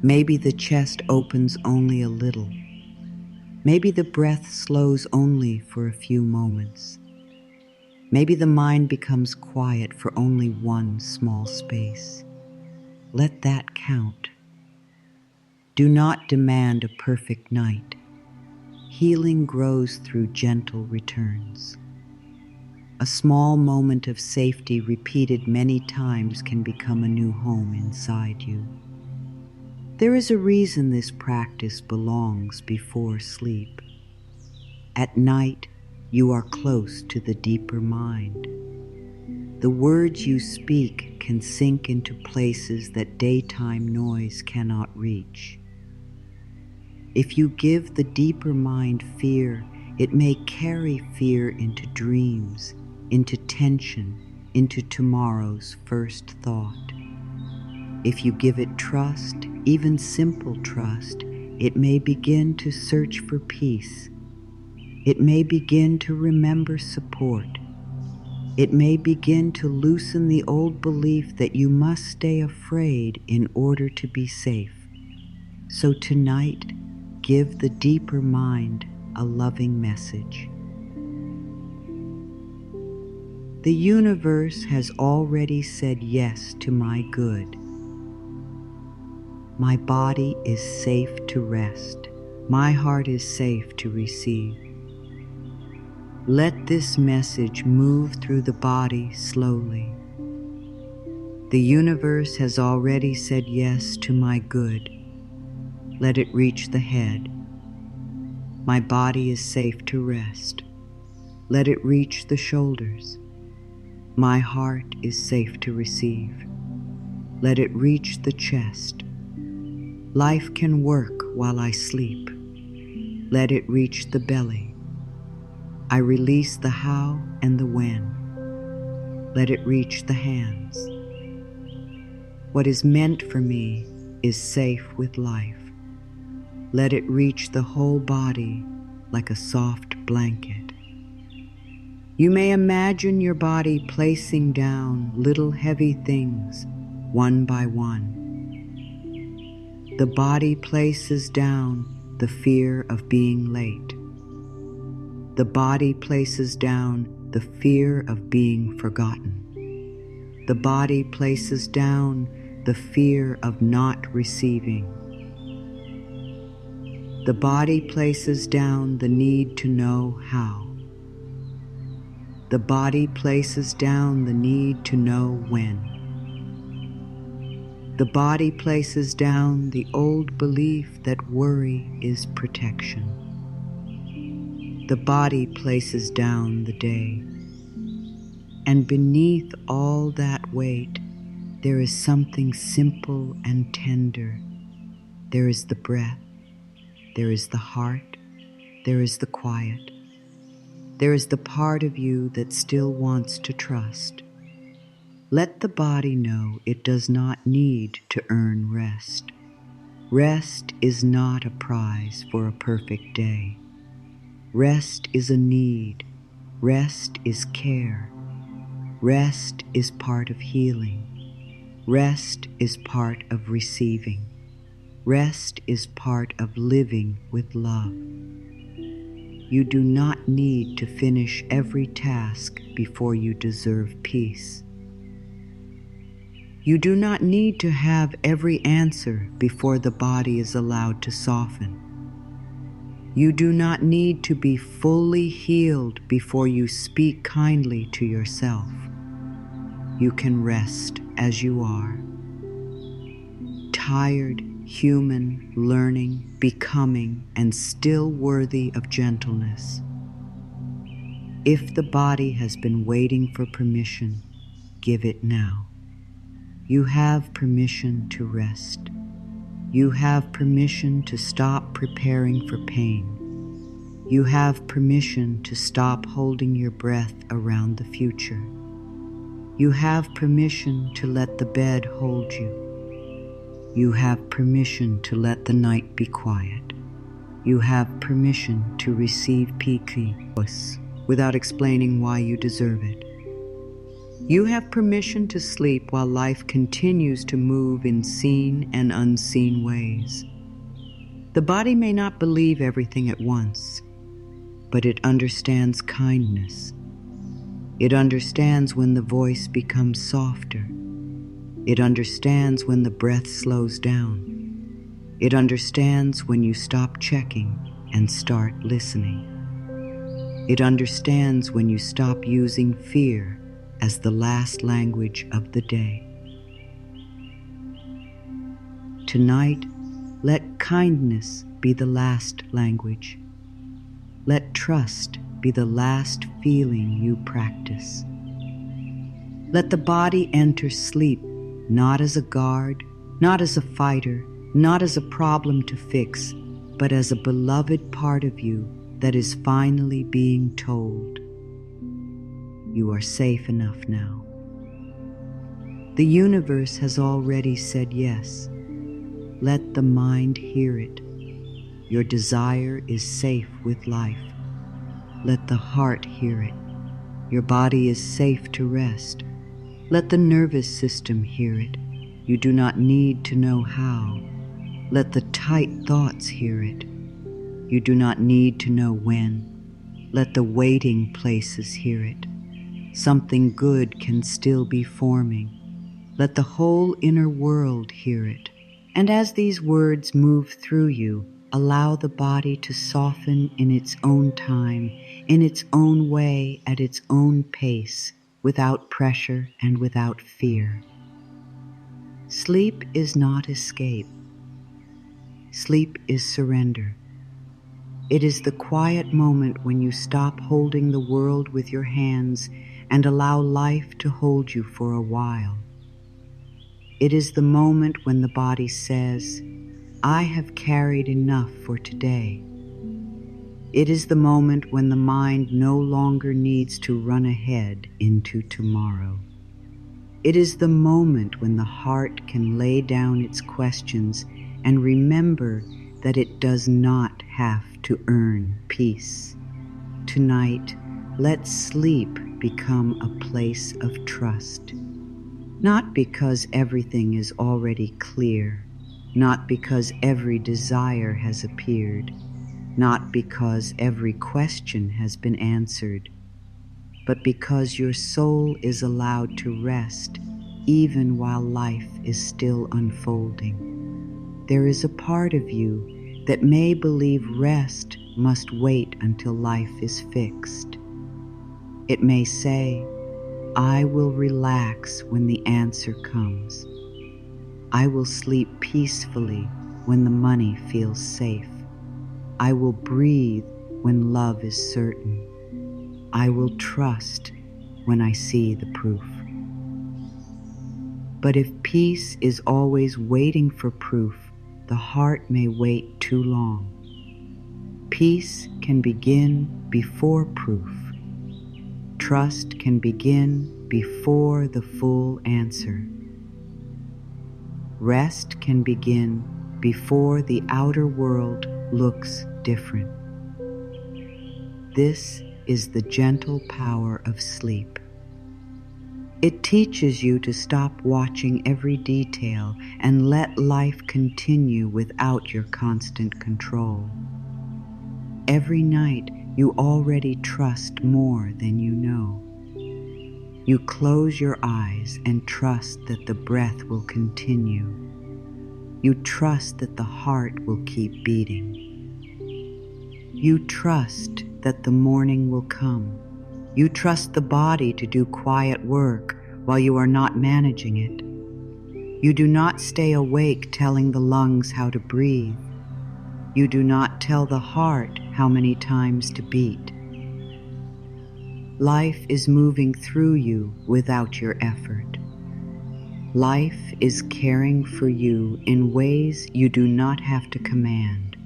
Maybe the chest opens only a little. Maybe the breath slows only for a few moments. Maybe the mind becomes quiet for only one small space. Let that count. Do not demand a perfect night. Healing grows through gentle returns. A small moment of safety repeated many times can become a new home inside you. There is a reason this practice belongs before sleep. At night, you are close to the deeper mind. The words you speak can sink into places that daytime noise cannot reach. If you give the deeper mind fear, it may carry fear into dreams, into tension, into tomorrow's first thought. If you give it trust, even simple trust, it may begin to search for peace. It may begin to remember support. It may begin to loosen the old belief that you must stay afraid in order to be safe. So tonight, give the deeper mind a loving message. The universe has already said yes to my good. My body is safe to rest. My heart is safe to receive. Let this message move through the body slowly. The universe has already said yes to my good. Let it reach the head. My body is safe to rest. Let it reach the shoulders. My heart is safe to receive. Let it reach the chest. Life can work while I sleep. Let it reach the belly. I release the how and the when. Let it reach the hands. What is meant for me is safe with life. Let it reach the whole body like a soft blanket. You may imagine your body placing down little heavy things, one by one. The body places down the fear of being late. The body places down the fear of being forgotten. The body places down the fear of not receiving. The body places down the need to know how. The body places down the need to know when. The body places down the old belief that worry is protection. The body places down the day. And beneath all that weight, there is something simple and tender. There is the breath. There is the heart. There is the quiet. There is the part of you that still wants to trust. Let the body know it does not need to earn rest. Rest is not a prize for a perfect day. Rest is a need. Rest is care. Rest is part of healing. Rest is part of receiving. Rest is part of living with love. You do not need to finish every task before you deserve peace. You do not need to have every answer before the body is allowed to soften. You do not need to be fully healed before you speak kindly to yourself. You can rest as you are. Tired, human, learning, becoming, and still worthy of gentleness. If the body has been waiting for permission, give it now. You have permission to rest. You have permission to stop preparing for pain. You have permission to stop holding your breath around the future. You have permission to let the bed hold you. You have permission to let the night be quiet. You have permission to receive peace without explaining why you deserve it. You have permission to sleep while life continues to move in seen and unseen ways. The body may not believe everything at once, but it understands kindness. It understands when the voice becomes softer. It understands when the breath slows down. It understands when you stop checking and start listening. It understands when you stop using fear as the last language of the day. Tonight, let kindness be the last language. Let trust be the last feeling you practice. Let the body enter sleep not as a guard, not as a fighter, not as a problem to fix, but as a beloved part of you that is finally being told, you are safe enough now. The universe has already said yes. Let the mind hear it. Your desire is safe with life. Let the heart hear it. Your body is safe to rest. Let the nervous system hear it. You do not need to know how. Let the tight thoughts hear it. You do not need to know when. Let the waiting places hear it. Something good can still be forming. Let the whole inner world hear it. And as these words move through you, allow the body to soften in its own time, in its own way, at its own pace, without pressure and without fear. Sleep is not escape. Sleep is surrender. It is the quiet moment when you stop holding the world with your hands and allow life to hold you for a while. It is the moment when the body says, I have carried enough for today. It is the moment when the mind no longer needs to run ahead into tomorrow. It is the moment when the heart can lay down its questions and remember that it does not have to earn peace. Tonight, let sleep become a place of trust. Not because everything is already clear, not because every desire has appeared, not because every question has been answered, but because your soul is allowed to rest even while life is still unfolding. There is a part of you that may believe rest must wait until life is fixed. It may say, I will relax when the answer comes. I will sleep peacefully when the money feels safe. I will breathe when love is certain. I will trust when I see the proof. But if peace is always waiting for proof, the heart may wait too long. Peace can begin before proof. Trust can begin before the full answer. Rest can begin before the outer world looks different. This is the gentle power of sleep. It teaches you to stop watching every detail and let life continue without your constant control. Every night, you already trust more than you know. You close your eyes and trust that the breath will continue. You trust that the heart will keep beating. You trust that the morning will come. You trust the body to do quiet work while you are not managing it. You do not stay awake telling the lungs how to breathe. You do not tell the heart how many times to beat. Life is moving through you without your effort. Life is caring for you in ways you do not have to command.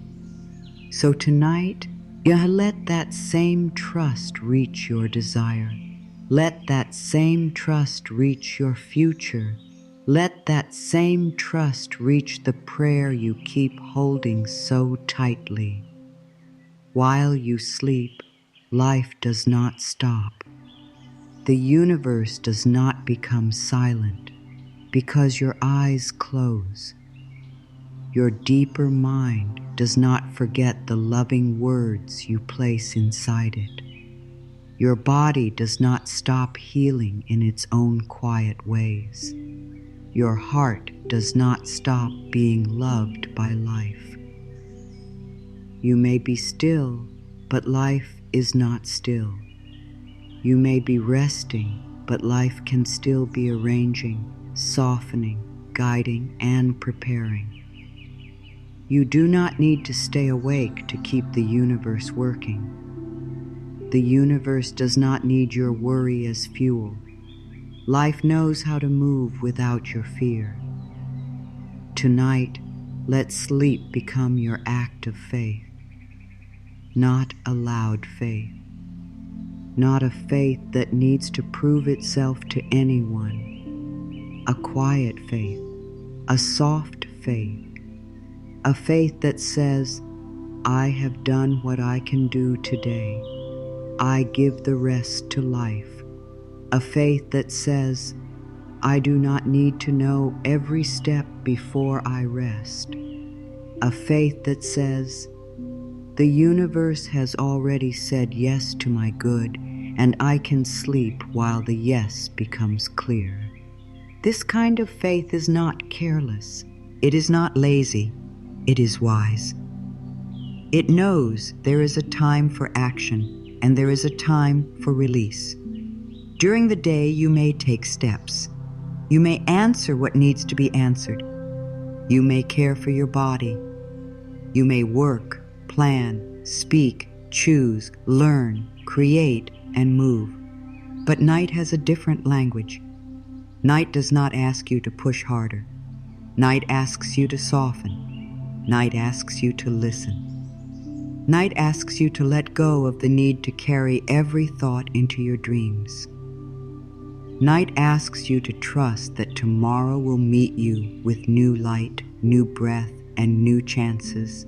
So tonight, let that same trust reach your desire. Let that same trust reach your future. Let that same trust reach the prayer you keep holding so tightly. While you sleep, life does not stop. The universe does not become silent because your eyes close. Your deeper mind does not forget the loving words you place inside it. Your body does not stop healing in its own quiet ways. Your heart does not stop being loved by life. You may be still, but life is not still. You may be resting, but life can still be arranging, softening, guiding, and preparing. You do not need to stay awake to keep the universe working. The universe does not need your worry as fuel. Life knows how to move without your fear. Tonight, let sleep become your act of faith. Not a loud faith. Not a faith that needs to prove itself to anyone. A quiet faith. A soft faith. A faith that says, I have done what I can do today. I give the rest to life. A faith that says, I do not need to know every step before I rest. A faith that says, the universe has already said yes to my good, and I can sleep while the yes becomes clear. This kind of faith is not careless. It is not lazy. It is wise. It knows there is a time for action and there is a time for release. During the day, you may take steps. You may answer what needs to be answered. You may care for your body. You may work, plan, speak, choose, learn, create, and move. But night has a different language. Night does not ask you to push harder. Night asks you to soften. Night asks you to listen. Night asks you to let go of the need to carry every thought into your dreams. Night asks you to trust that tomorrow will meet you with new light, new breath, and new chances.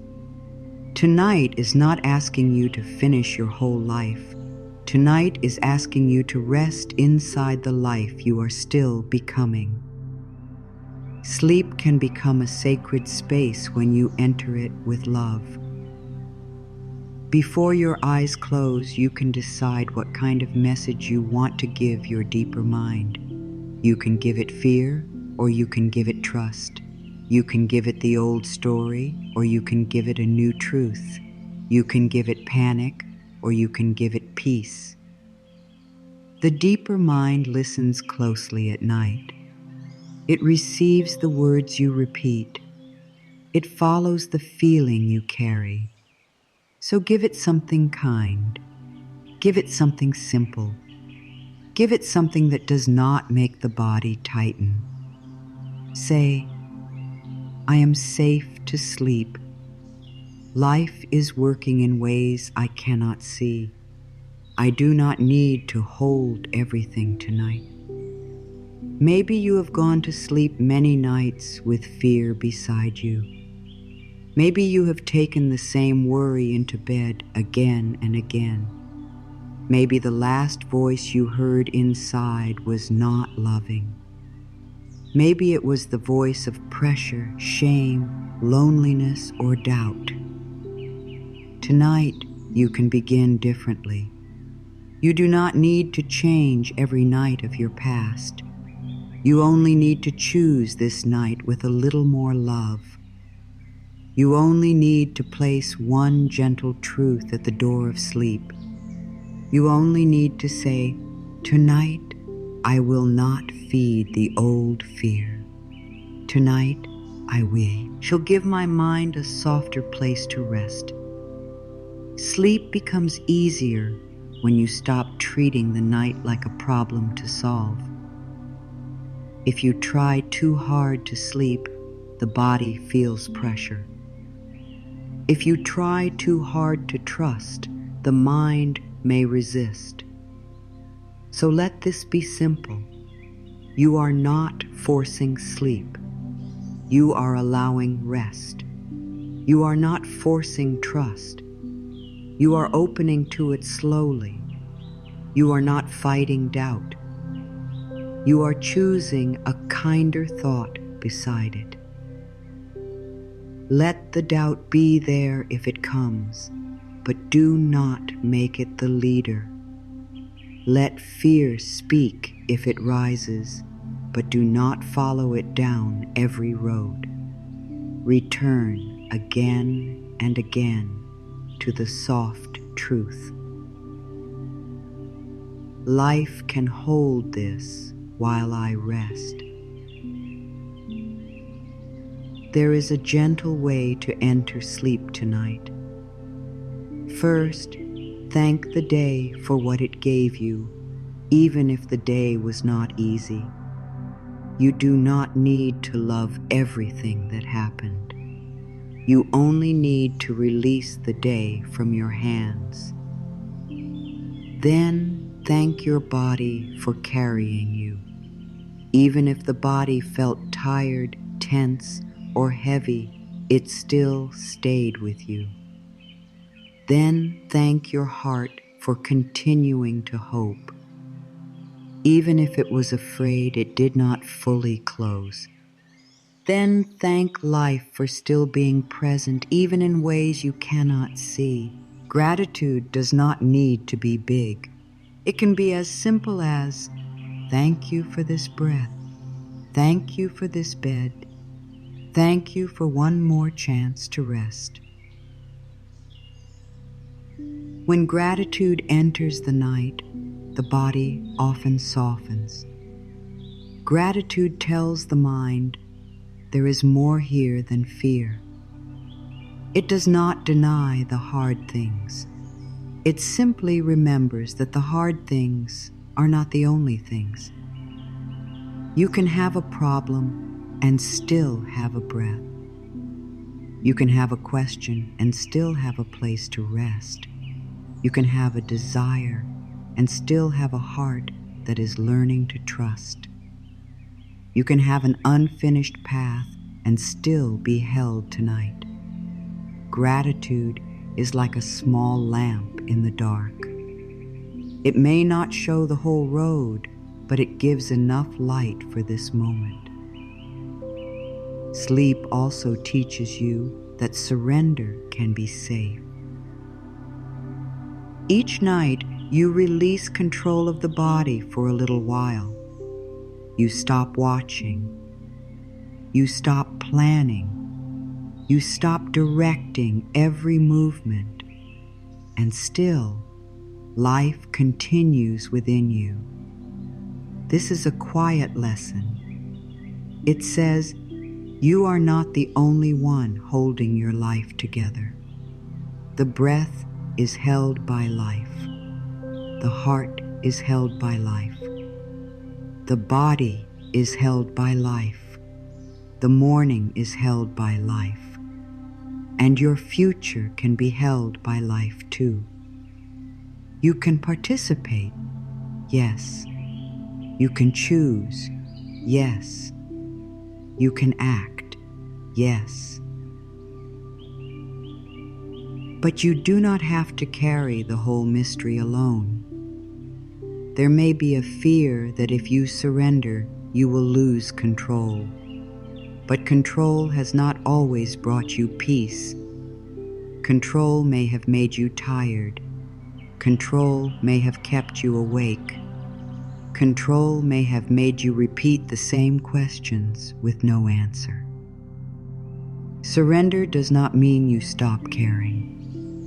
Tonight is not asking you to finish your whole life. Tonight is asking you to rest inside the life you are still becoming. Sleep can become a sacred space when you enter it with love. Before your eyes close, you can decide what kind of message you want to give your deeper mind. You can give it fear, or you can give it trust. You can give it the old story, or you can give it a new truth. You can give it panic, or you can give it peace. The deeper mind listens closely at night. It receives the words you repeat. It follows the feeling you carry. So give it something kind. Give it something simple. Give it something that does not make the body tighten. Say, I am safe to sleep. Life is working in ways I cannot see. I do not need to hold everything tonight. Maybe you have gone to sleep many nights with fear beside you. Maybe you have taken the same worry into bed again and again. Maybe the last voice you heard inside was not loving. Maybe it was the voice of pressure, shame, loneliness, or doubt. Tonight, you can begin differently. You do not need to change every night of your past. You only need to choose this night with a little more love. You only need to place one gentle truth at the door of sleep. You only need to say, tonight, I will not feed the old fear. Tonight, I shall give my mind a softer place to rest. Sleep becomes easier when you stop treating the night like a problem to solve. If you try too hard to sleep, the body feels pressure. If you try too hard to trust, the mind may resist. So let this be simple. You are not forcing sleep. You are allowing rest. You are not forcing trust. You are opening to it slowly. You are not fighting doubt. You are choosing a kinder thought beside it. Let the doubt be there if it comes, but do not make it the leader. Let fear speak if it rises, but do not follow it down every road. Return again and again to the soft truth. Life can hold this while I rest. There is a gentle way to enter sleep tonight. First, thank the day for what it gave you, even if the day was not easy. You do not need to love everything that happened. You only need to release the day from your hands. Then thank your body for carrying you. Even if the body felt tired, tense, or heavy, it still stayed with you. Then thank your heart for continuing to hope. Even if it was afraid it did not fully close. Then thank life for still being present, even in ways you cannot see. Gratitude does not need to be big. It can be as simple as, thank you for this breath. Thank you for this bed. Thank you for one more chance to rest. When gratitude enters the night, the body often softens. Gratitude tells the mind, there is more here than fear. It does not deny the hard things. It simply remembers that the hard things are not the only things. You can have a problem and still have a breath. You can have a question and still have a place to rest. You can have a desire and still have a heart that is learning to trust. You can have an unfinished path and still be held tonight. Gratitude is like a small lamp in the dark. It may not show the whole road, but it gives enough light for this moment. Sleep also teaches you that surrender can be safe. Each night, you release control of the body for a little while. You stop watching. You stop planning. You stop directing every movement. And still, life continues within you. This is a quiet lesson. It says, you are not the only one holding your life together. The breath is held by life. The heart is held by life. The body is held by life. The morning is held by life. And your future can be held by life too. You can participate, yes. You can choose, yes. You can act, yes. But you do not have to carry the whole mystery alone. There may be a fear that if you surrender, you will lose control. But control has not always brought you peace. Control may have made you tired. Control may have kept you awake. Control may have made you repeat the same questions with no answer. Surrender does not mean you stop caring.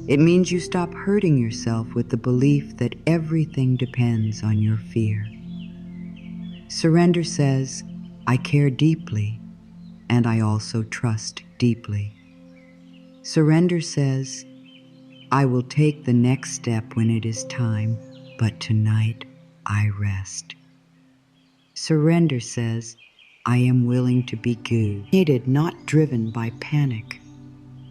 It means you stop hurting yourself with the belief that everything depends on your fear. Surrender says, I care deeply, and I also trust deeply. Surrender says, I will take the next step when it is time, but tonight I rest. Surrender says, I am willing to be good, needed, not driven by panic.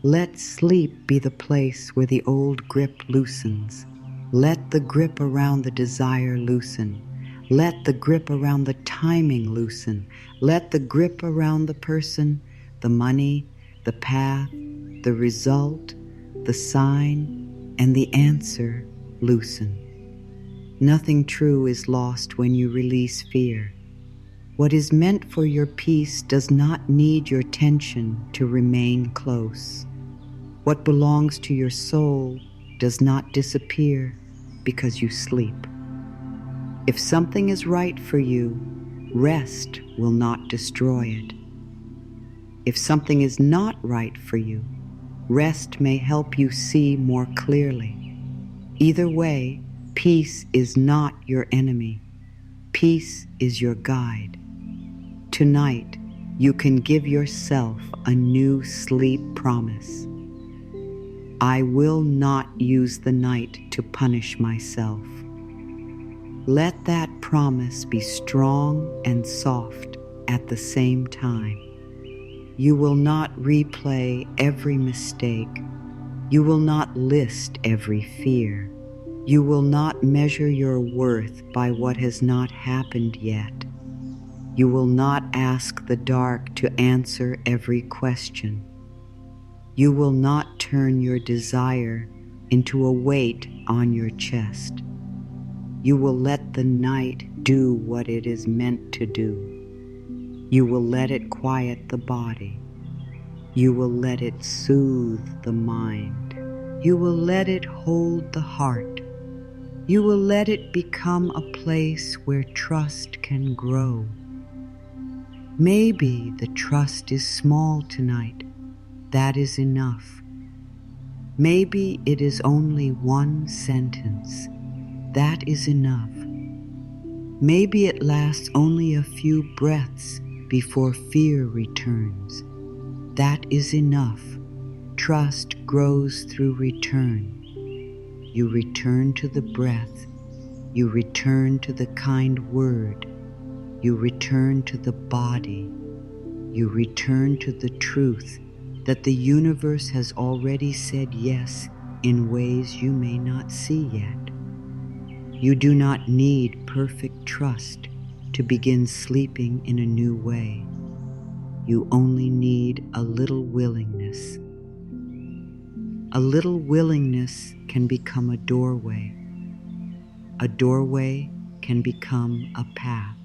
Let sleep be the place where the old grip loosens. Let the grip around the desire loosen. Let the grip around the timing loosen. Let the grip around the person, the money, the path, the result, the sign, and the answer loosen. Nothing true is lost when you release fear. What is meant for your peace does not need your tension to remain close. What belongs to your soul does not disappear because you sleep. If something is right for you, rest will not destroy it. If something is not right for you, rest may help you see more clearly. Either way, peace is not your enemy. Peace is your guide. Tonight, you can give yourself a new sleep promise. I will not use the night to punish myself. Let that promise be strong and soft at the same time. You will not replay every mistake. You will not list every fear. You will not measure your worth by what has not happened yet. You will not ask the dark to answer every question. You will not turn your desire into a weight on your chest. You will let the night do what it is meant to do. You will let it quiet the body. You will let it soothe the mind. You will let it hold the heart. You will let it become a place where trust can grow. Maybe the trust is small tonight. That is enough. Maybe it is only one sentence. That is enough. Maybe it lasts only a few breaths before fear returns. That is enough. Trust grows through return. You return to the breath. You return to the kind word. You return to the body. You return to the truth that the universe has already said yes in ways you may not see yet. You do not need perfect trust to begin sleeping in a new way. You only need a little willingness. A little willingness can become a doorway. A doorway can become a path.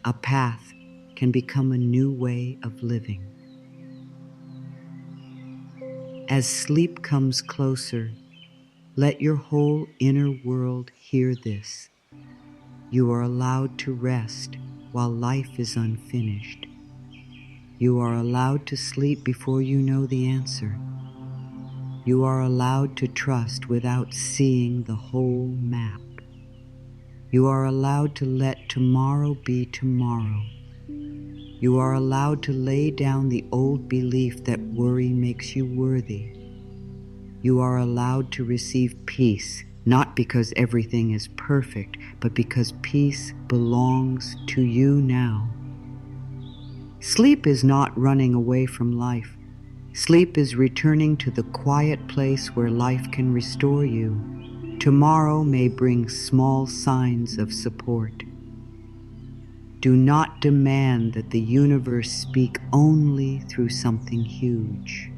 A path can become a new way of living. As sleep comes closer, let your whole inner world hear this. You are allowed to rest while life is unfinished. You are allowed to sleep before you know the answer. You are allowed to trust without seeing the whole map. You are allowed to let tomorrow be tomorrow. You are allowed to lay down the old belief that worry makes you worthy. You are allowed to receive peace, not because everything is perfect, but because peace belongs to you now. Sleep is not running away from life. Sleep is returning to the quiet place where life can restore you. Tomorrow may bring small signs of support. Do not demand that the universe speak only through something huge.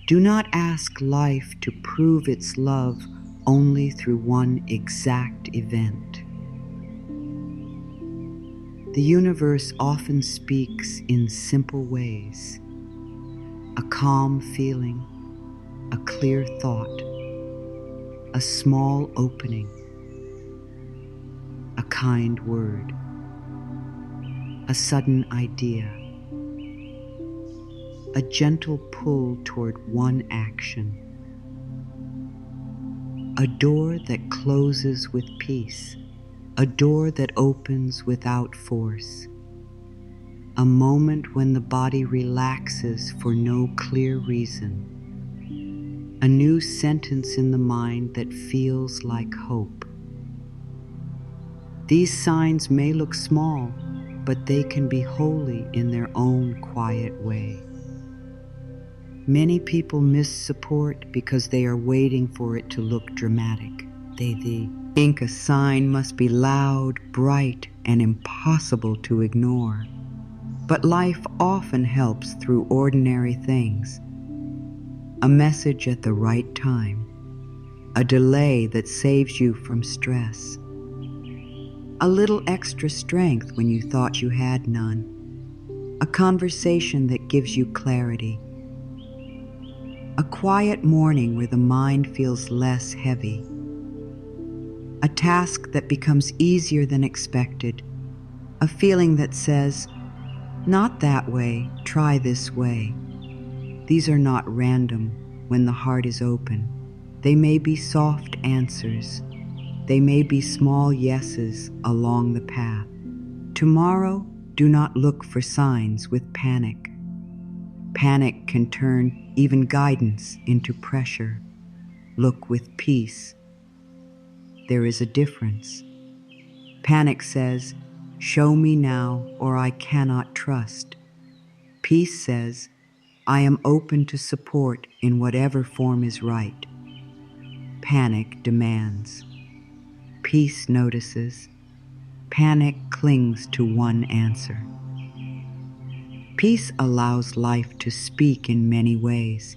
Do not ask life to prove its love only through one exact event. The universe often speaks in simple ways. A calm feeling, a clear thought, a small opening, a kind word, a sudden idea, a gentle pull toward one action, a door that closes with peace, a door that opens without force, a moment when the body relaxes for no clear reason, a new sentence in the mind that feels like hope. These signs may look small, but they can be holy in their own quiet way. Many people miss support because they are waiting for it to look dramatic. They think a sign must be loud, bright, and impossible to ignore. But life often helps through ordinary things. A message at the right time, a delay that saves you from stress, a little extra strength when you thought you had none, a conversation that gives you clarity, a quiet morning where the mind feels less heavy, a task that becomes easier than expected, a feeling that says, "Not that way, try this way." These are not random when the heart is open. They may be soft answers. They may be small yeses along the path. Tomorrow, do not look for signs with panic. Panic can turn even guidance into pressure. Look with peace. There is a difference. Panic says, "Show me now or I cannot trust." Peace says, "I am open to support in whatever form is right." Panic demands. Peace notices. Panic clings to one answer. Peace allows life to speak in many ways.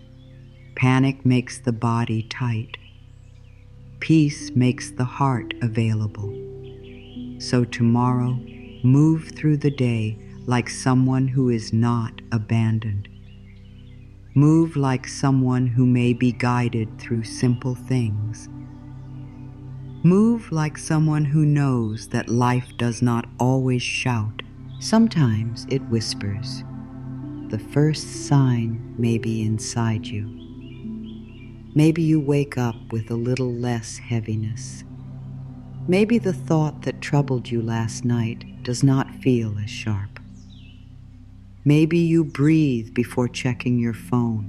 Panic makes the body tight. Peace makes the heart available. So tomorrow, move through the day like someone who is not abandoned. Move like someone who may be guided through simple things. Move like someone who knows that life does not always shout. Sometimes it whispers. The first sign may be inside you. Maybe you wake up with a little less heaviness. Maybe the thought that troubled you last night does not feel as sharp. Maybe you breathe before checking your phone.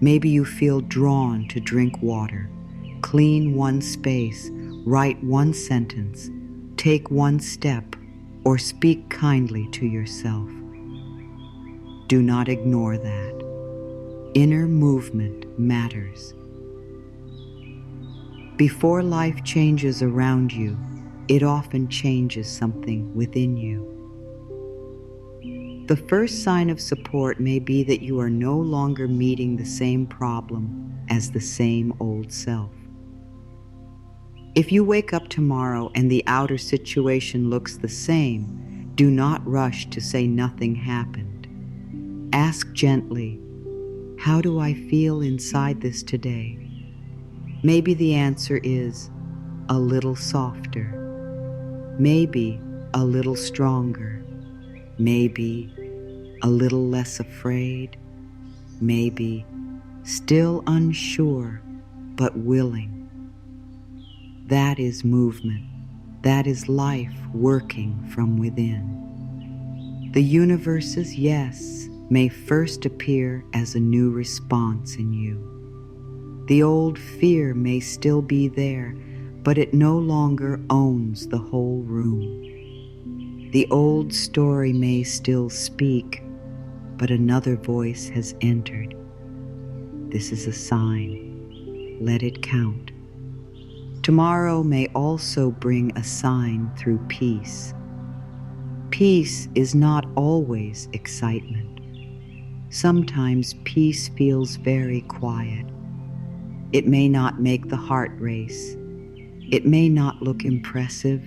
Maybe you feel drawn to drink water, clean one space, write one sentence, take one step, or speak kindly to yourself. Do not ignore that. Inner movement matters. Before life changes around you, it often changes something within you. The first sign of support may be that you are no longer meeting the same problem, as the same old self. If you wake up tomorrow and the outer situation looks the same, do not rush to say nothing happened. Ask gently, how do I feel inside this today? Maybe the answer is a little softer, maybe a little stronger, maybe a little less afraid, maybe still unsure but willing. That is movement. That is life working from within. The universe's yes may first appear as a new response in you. The old fear may still be there, but it no longer owns the whole room. The old story may still speak, but another voice has entered. This is a sign. Let it count. Tomorrow may also bring a sign through peace. Peace is not always excitement. Sometimes peace feels very quiet. It may not make the heart race. It may not look impressive.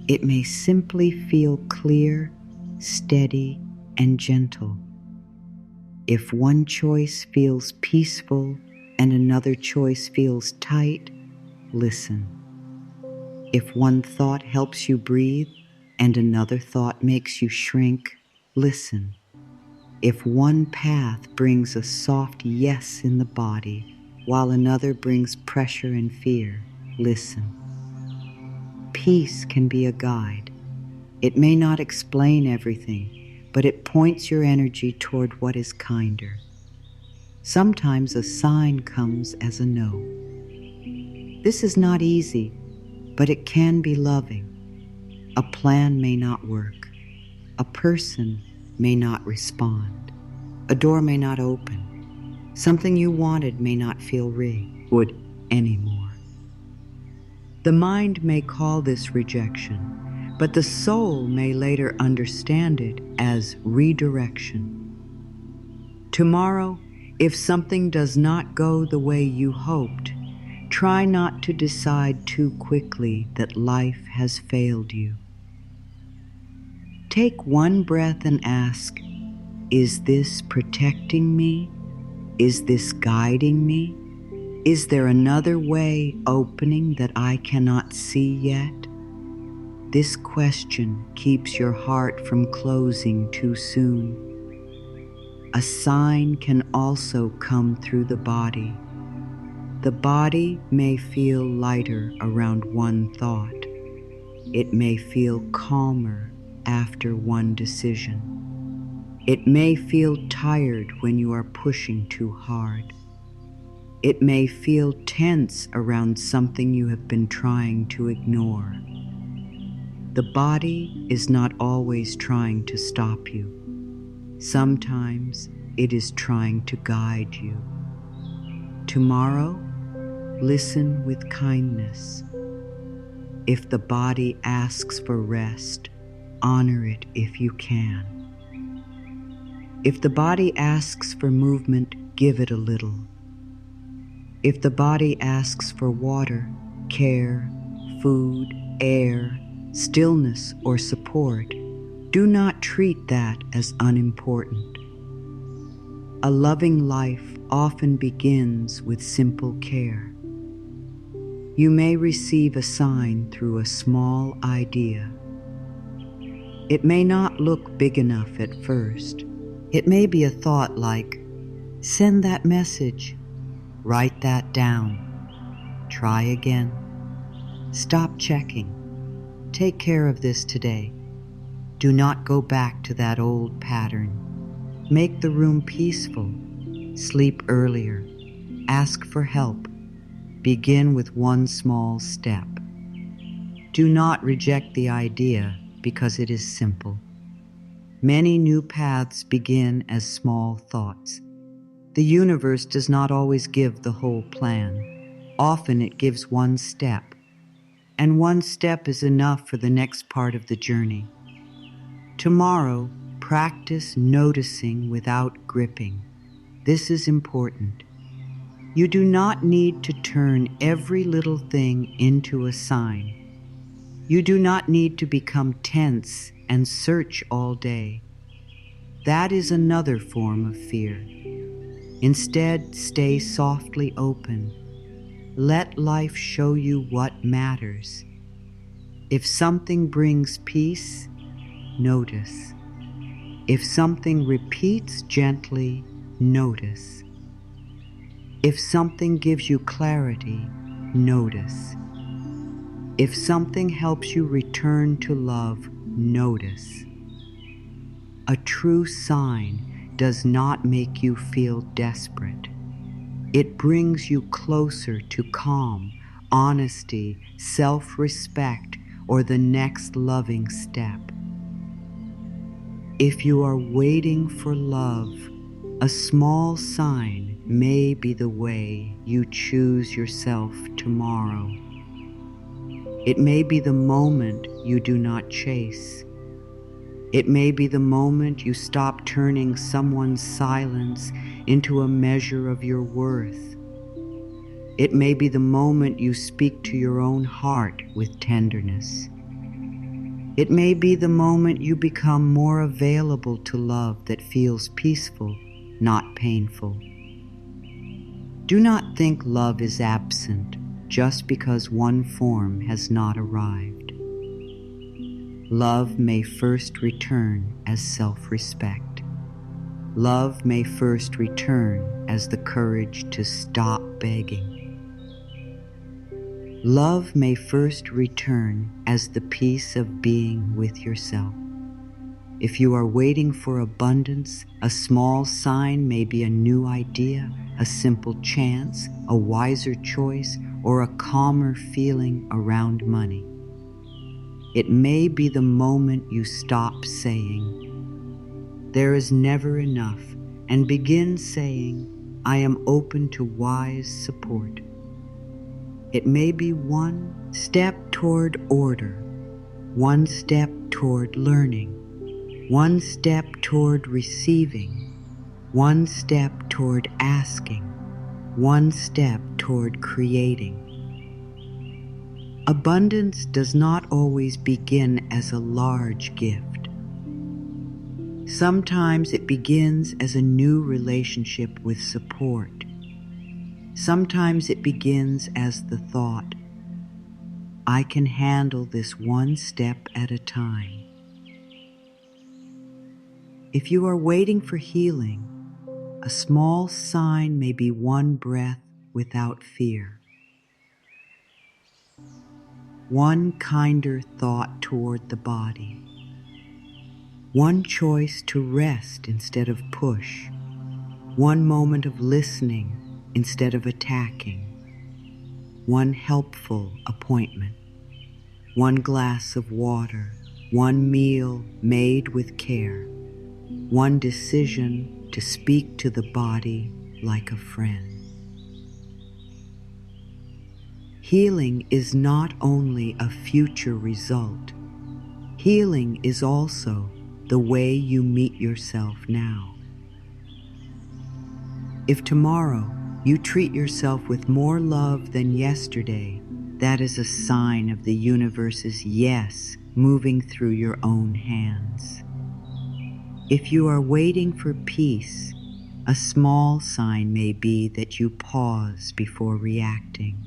It may simply feel clear, steady, and gentle. If one choice feels peaceful and another choice feels tight, listen. If one thought helps you breathe and another thought makes you shrink, listen. If one path brings a soft yes in the body while another brings pressure and fear, listen. Peace can be a guide. It may not explain everything, but it points your energy toward what is kinder. Sometimes a sign comes as a no. This is not easy, but it can be loving. A plan may not work. A person may not respond. A door may not open. Something you wanted may not feel good anymore. The mind may call this rejection, but the soul may later understand it as redirection. Tomorrow, if something does not go the way you hoped, try not to decide too quickly that life has failed you. Take one breath and ask, is this protecting me? Is this guiding me? Is there another way opening that I cannot see yet? This question keeps your heart from closing too soon. A sign can also come through the body. The body may feel lighter around one thought. It may feel calmer after one decision. It may feel tired when you are pushing too hard. It may feel tense around something you have been trying to ignore. The body is not always trying to stop you. Sometimes it is trying to guide you. Tomorrow, listen with kindness. If the body asks for rest, honor it if you can. If the body asks for movement, give it a little. If the body asks for water, care, food, air, stillness, or support, do not treat that as unimportant. A loving life often begins with simple care. You may receive a sign through a small idea. It may not look big enough at first. It may be a thought like, send that message, write that down, try again, stop checking, take care of this today. Do not go back to that old pattern. Make the room peaceful, sleep earlier, ask for help. Begin with one small step. Do not reject the idea because it is simple. Many new paths begin as small thoughts. The universe does not always give the whole plan. Often it gives one step, and one step is enough for the next part of the journey. Tomorrow, practice noticing without gripping. This is important. You do not need to turn every little thing into a sign. You do not need to become tense and search all day. That is another form of fear. Instead, stay softly open. Let life show you what matters. If something brings peace, notice. If something repeats gently, notice. If something gives you clarity, notice. If something helps you return to love, notice. A true sign does not make you feel desperate. It brings you closer to calm, honesty, self-respect, or the next loving step. If you are waiting for love, a small sign may be the way you choose yourself tomorrow. It may be the moment you do not chase. It may be the moment you stop turning someone's silence into a measure of your worth. It may be the moment you speak to your own heart with tenderness. It may be the moment you become more available to love that feels peaceful, not painful. Do not think love is absent just because one form has not arrived. Love may first return as self-respect. Love may first return as the courage to stop begging. Love may first return as the peace of being with yourself. If you are waiting for abundance, a small sign may be a new idea, a simple chance, a wiser choice, or a calmer feeling around money. It may be the moment you stop saying, "There is never enough," and begin saying, "I am open to wise support." It may be one step toward order, one step toward learning, one step toward receiving, one step toward asking, one step toward creating. Abundance does not always begin as a large gift. Sometimes it begins as a new relationship with support. Sometimes it begins as the thought, "I can handle this one step at a time." If you are waiting for healing, a small sign may be one breath without fear, one kinder thought toward the body, one choice to rest instead of push, one moment of listening instead of attacking, one helpful appointment, one glass of water, one meal made with care, one decision to speak to the body like a friend. Healing is not only a future result. Healing is also the way you meet yourself now. If tomorrow you treat yourself with more love than yesterday, that is a sign of the universe's yes moving through your own hands. If you are waiting for peace, a small sign may be that you pause before reacting.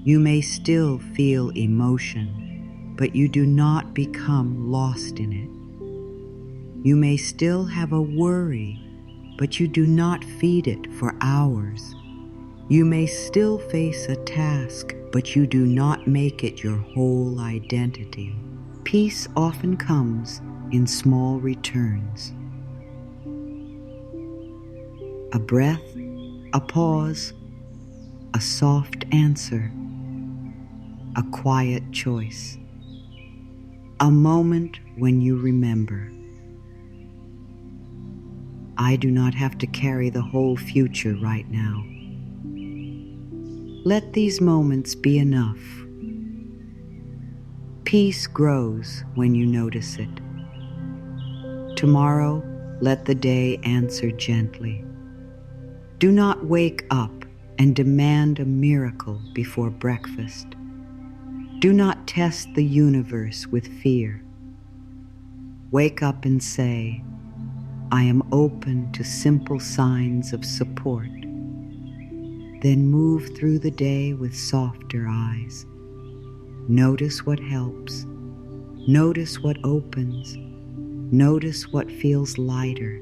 You may still feel emotion, but you do not become lost in it. You may still have a worry, but you do not feed it for hours. You may still face a task, but you do not make it your whole identity. Peace often comes in small returns. A breath, a pause, a soft answer, a quiet choice, a moment when you remember. I do not have to carry the whole future right now. Let these moments be enough. Peace grows when you notice it. Tomorrow, let the day answer gently. Do not wake up and demand a miracle before breakfast. Do not test the universe with fear. Wake up and say, I am open to simple signs of support. Then move through the day with softer eyes. Notice what helps. Notice what opens. Notice what feels lighter.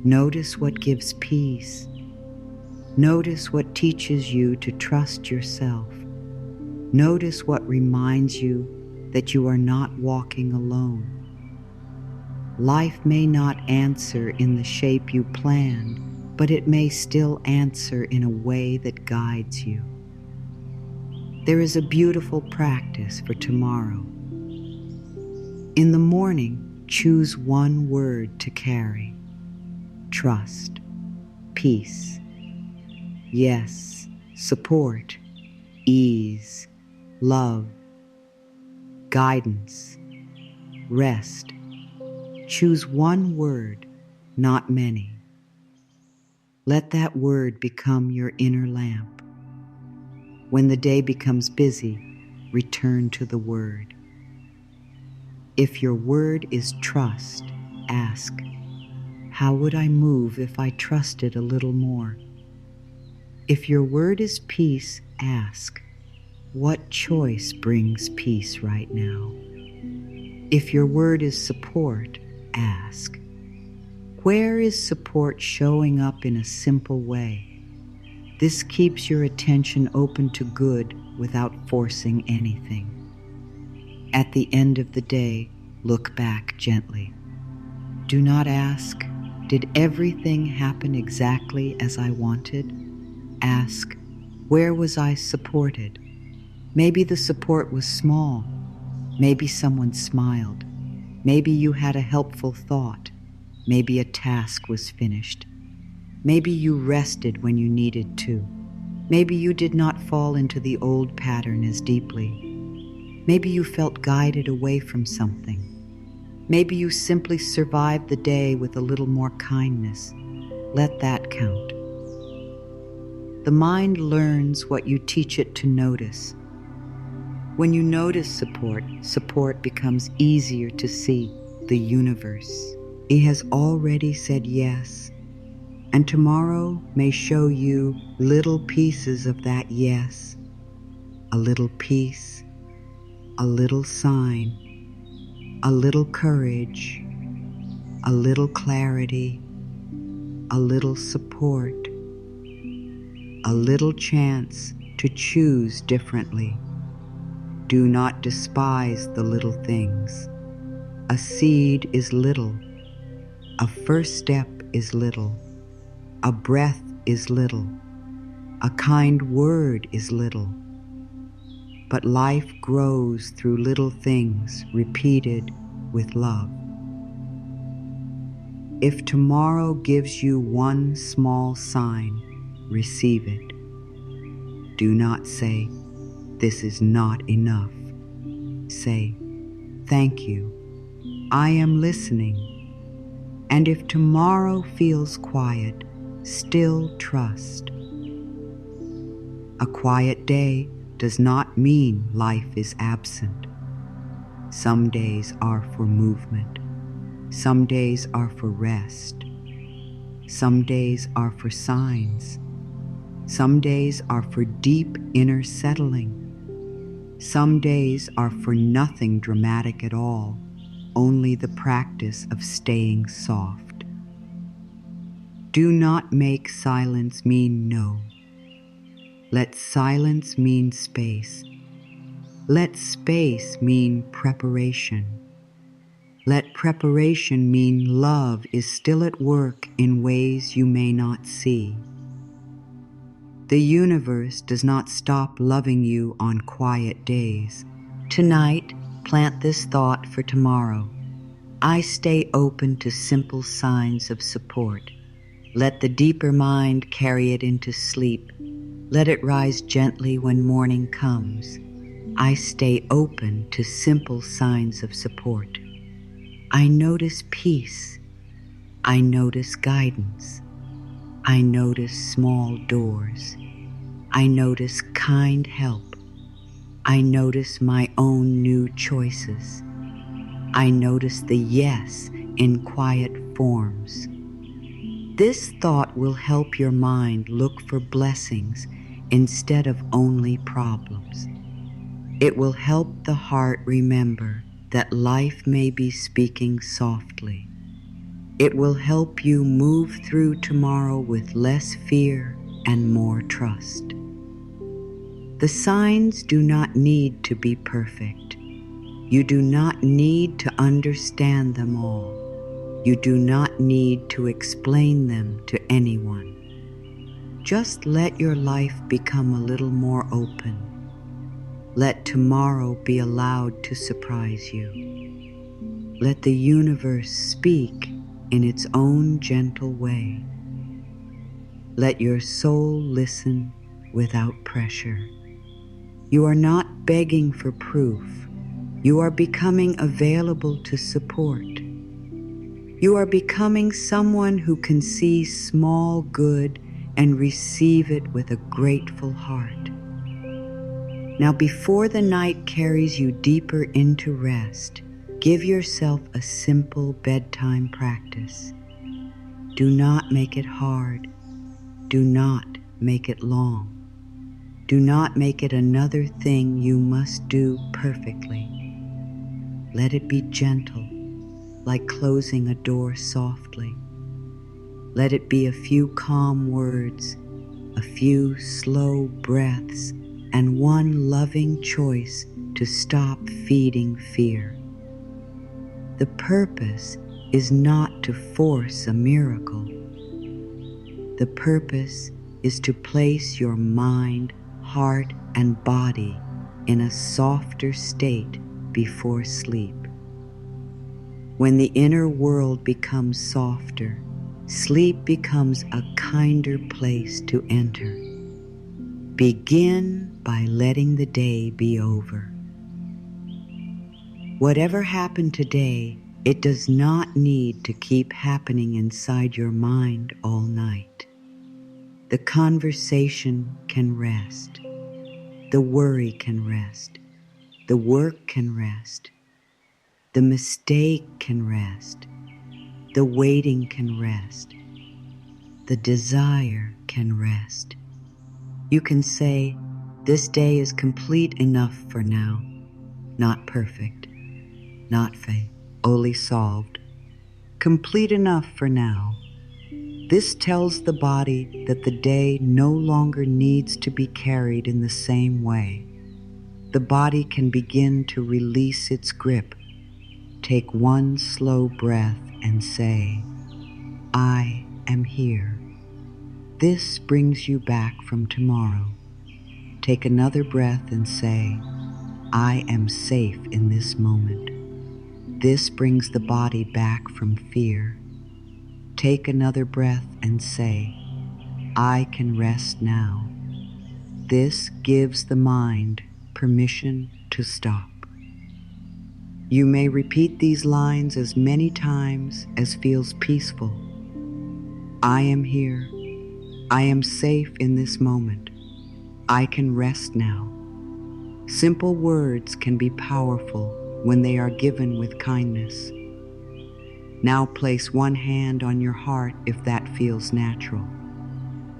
Notice what gives peace. Notice what teaches you to trust yourself. Notice what reminds you that you are not walking alone. Life may not answer in the shape you planned, but it may still answer in a way that guides you. There is a beautiful practice for tomorrow. In the morning, choose one word to carry. Trust, peace, yes, support, ease, love, guidance, rest. Choose one word, not many. Let that word become your inner lamp. When the day becomes busy, return to the word. If your word is trust, ask, how would I move if I trusted a little more? If your word is peace, ask, what choice brings peace right now? If your word is support, ask, where is support showing up in a simple way? This keeps your attention open to good without forcing anything. At the end of the day, look back gently. Do not ask, did everything happen exactly as I wanted? Ask, where was I supported? Maybe the support was small. Maybe someone smiled. Maybe you had a helpful thought. Maybe a task was finished. Maybe you rested when you needed to. Maybe you did not fall into the old pattern as deeply. Maybe you felt guided away from something. Maybe you simply survived the day with a little more kindness. Let that count. The mind learns what you teach it to notice. When you notice support, support becomes easier to see. The universe, it has already said yes, and tomorrow may show you little pieces of that yes. A little peace, a little sign, a little courage, a little clarity, a little support, a little chance to choose differently. Do not despise the little things. A seed is little. A first step is little. A breath is little. A kind word is little. But life grows through little things repeated with love. If tomorrow gives you one small sign, receive it. Do not say, this is not enough. Say, thank you. I am listening. And if tomorrow feels quiet, still trust. A quiet day does not mean life is absent. Some days are for movement. Some days are for rest. Some days are for signs. Some days are for deep inner settling. Some days are for nothing dramatic at all, only the practice of staying soft. Do not make silence mean no. Let silence mean space. Let space mean preparation. Let preparation mean love is still at work in ways you may not see. The universe does not stop loving you on quiet days. Tonight, plant this thought for tomorrow. I stay open to simple signs of support. Let the deeper mind carry it into sleep. Let it rise gently when morning comes. I stay open to simple signs of support. I notice peace. I notice guidance. I notice small doors. I notice kind help. I notice my own new choices. I notice the yes in quiet forms. This thought will help your mind look for blessings instead of only problems. It will help the heart remember that life may be speaking softly. It will help you move through tomorrow with less fear and more trust. The signs do not need to be perfect. You do not need to understand them all. You do not need to explain them to anyone. Just let your life become a little more open. Let tomorrow be allowed to surprise you. Let the universe speak in its own gentle way. Let your soul listen without pressure. You are not begging for proof. You are becoming available to support. You are becoming someone who can see small good and receive it with a grateful heart. Now, before the night carries you deeper into rest, give yourself a simple bedtime practice. Do not make it hard. Do not make it long. Do not make it another thing you must do perfectly. Let it be gentle, like closing a door softly. Let it be a few calm words, a few slow breaths, and one loving choice to stop feeding fear. The purpose is not to force a miracle. The purpose is to place your mind, heart, and body in a softer state before sleep. When the inner world becomes softer, sleep becomes a kinder place to enter. Begin by letting the day be over. Whatever happened today, it does not need to keep happening inside your mind all night. The conversation can rest. The worry can rest. The work can rest. The mistake can rest. The waiting can rest. The desire can rest. You can say, this day is complete enough for now, not perfect, not only solved, complete enough for now. This tells the body that the day no longer needs to be carried in the same way. The body can begin to release its grip. Take one slow breath and say, I am here. This brings you back from tomorrow. Take another breath and say, I am safe in this moment. This brings the body back from fear. Take another breath and say, I can rest now. This gives the mind permission to stop. You may repeat these lines as many times as feels peaceful. I am here. I am safe in this moment. I can rest now. Simple words can be powerful when they are given with kindness. Now place one hand on your heart if that feels natural.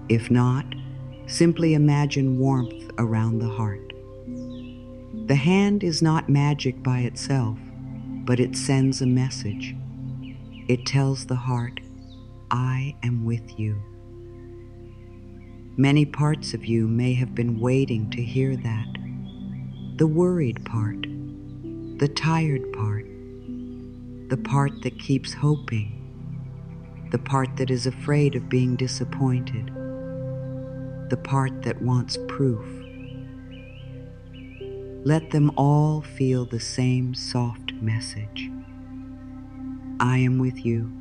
If not, simply imagine warmth around the heart. The hand is not magic by itself, but it sends a message. It tells the heart, I am with you. Many parts of you may have been waiting to hear that. The worried part, the tired part, the part that keeps hoping, the part that is afraid of being disappointed, the part that wants proof. Let them all feel the same soft message. I am with you.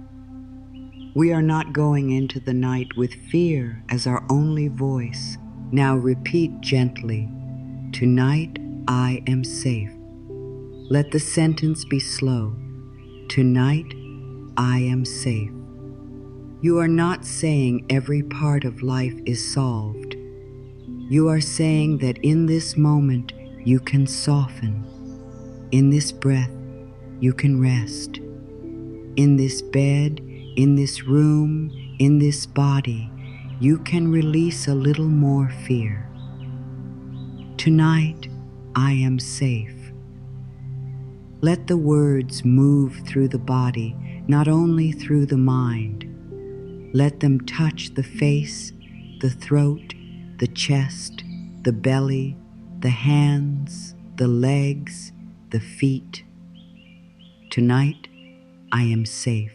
We are not going into the night with fear as our only voice. Now repeat gently, tonight I am safe. Let the sentence be slow. Tonight I am safe. You are not saying every part of life is solved. You are saying that in this moment you can soften. In this breath you can rest. In this bed, in this room, in this body, you can release a little more fear. Tonight, I am safe. Let the words move through the body, not only through the mind. Let them touch the face, the throat, the chest, the belly, the hands, the legs, the feet. Tonight, I am safe.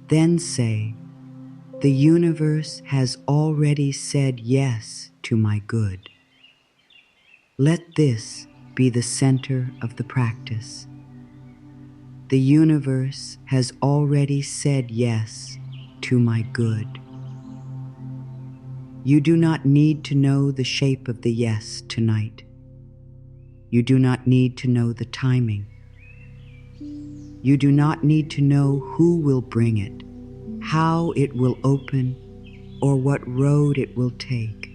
Then say, the universe has already said yes to my good. Let this be the center of the practice. The universe has already said yes to my good. You do not need to know the shape of the yes tonight. You do not need to know the timing. You do not need to know who will bring it, how it will open, or what road it will take.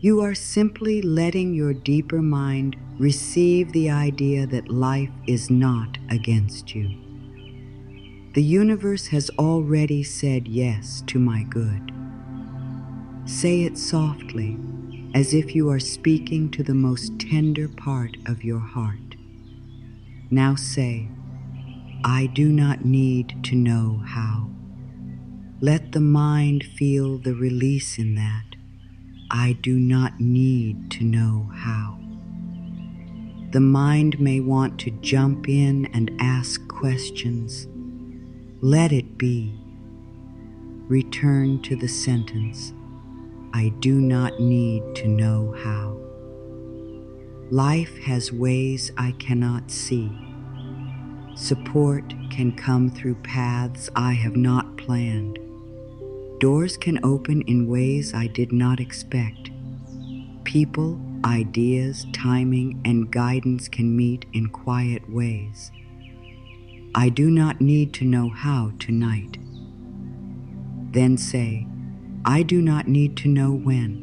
You are simply letting your deeper mind receive the idea that life is not against you. The universe has already said yes to my good. Say it softly, as if you are speaking to the most tender part of your heart. Now say, I do not need to know how. Let the mind feel the release in that. I do not need to know how. The mind may want to jump in and ask questions. Let it be. Return to the sentence, I do not need to know how. Life has ways I cannot see. Support can come through paths I have not planned. Doors can open in ways I did not expect. People, ideas, timing, and guidance can meet in quiet ways. I do not need to know how tonight. Then say, I do not need to know when.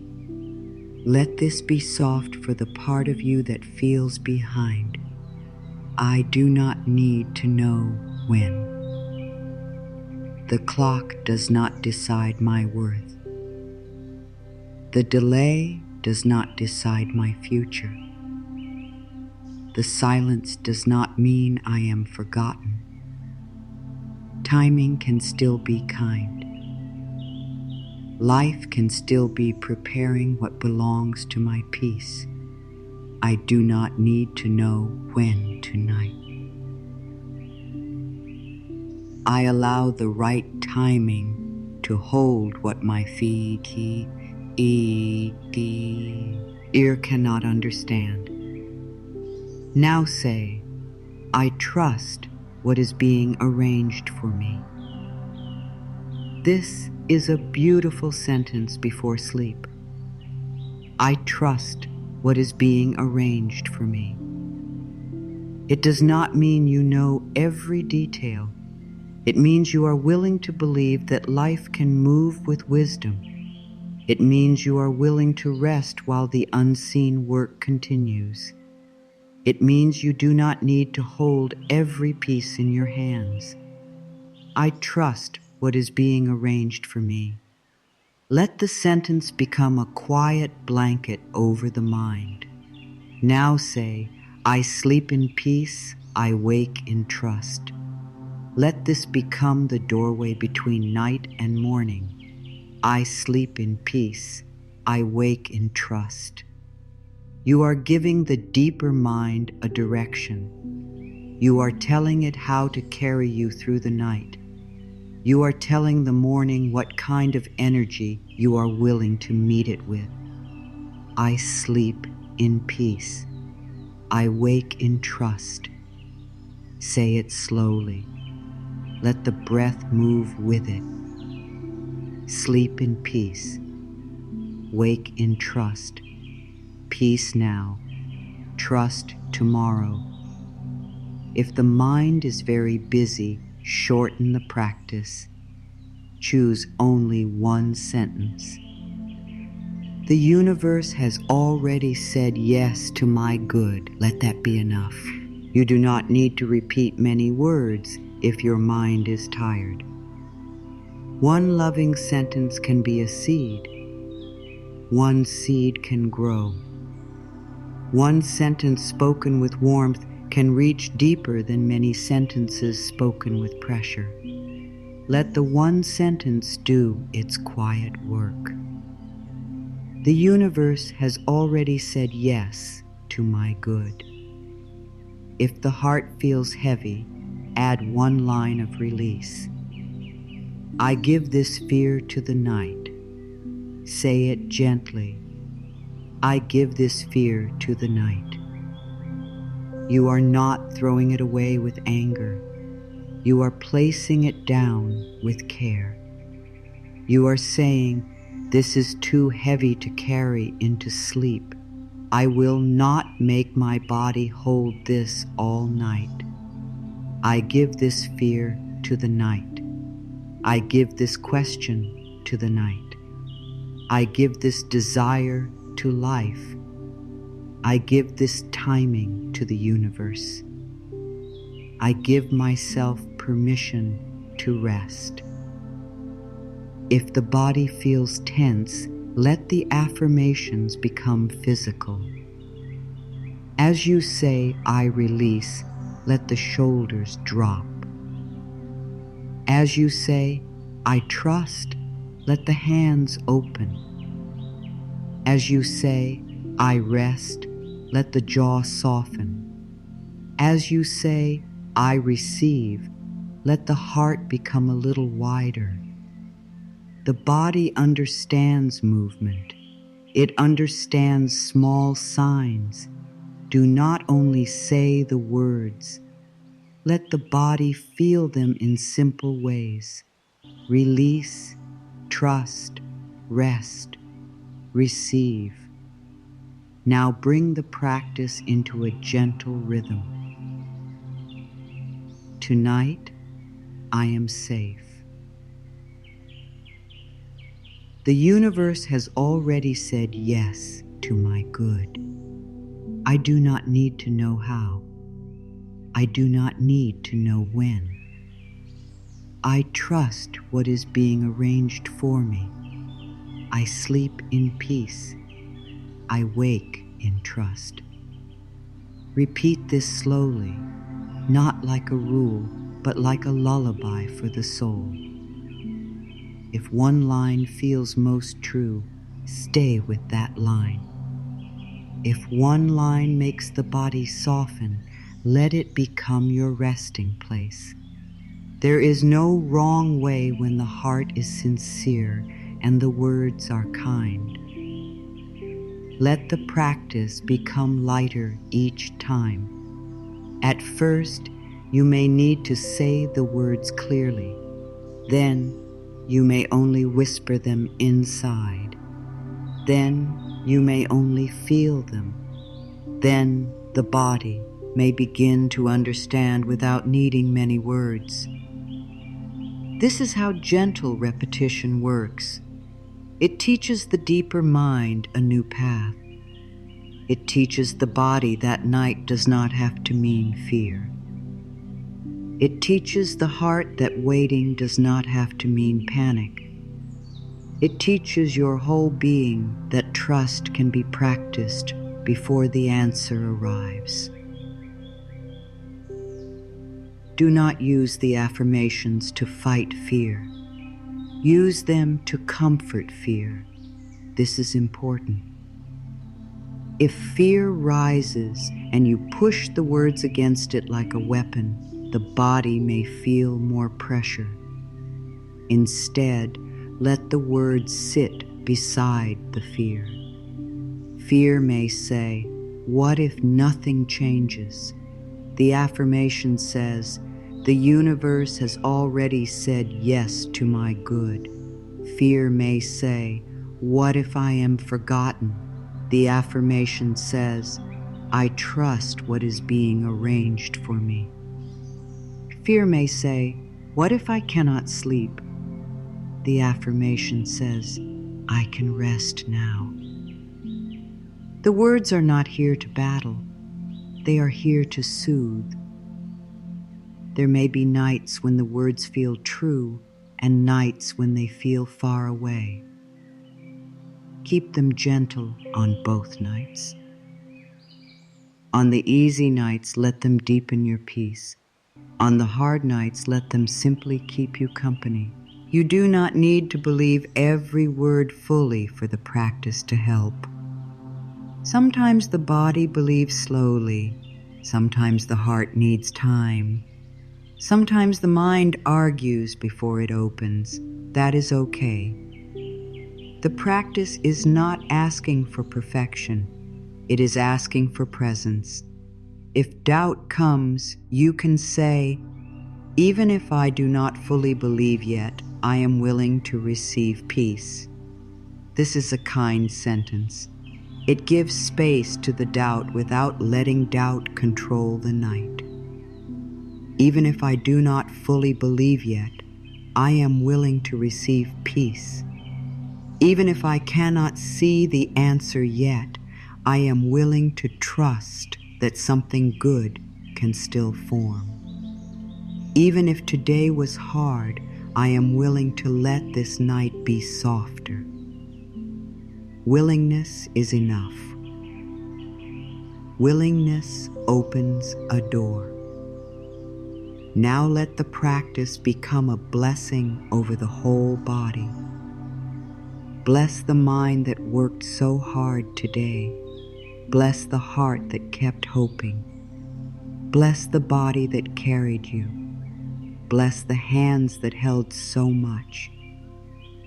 Let this be soft for the part of you that feels behind. I do not need to know when. The clock does not decide my worth. The delay does not decide my future. The silence does not mean I am forgotten. Timing can still be kind. Life can still be preparing what belongs to my peace. I do not need to know when tonight. I allow the right timing to hold what my ear cannot understand. Now say, I trust what is being arranged for me. This is a beautiful sentence before sleep. I trust what is being arranged for me. It does not mean you know every detail. It means you are willing to believe that life can move with wisdom. It means you are willing to rest while the unseen work continues. It means you do not need to hold every piece in your hands. I trust what is being arranged for me. Let the sentence become a quiet blanket over the mind. Now say, I sleep in peace, I wake in trust. Let this become the doorway between night and morning. I sleep in peace, I wake in trust. You are giving the deeper mind a direction. You are telling it how to carry you through the night. You are telling the morning what kind of energy you are willing to meet it with. I sleep in peace. I wake in trust. Say it slowly. Let the breath move with it. Sleep in peace. Wake in trust. Peace now. Trust tomorrow. If the mind is very busy, shorten the practice. Choose only one sentence. The universe has already said yes to my good. Let that be enough. You do not need to repeat many words if your mind is tired. One loving sentence can be a seed. One seed can grow. One sentence spoken with warmth can reach deeper than many sentences spoken with pressure. Let the one sentence do its quiet work. The universe has already said yes to my good. If the heart feels heavy, add one line of release. I give this fear to the night. Say it gently. I give this fear to the night. You are not throwing it away with anger. You are placing it down with care. You are saying, this is too heavy to carry into sleep. I will not make my body hold this all night. I give this fear to the night. I give this question to the night. I give this desire to life. I give this timing to the universe. I give myself permission to rest. If the body feels tense, let the affirmations become physical. As you say, I release, let the shoulders drop. As you say, I trust, let the hands open. As you say, I rest, let the jaw soften. As you say, I receive, let the heart become a little wider. The body understands movement. It understands small signs. Do not only say the words. Let the body feel them in simple ways. Release, trust, rest, receive. Now bring the practice into a gentle rhythm. Tonight, I am safe. The universe has already said yes to my good. I do not need to know how. I do not need to know when. I trust what is being arranged for me. I sleep in peace. I wake in trust. Repeat this slowly, not like a rule, but like a lullaby for the soul. If one line feels most true, stay with that line. If one line makes the body soften, let it become your resting place. There is no wrong way when the heart is sincere and the words are kind. Let the practice become lighter each time. At first, you may need to say the words clearly. Then, you may only whisper them inside. Then, you may only feel them. Then, the body may begin to understand without needing many words. This is how gentle repetition works. It teaches the deeper mind a new path. It teaches the body that night does not have to mean fear. It teaches the heart that waiting does not have to mean panic. It teaches your whole being that trust can be practiced before the answer arrives. Do not use the affirmations to fight fear. Use them to comfort fear. This is important. If fear rises and you push the words against it like a weapon, the body may feel more pressure. Instead, let the words sit beside the fear. Fear may say, "What if nothing changes?" The affirmation says, "The universe has already said yes to my good." Fear may say, "What if I am forgotten?" The affirmation says, "I trust what is being arranged for me." Fear may say, "What if I cannot sleep?" The affirmation says, "I can rest now." The words are not here to battle. They are here to soothe. There may be nights when the words feel true and nights when they feel far away. Keep them gentle on both nights. On the easy nights, let them deepen your peace. On the hard nights, let them simply keep you company. You do not need to believe every word fully for the practice to help. Sometimes the body believes slowly. Sometimes the heart needs time. Sometimes the mind argues before it opens. That is okay. The practice is not asking for perfection. It is asking for presence. If doubt comes, you can say, "Even if I do not fully believe yet, I am willing to receive peace." This is a kind sentence. It gives space to the doubt without letting doubt control the night. Even if I do not fully believe yet, I am willing to receive peace. Even if I cannot see the answer yet, I am willing to trust that something good can still form. Even if today was hard, I am willing to let this night be softer. Willingness is enough. Willingness opens a door. Now let the practice become a blessing over the whole body. Bless the mind that worked so hard today. Bless the heart that kept hoping. Bless the body that carried you. Bless the hands that held so much.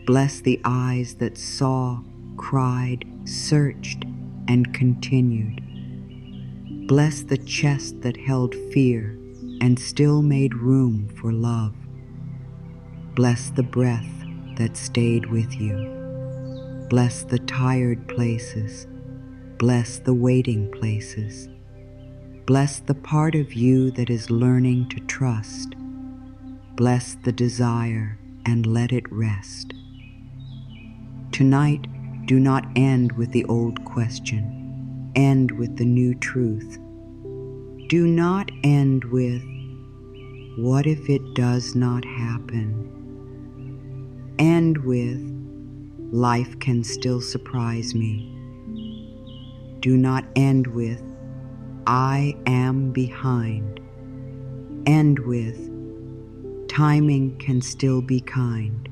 Bless the eyes that saw, cried, searched, and continued. Bless the chest that held fear and still made room for love. Bless the breath that stayed with you. Bless the tired places. Bless the waiting places. Bless the part of you that is learning to trust. Bless the desire and let it rest. Tonight, do not end with the old question. End with the new truth. Do not end with, "What if it does not happen?" End with, "Life can still surprise me." Do not end with, "I am behind." End with, "Timing can still be kind."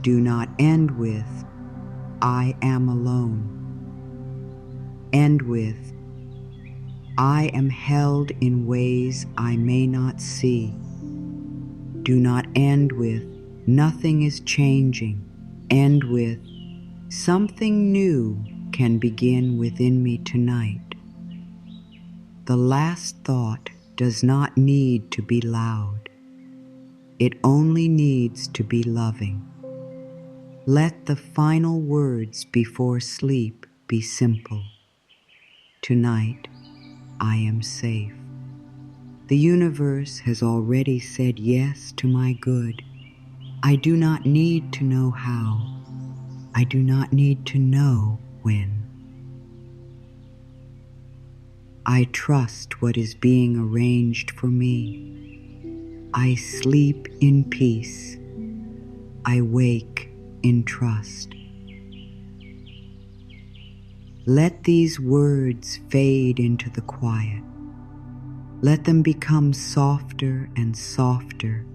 Do not end with, "I am alone." End with, "I am held in ways I may not see." Do not end with, "Nothing is changing." End with, "Something new can begin within me tonight." The last thought does not need to be loud. It only needs to be loving. Let the final words before sleep be simple. Tonight, I am safe. The universe has already said yes to my good. I do not need to know how. I do not need to know when. I trust what is being arranged for me. I sleep in peace. I wake in trust. Let these words fade into the quiet. Let them become softer and softer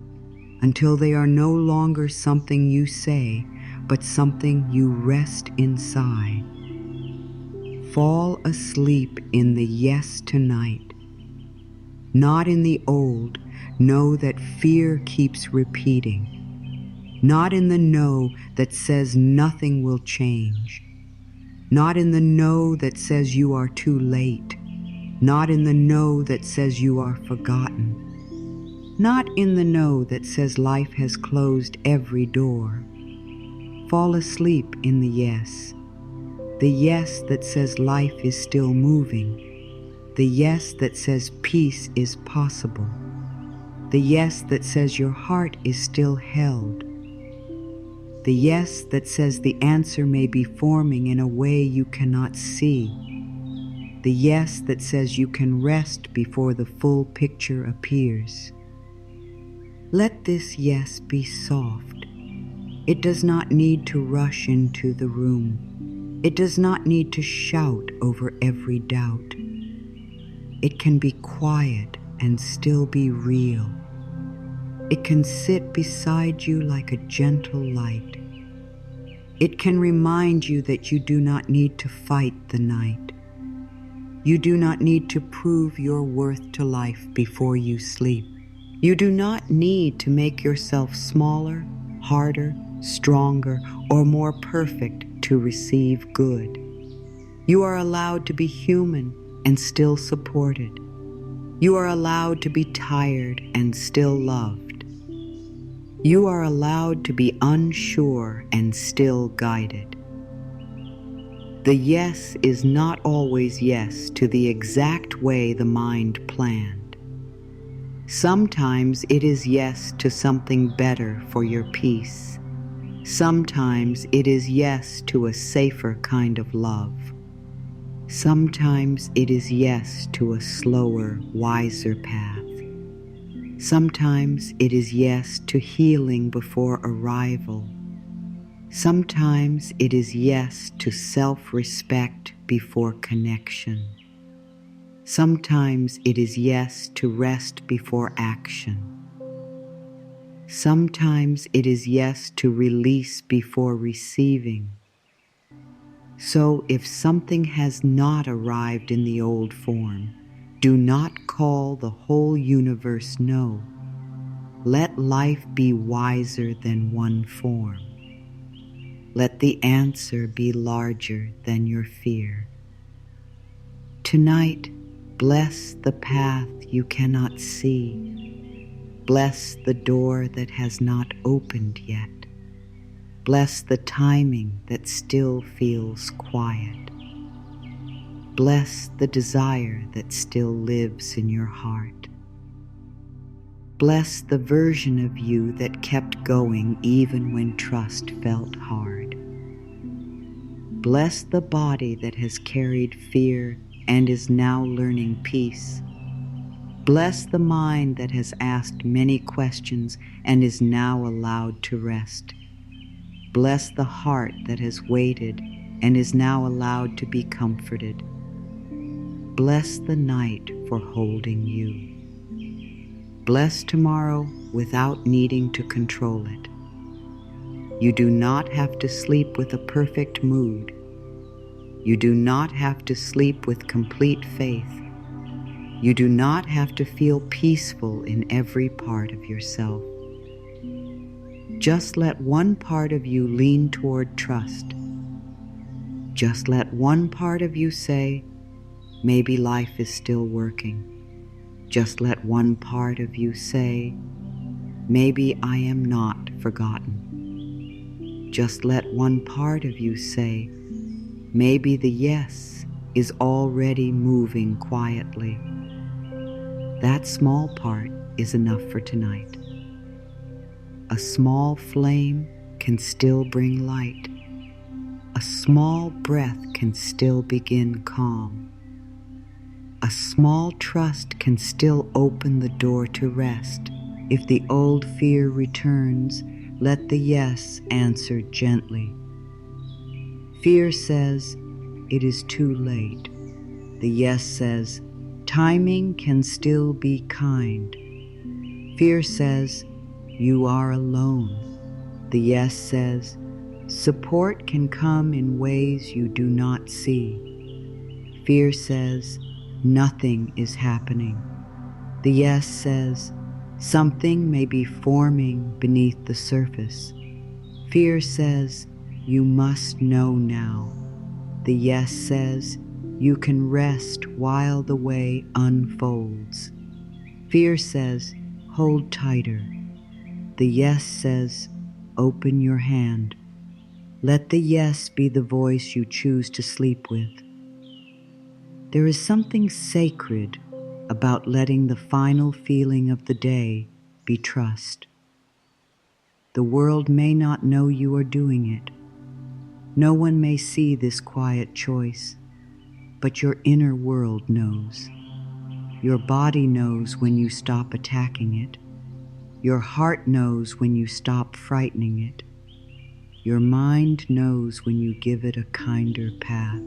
until they are no longer something you say, but something you rest inside. Fall asleep in the yes tonight, not in the old. Know that fear keeps repeating, not in the no that says nothing will change, not in the no that says you are too late, not in the no that says you are forgotten, not in the no that says life has closed every door. Fall asleep in the yes that says life is still moving, the yes that says peace is possible, the yes that says your heart is still held. The yes that says the answer may be forming in a way you cannot see. The yes that says you can rest before the full picture appears. Let this yes be soft. It does not need to rush into the room. It does not need to shout over every doubt. It can be quiet and still be real. It can sit beside you like a gentle light. It can remind you that you do not need to fight the night. You do not need to prove your worth to life before you sleep. You do not need to make yourself smaller, harder, stronger, or more perfect to receive good. You are allowed to be human and still supported. You are allowed to be tired and still loved. You are allowed to be unsure and still guided. The yes is not always yes to the exact way the mind planned. Sometimes it is yes to something better for your peace. Sometimes it is yes to a safer kind of love. Sometimes it is yes to a slower, wiser path. Sometimes it is yes to healing before arrival. Sometimes it is yes to self-respect before connection. Sometimes it is yes to rest before action. Sometimes it is yes to release before receiving. So if something has not arrived in the old form, do not call the whole universe no. Let life be wiser than one form. Let the answer be larger than your fear. Tonight, bless the path you cannot see. Bless the door that has not opened yet. Bless the timing that still feels quiet. Bless the desire that still lives in your heart. Bless the version of you that kept going even when trust felt hard. Bless the body that has carried fear and is now learning peace. Bless the mind that has asked many questions and is now allowed to rest. Bless the heart that has waited and is now allowed to be comforted. Bless the night for holding you. Bless tomorrow without needing to control it. You do not have to sleep with a perfect mood. You do not have to sleep with complete faith. You do not have to feel peaceful in every part of yourself. Just let one part of you lean toward trust. Just let one part of you say, maybe life is still working. Just let one part of you say, maybe I am not forgotten. Just let one part of you say, maybe the yes is already moving quietly. That small part is enough for tonight. A small flame can still bring light. A small breath can still begin calm. A small trust can still open the door to rest. If the old fear returns, let the yes answer gently. Fear says, it is too late. The yes says, timing can still be kind. Fear says, you are alone. The yes says, support can come in ways you do not see. Fear says, nothing is happening. The yes says, something may be forming beneath the surface. Fear says, you must know now. The yes says, you can rest while the way unfolds. Fear says, hold tighter. The yes says, open your hand. Let the yes be the voice you choose to sleep with. There is something sacred about letting the final feeling of the day be trust. The world may not know you are doing it. No one may see this quiet choice, but your inner world knows. Your body knows when you stop attacking it. Your heart knows when you stop frightening it. Your mind knows when you give it a kinder path.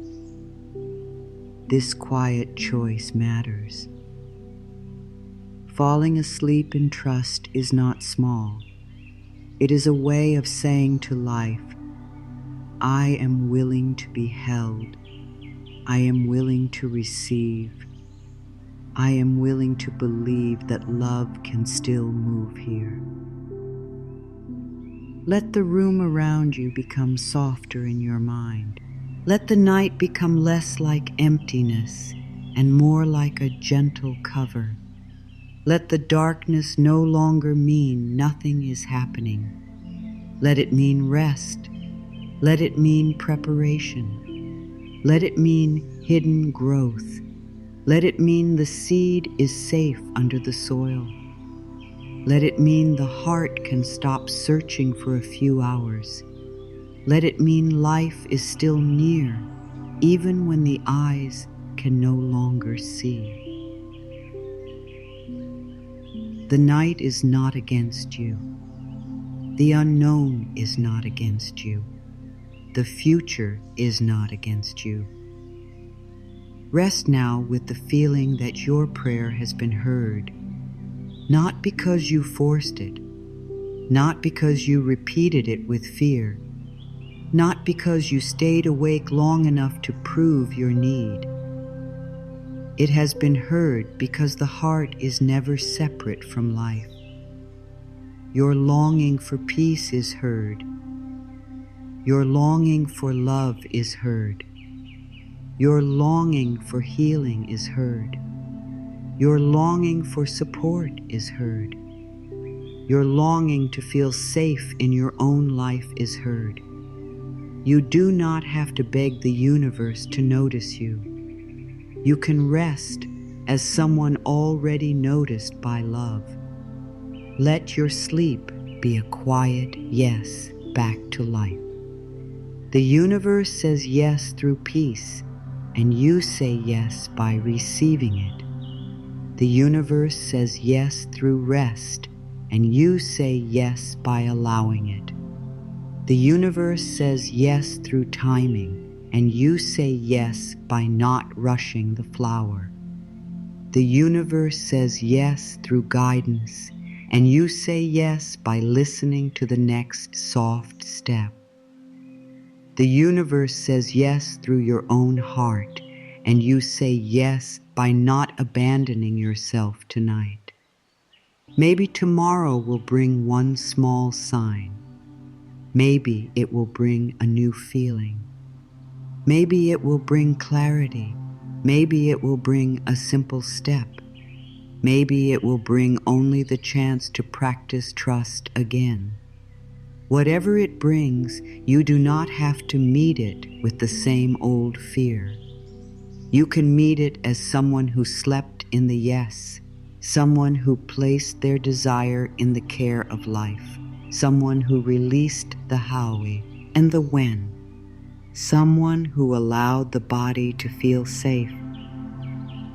This quiet choice matters. Falling asleep in trust is not small. It is a way of saying to life, I am willing to be held. I am willing to receive. I am willing to believe that love can still move here. Let the room around you become softer in your mind. Let the night become less like emptiness and more like a gentle cover. Let the darkness no longer mean nothing is happening. Let it mean rest. Let it mean preparation. Let it mean hidden growth. Let it mean the seed is safe under the soil. Let it mean the heart can stop searching for a few hours. Let it mean life is still near, even when the eyes can no longer see. The night is not against you. The unknown is not against you. The future is not against you. Rest now with the feeling that your prayer has been heard, not because you forced it, not because you repeated it with fear, not because you stayed awake long enough to prove your need. It has been heard because the heart is never separate from life. Your longing for peace is heard. Your longing for love is heard. Your longing for healing is heard. Your longing for support is heard. Your longing to feel safe in your own life is heard. You do not have to beg the universe to notice you. You can rest as someone already noticed by love. Let your sleep be a quiet yes back to life. The universe says yes through peace, and you say yes by receiving it. The universe says yes through rest, and you say yes by allowing it. The universe says yes through timing, and you say yes by not rushing the flower. The universe says yes through guidance, and you say yes by listening to the next soft step. The universe says yes through your own heart, and you say yes by not abandoning yourself tonight. Maybe tomorrow will bring one small sign. Maybe it will bring a new feeling. Maybe it will bring clarity. Maybe it will bring a simple step. Maybe it will bring only the chance to practice trust again. Whatever it brings, you do not have to meet it with the same old fear. You can meet it as someone who slept in the yes, someone who placed their desire in the care of life, someone who released the howie and the when, someone who allowed the body to feel safe,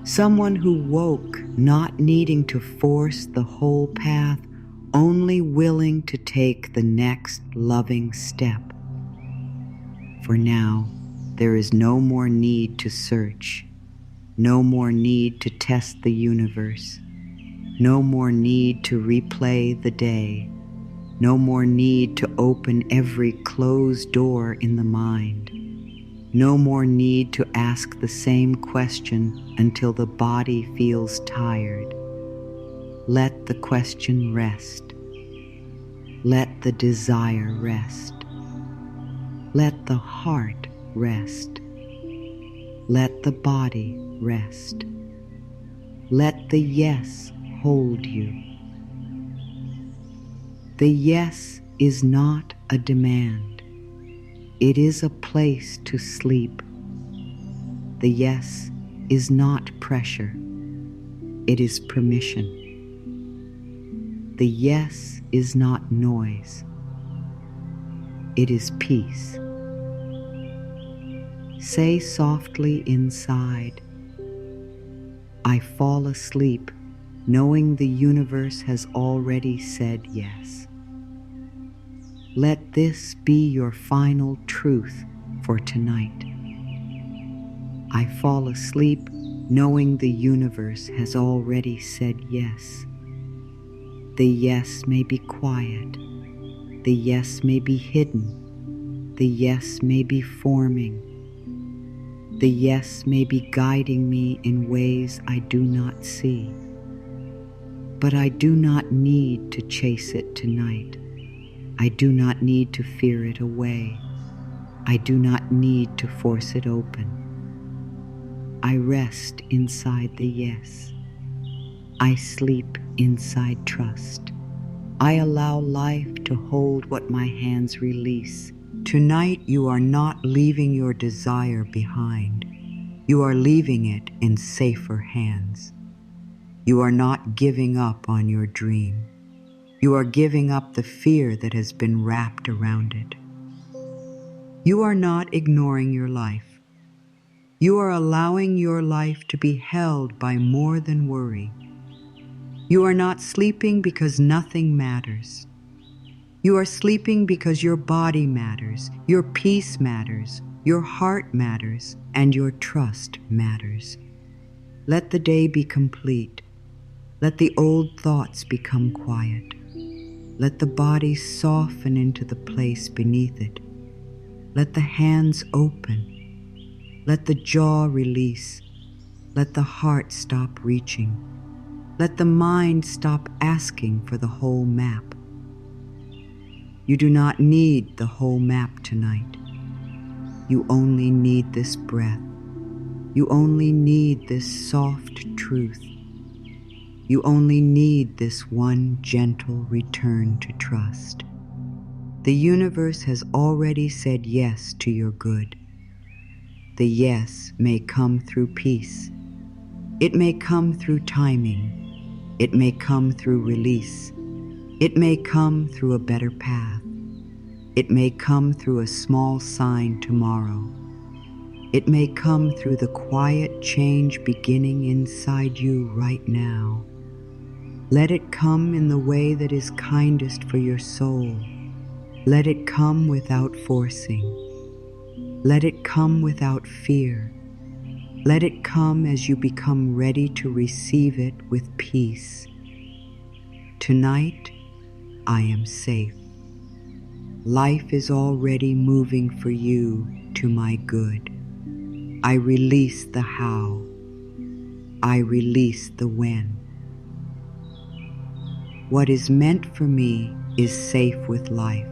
someone who woke not needing to force the whole path, only willing to take the next loving step. For now, there is no more need to search, no more need to test the universe, no more need to replay the day, no more need to open every closed door in the mind, no more need to ask the same question until the body feels tired. Let the question rest. Let the desire rest. Let the heart rest. Let the body rest. Let the yes hold you. The yes is not a demand. It is a place to sleep. The yes is not pressure. It is permission. The yes is not noise. It is peace. Say softly inside, I fall asleep knowing the universe has already said yes. Let this be your final truth for tonight. I fall asleep knowing the universe has already said yes. The yes may be quiet. The yes may be hidden. The yes may be forming. The yes may be guiding me in ways I do not see. But I do not need to chase it tonight. I do not need to fear it away. I do not need to force it open. I rest inside the yes. I sleep inside trust. I allow life to hold what my hands release. Tonight you are not leaving your desire behind. You are leaving it in safer hands. You are not giving up on your dream. You are giving up the fear that has been wrapped around it. You are not ignoring your life. You are allowing your life to be held by more than worry. You are not sleeping because nothing matters. You are sleeping because your body matters, your peace matters, your heart matters, and your trust matters. Let the day be complete. Let the old thoughts become quiet. Let the body soften into the place beneath it. Let the hands open. Let the jaw release. Let the heart stop reaching. Let the mind stop asking for the whole map. You do not need the whole map tonight. You only need this breath. You only need this soft truth. You only need this one gentle return to trust. The universe has already said yes to your good. The yes may come through peace. It may come through timing. It may come through release. It may come through a better path. It may come through a small sign tomorrow. It may come through the quiet change beginning inside you right now. Let it come in the way that is kindest for your soul. Let it come without forcing. Let it come without fear. Let it come as you become ready to receive it with peace. Tonight, I am safe. Life is already moving for you to my good. I release the how. I release the when. What is meant for me is safe with life.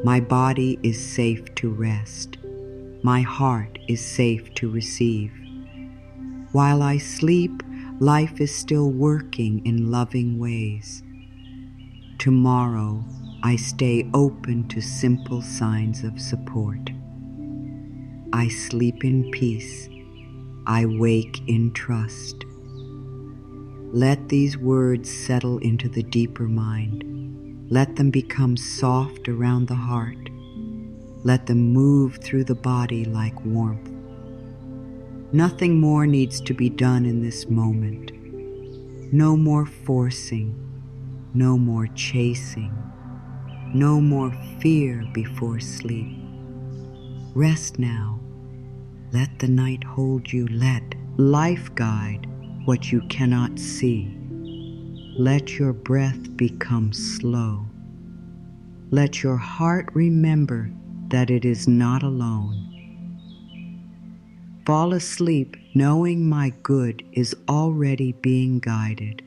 My body is safe to rest. My heart is safe to receive. While I sleep, life is still working in loving ways. Tomorrow, I stay open to simple signs of support. I sleep in peace. I wake in trust. Let these words settle into the deeper mind. Let them become soft around the heart. Let them move through the body like warmth. Nothing more needs to be done in this moment. No more forcing. No more chasing. No more fear before sleep. Rest now. Let the night hold you. Let life guide what you cannot see. Let your breath become slow. Let your heart remember that it is not alone. Fall asleep knowing my good is already being guided.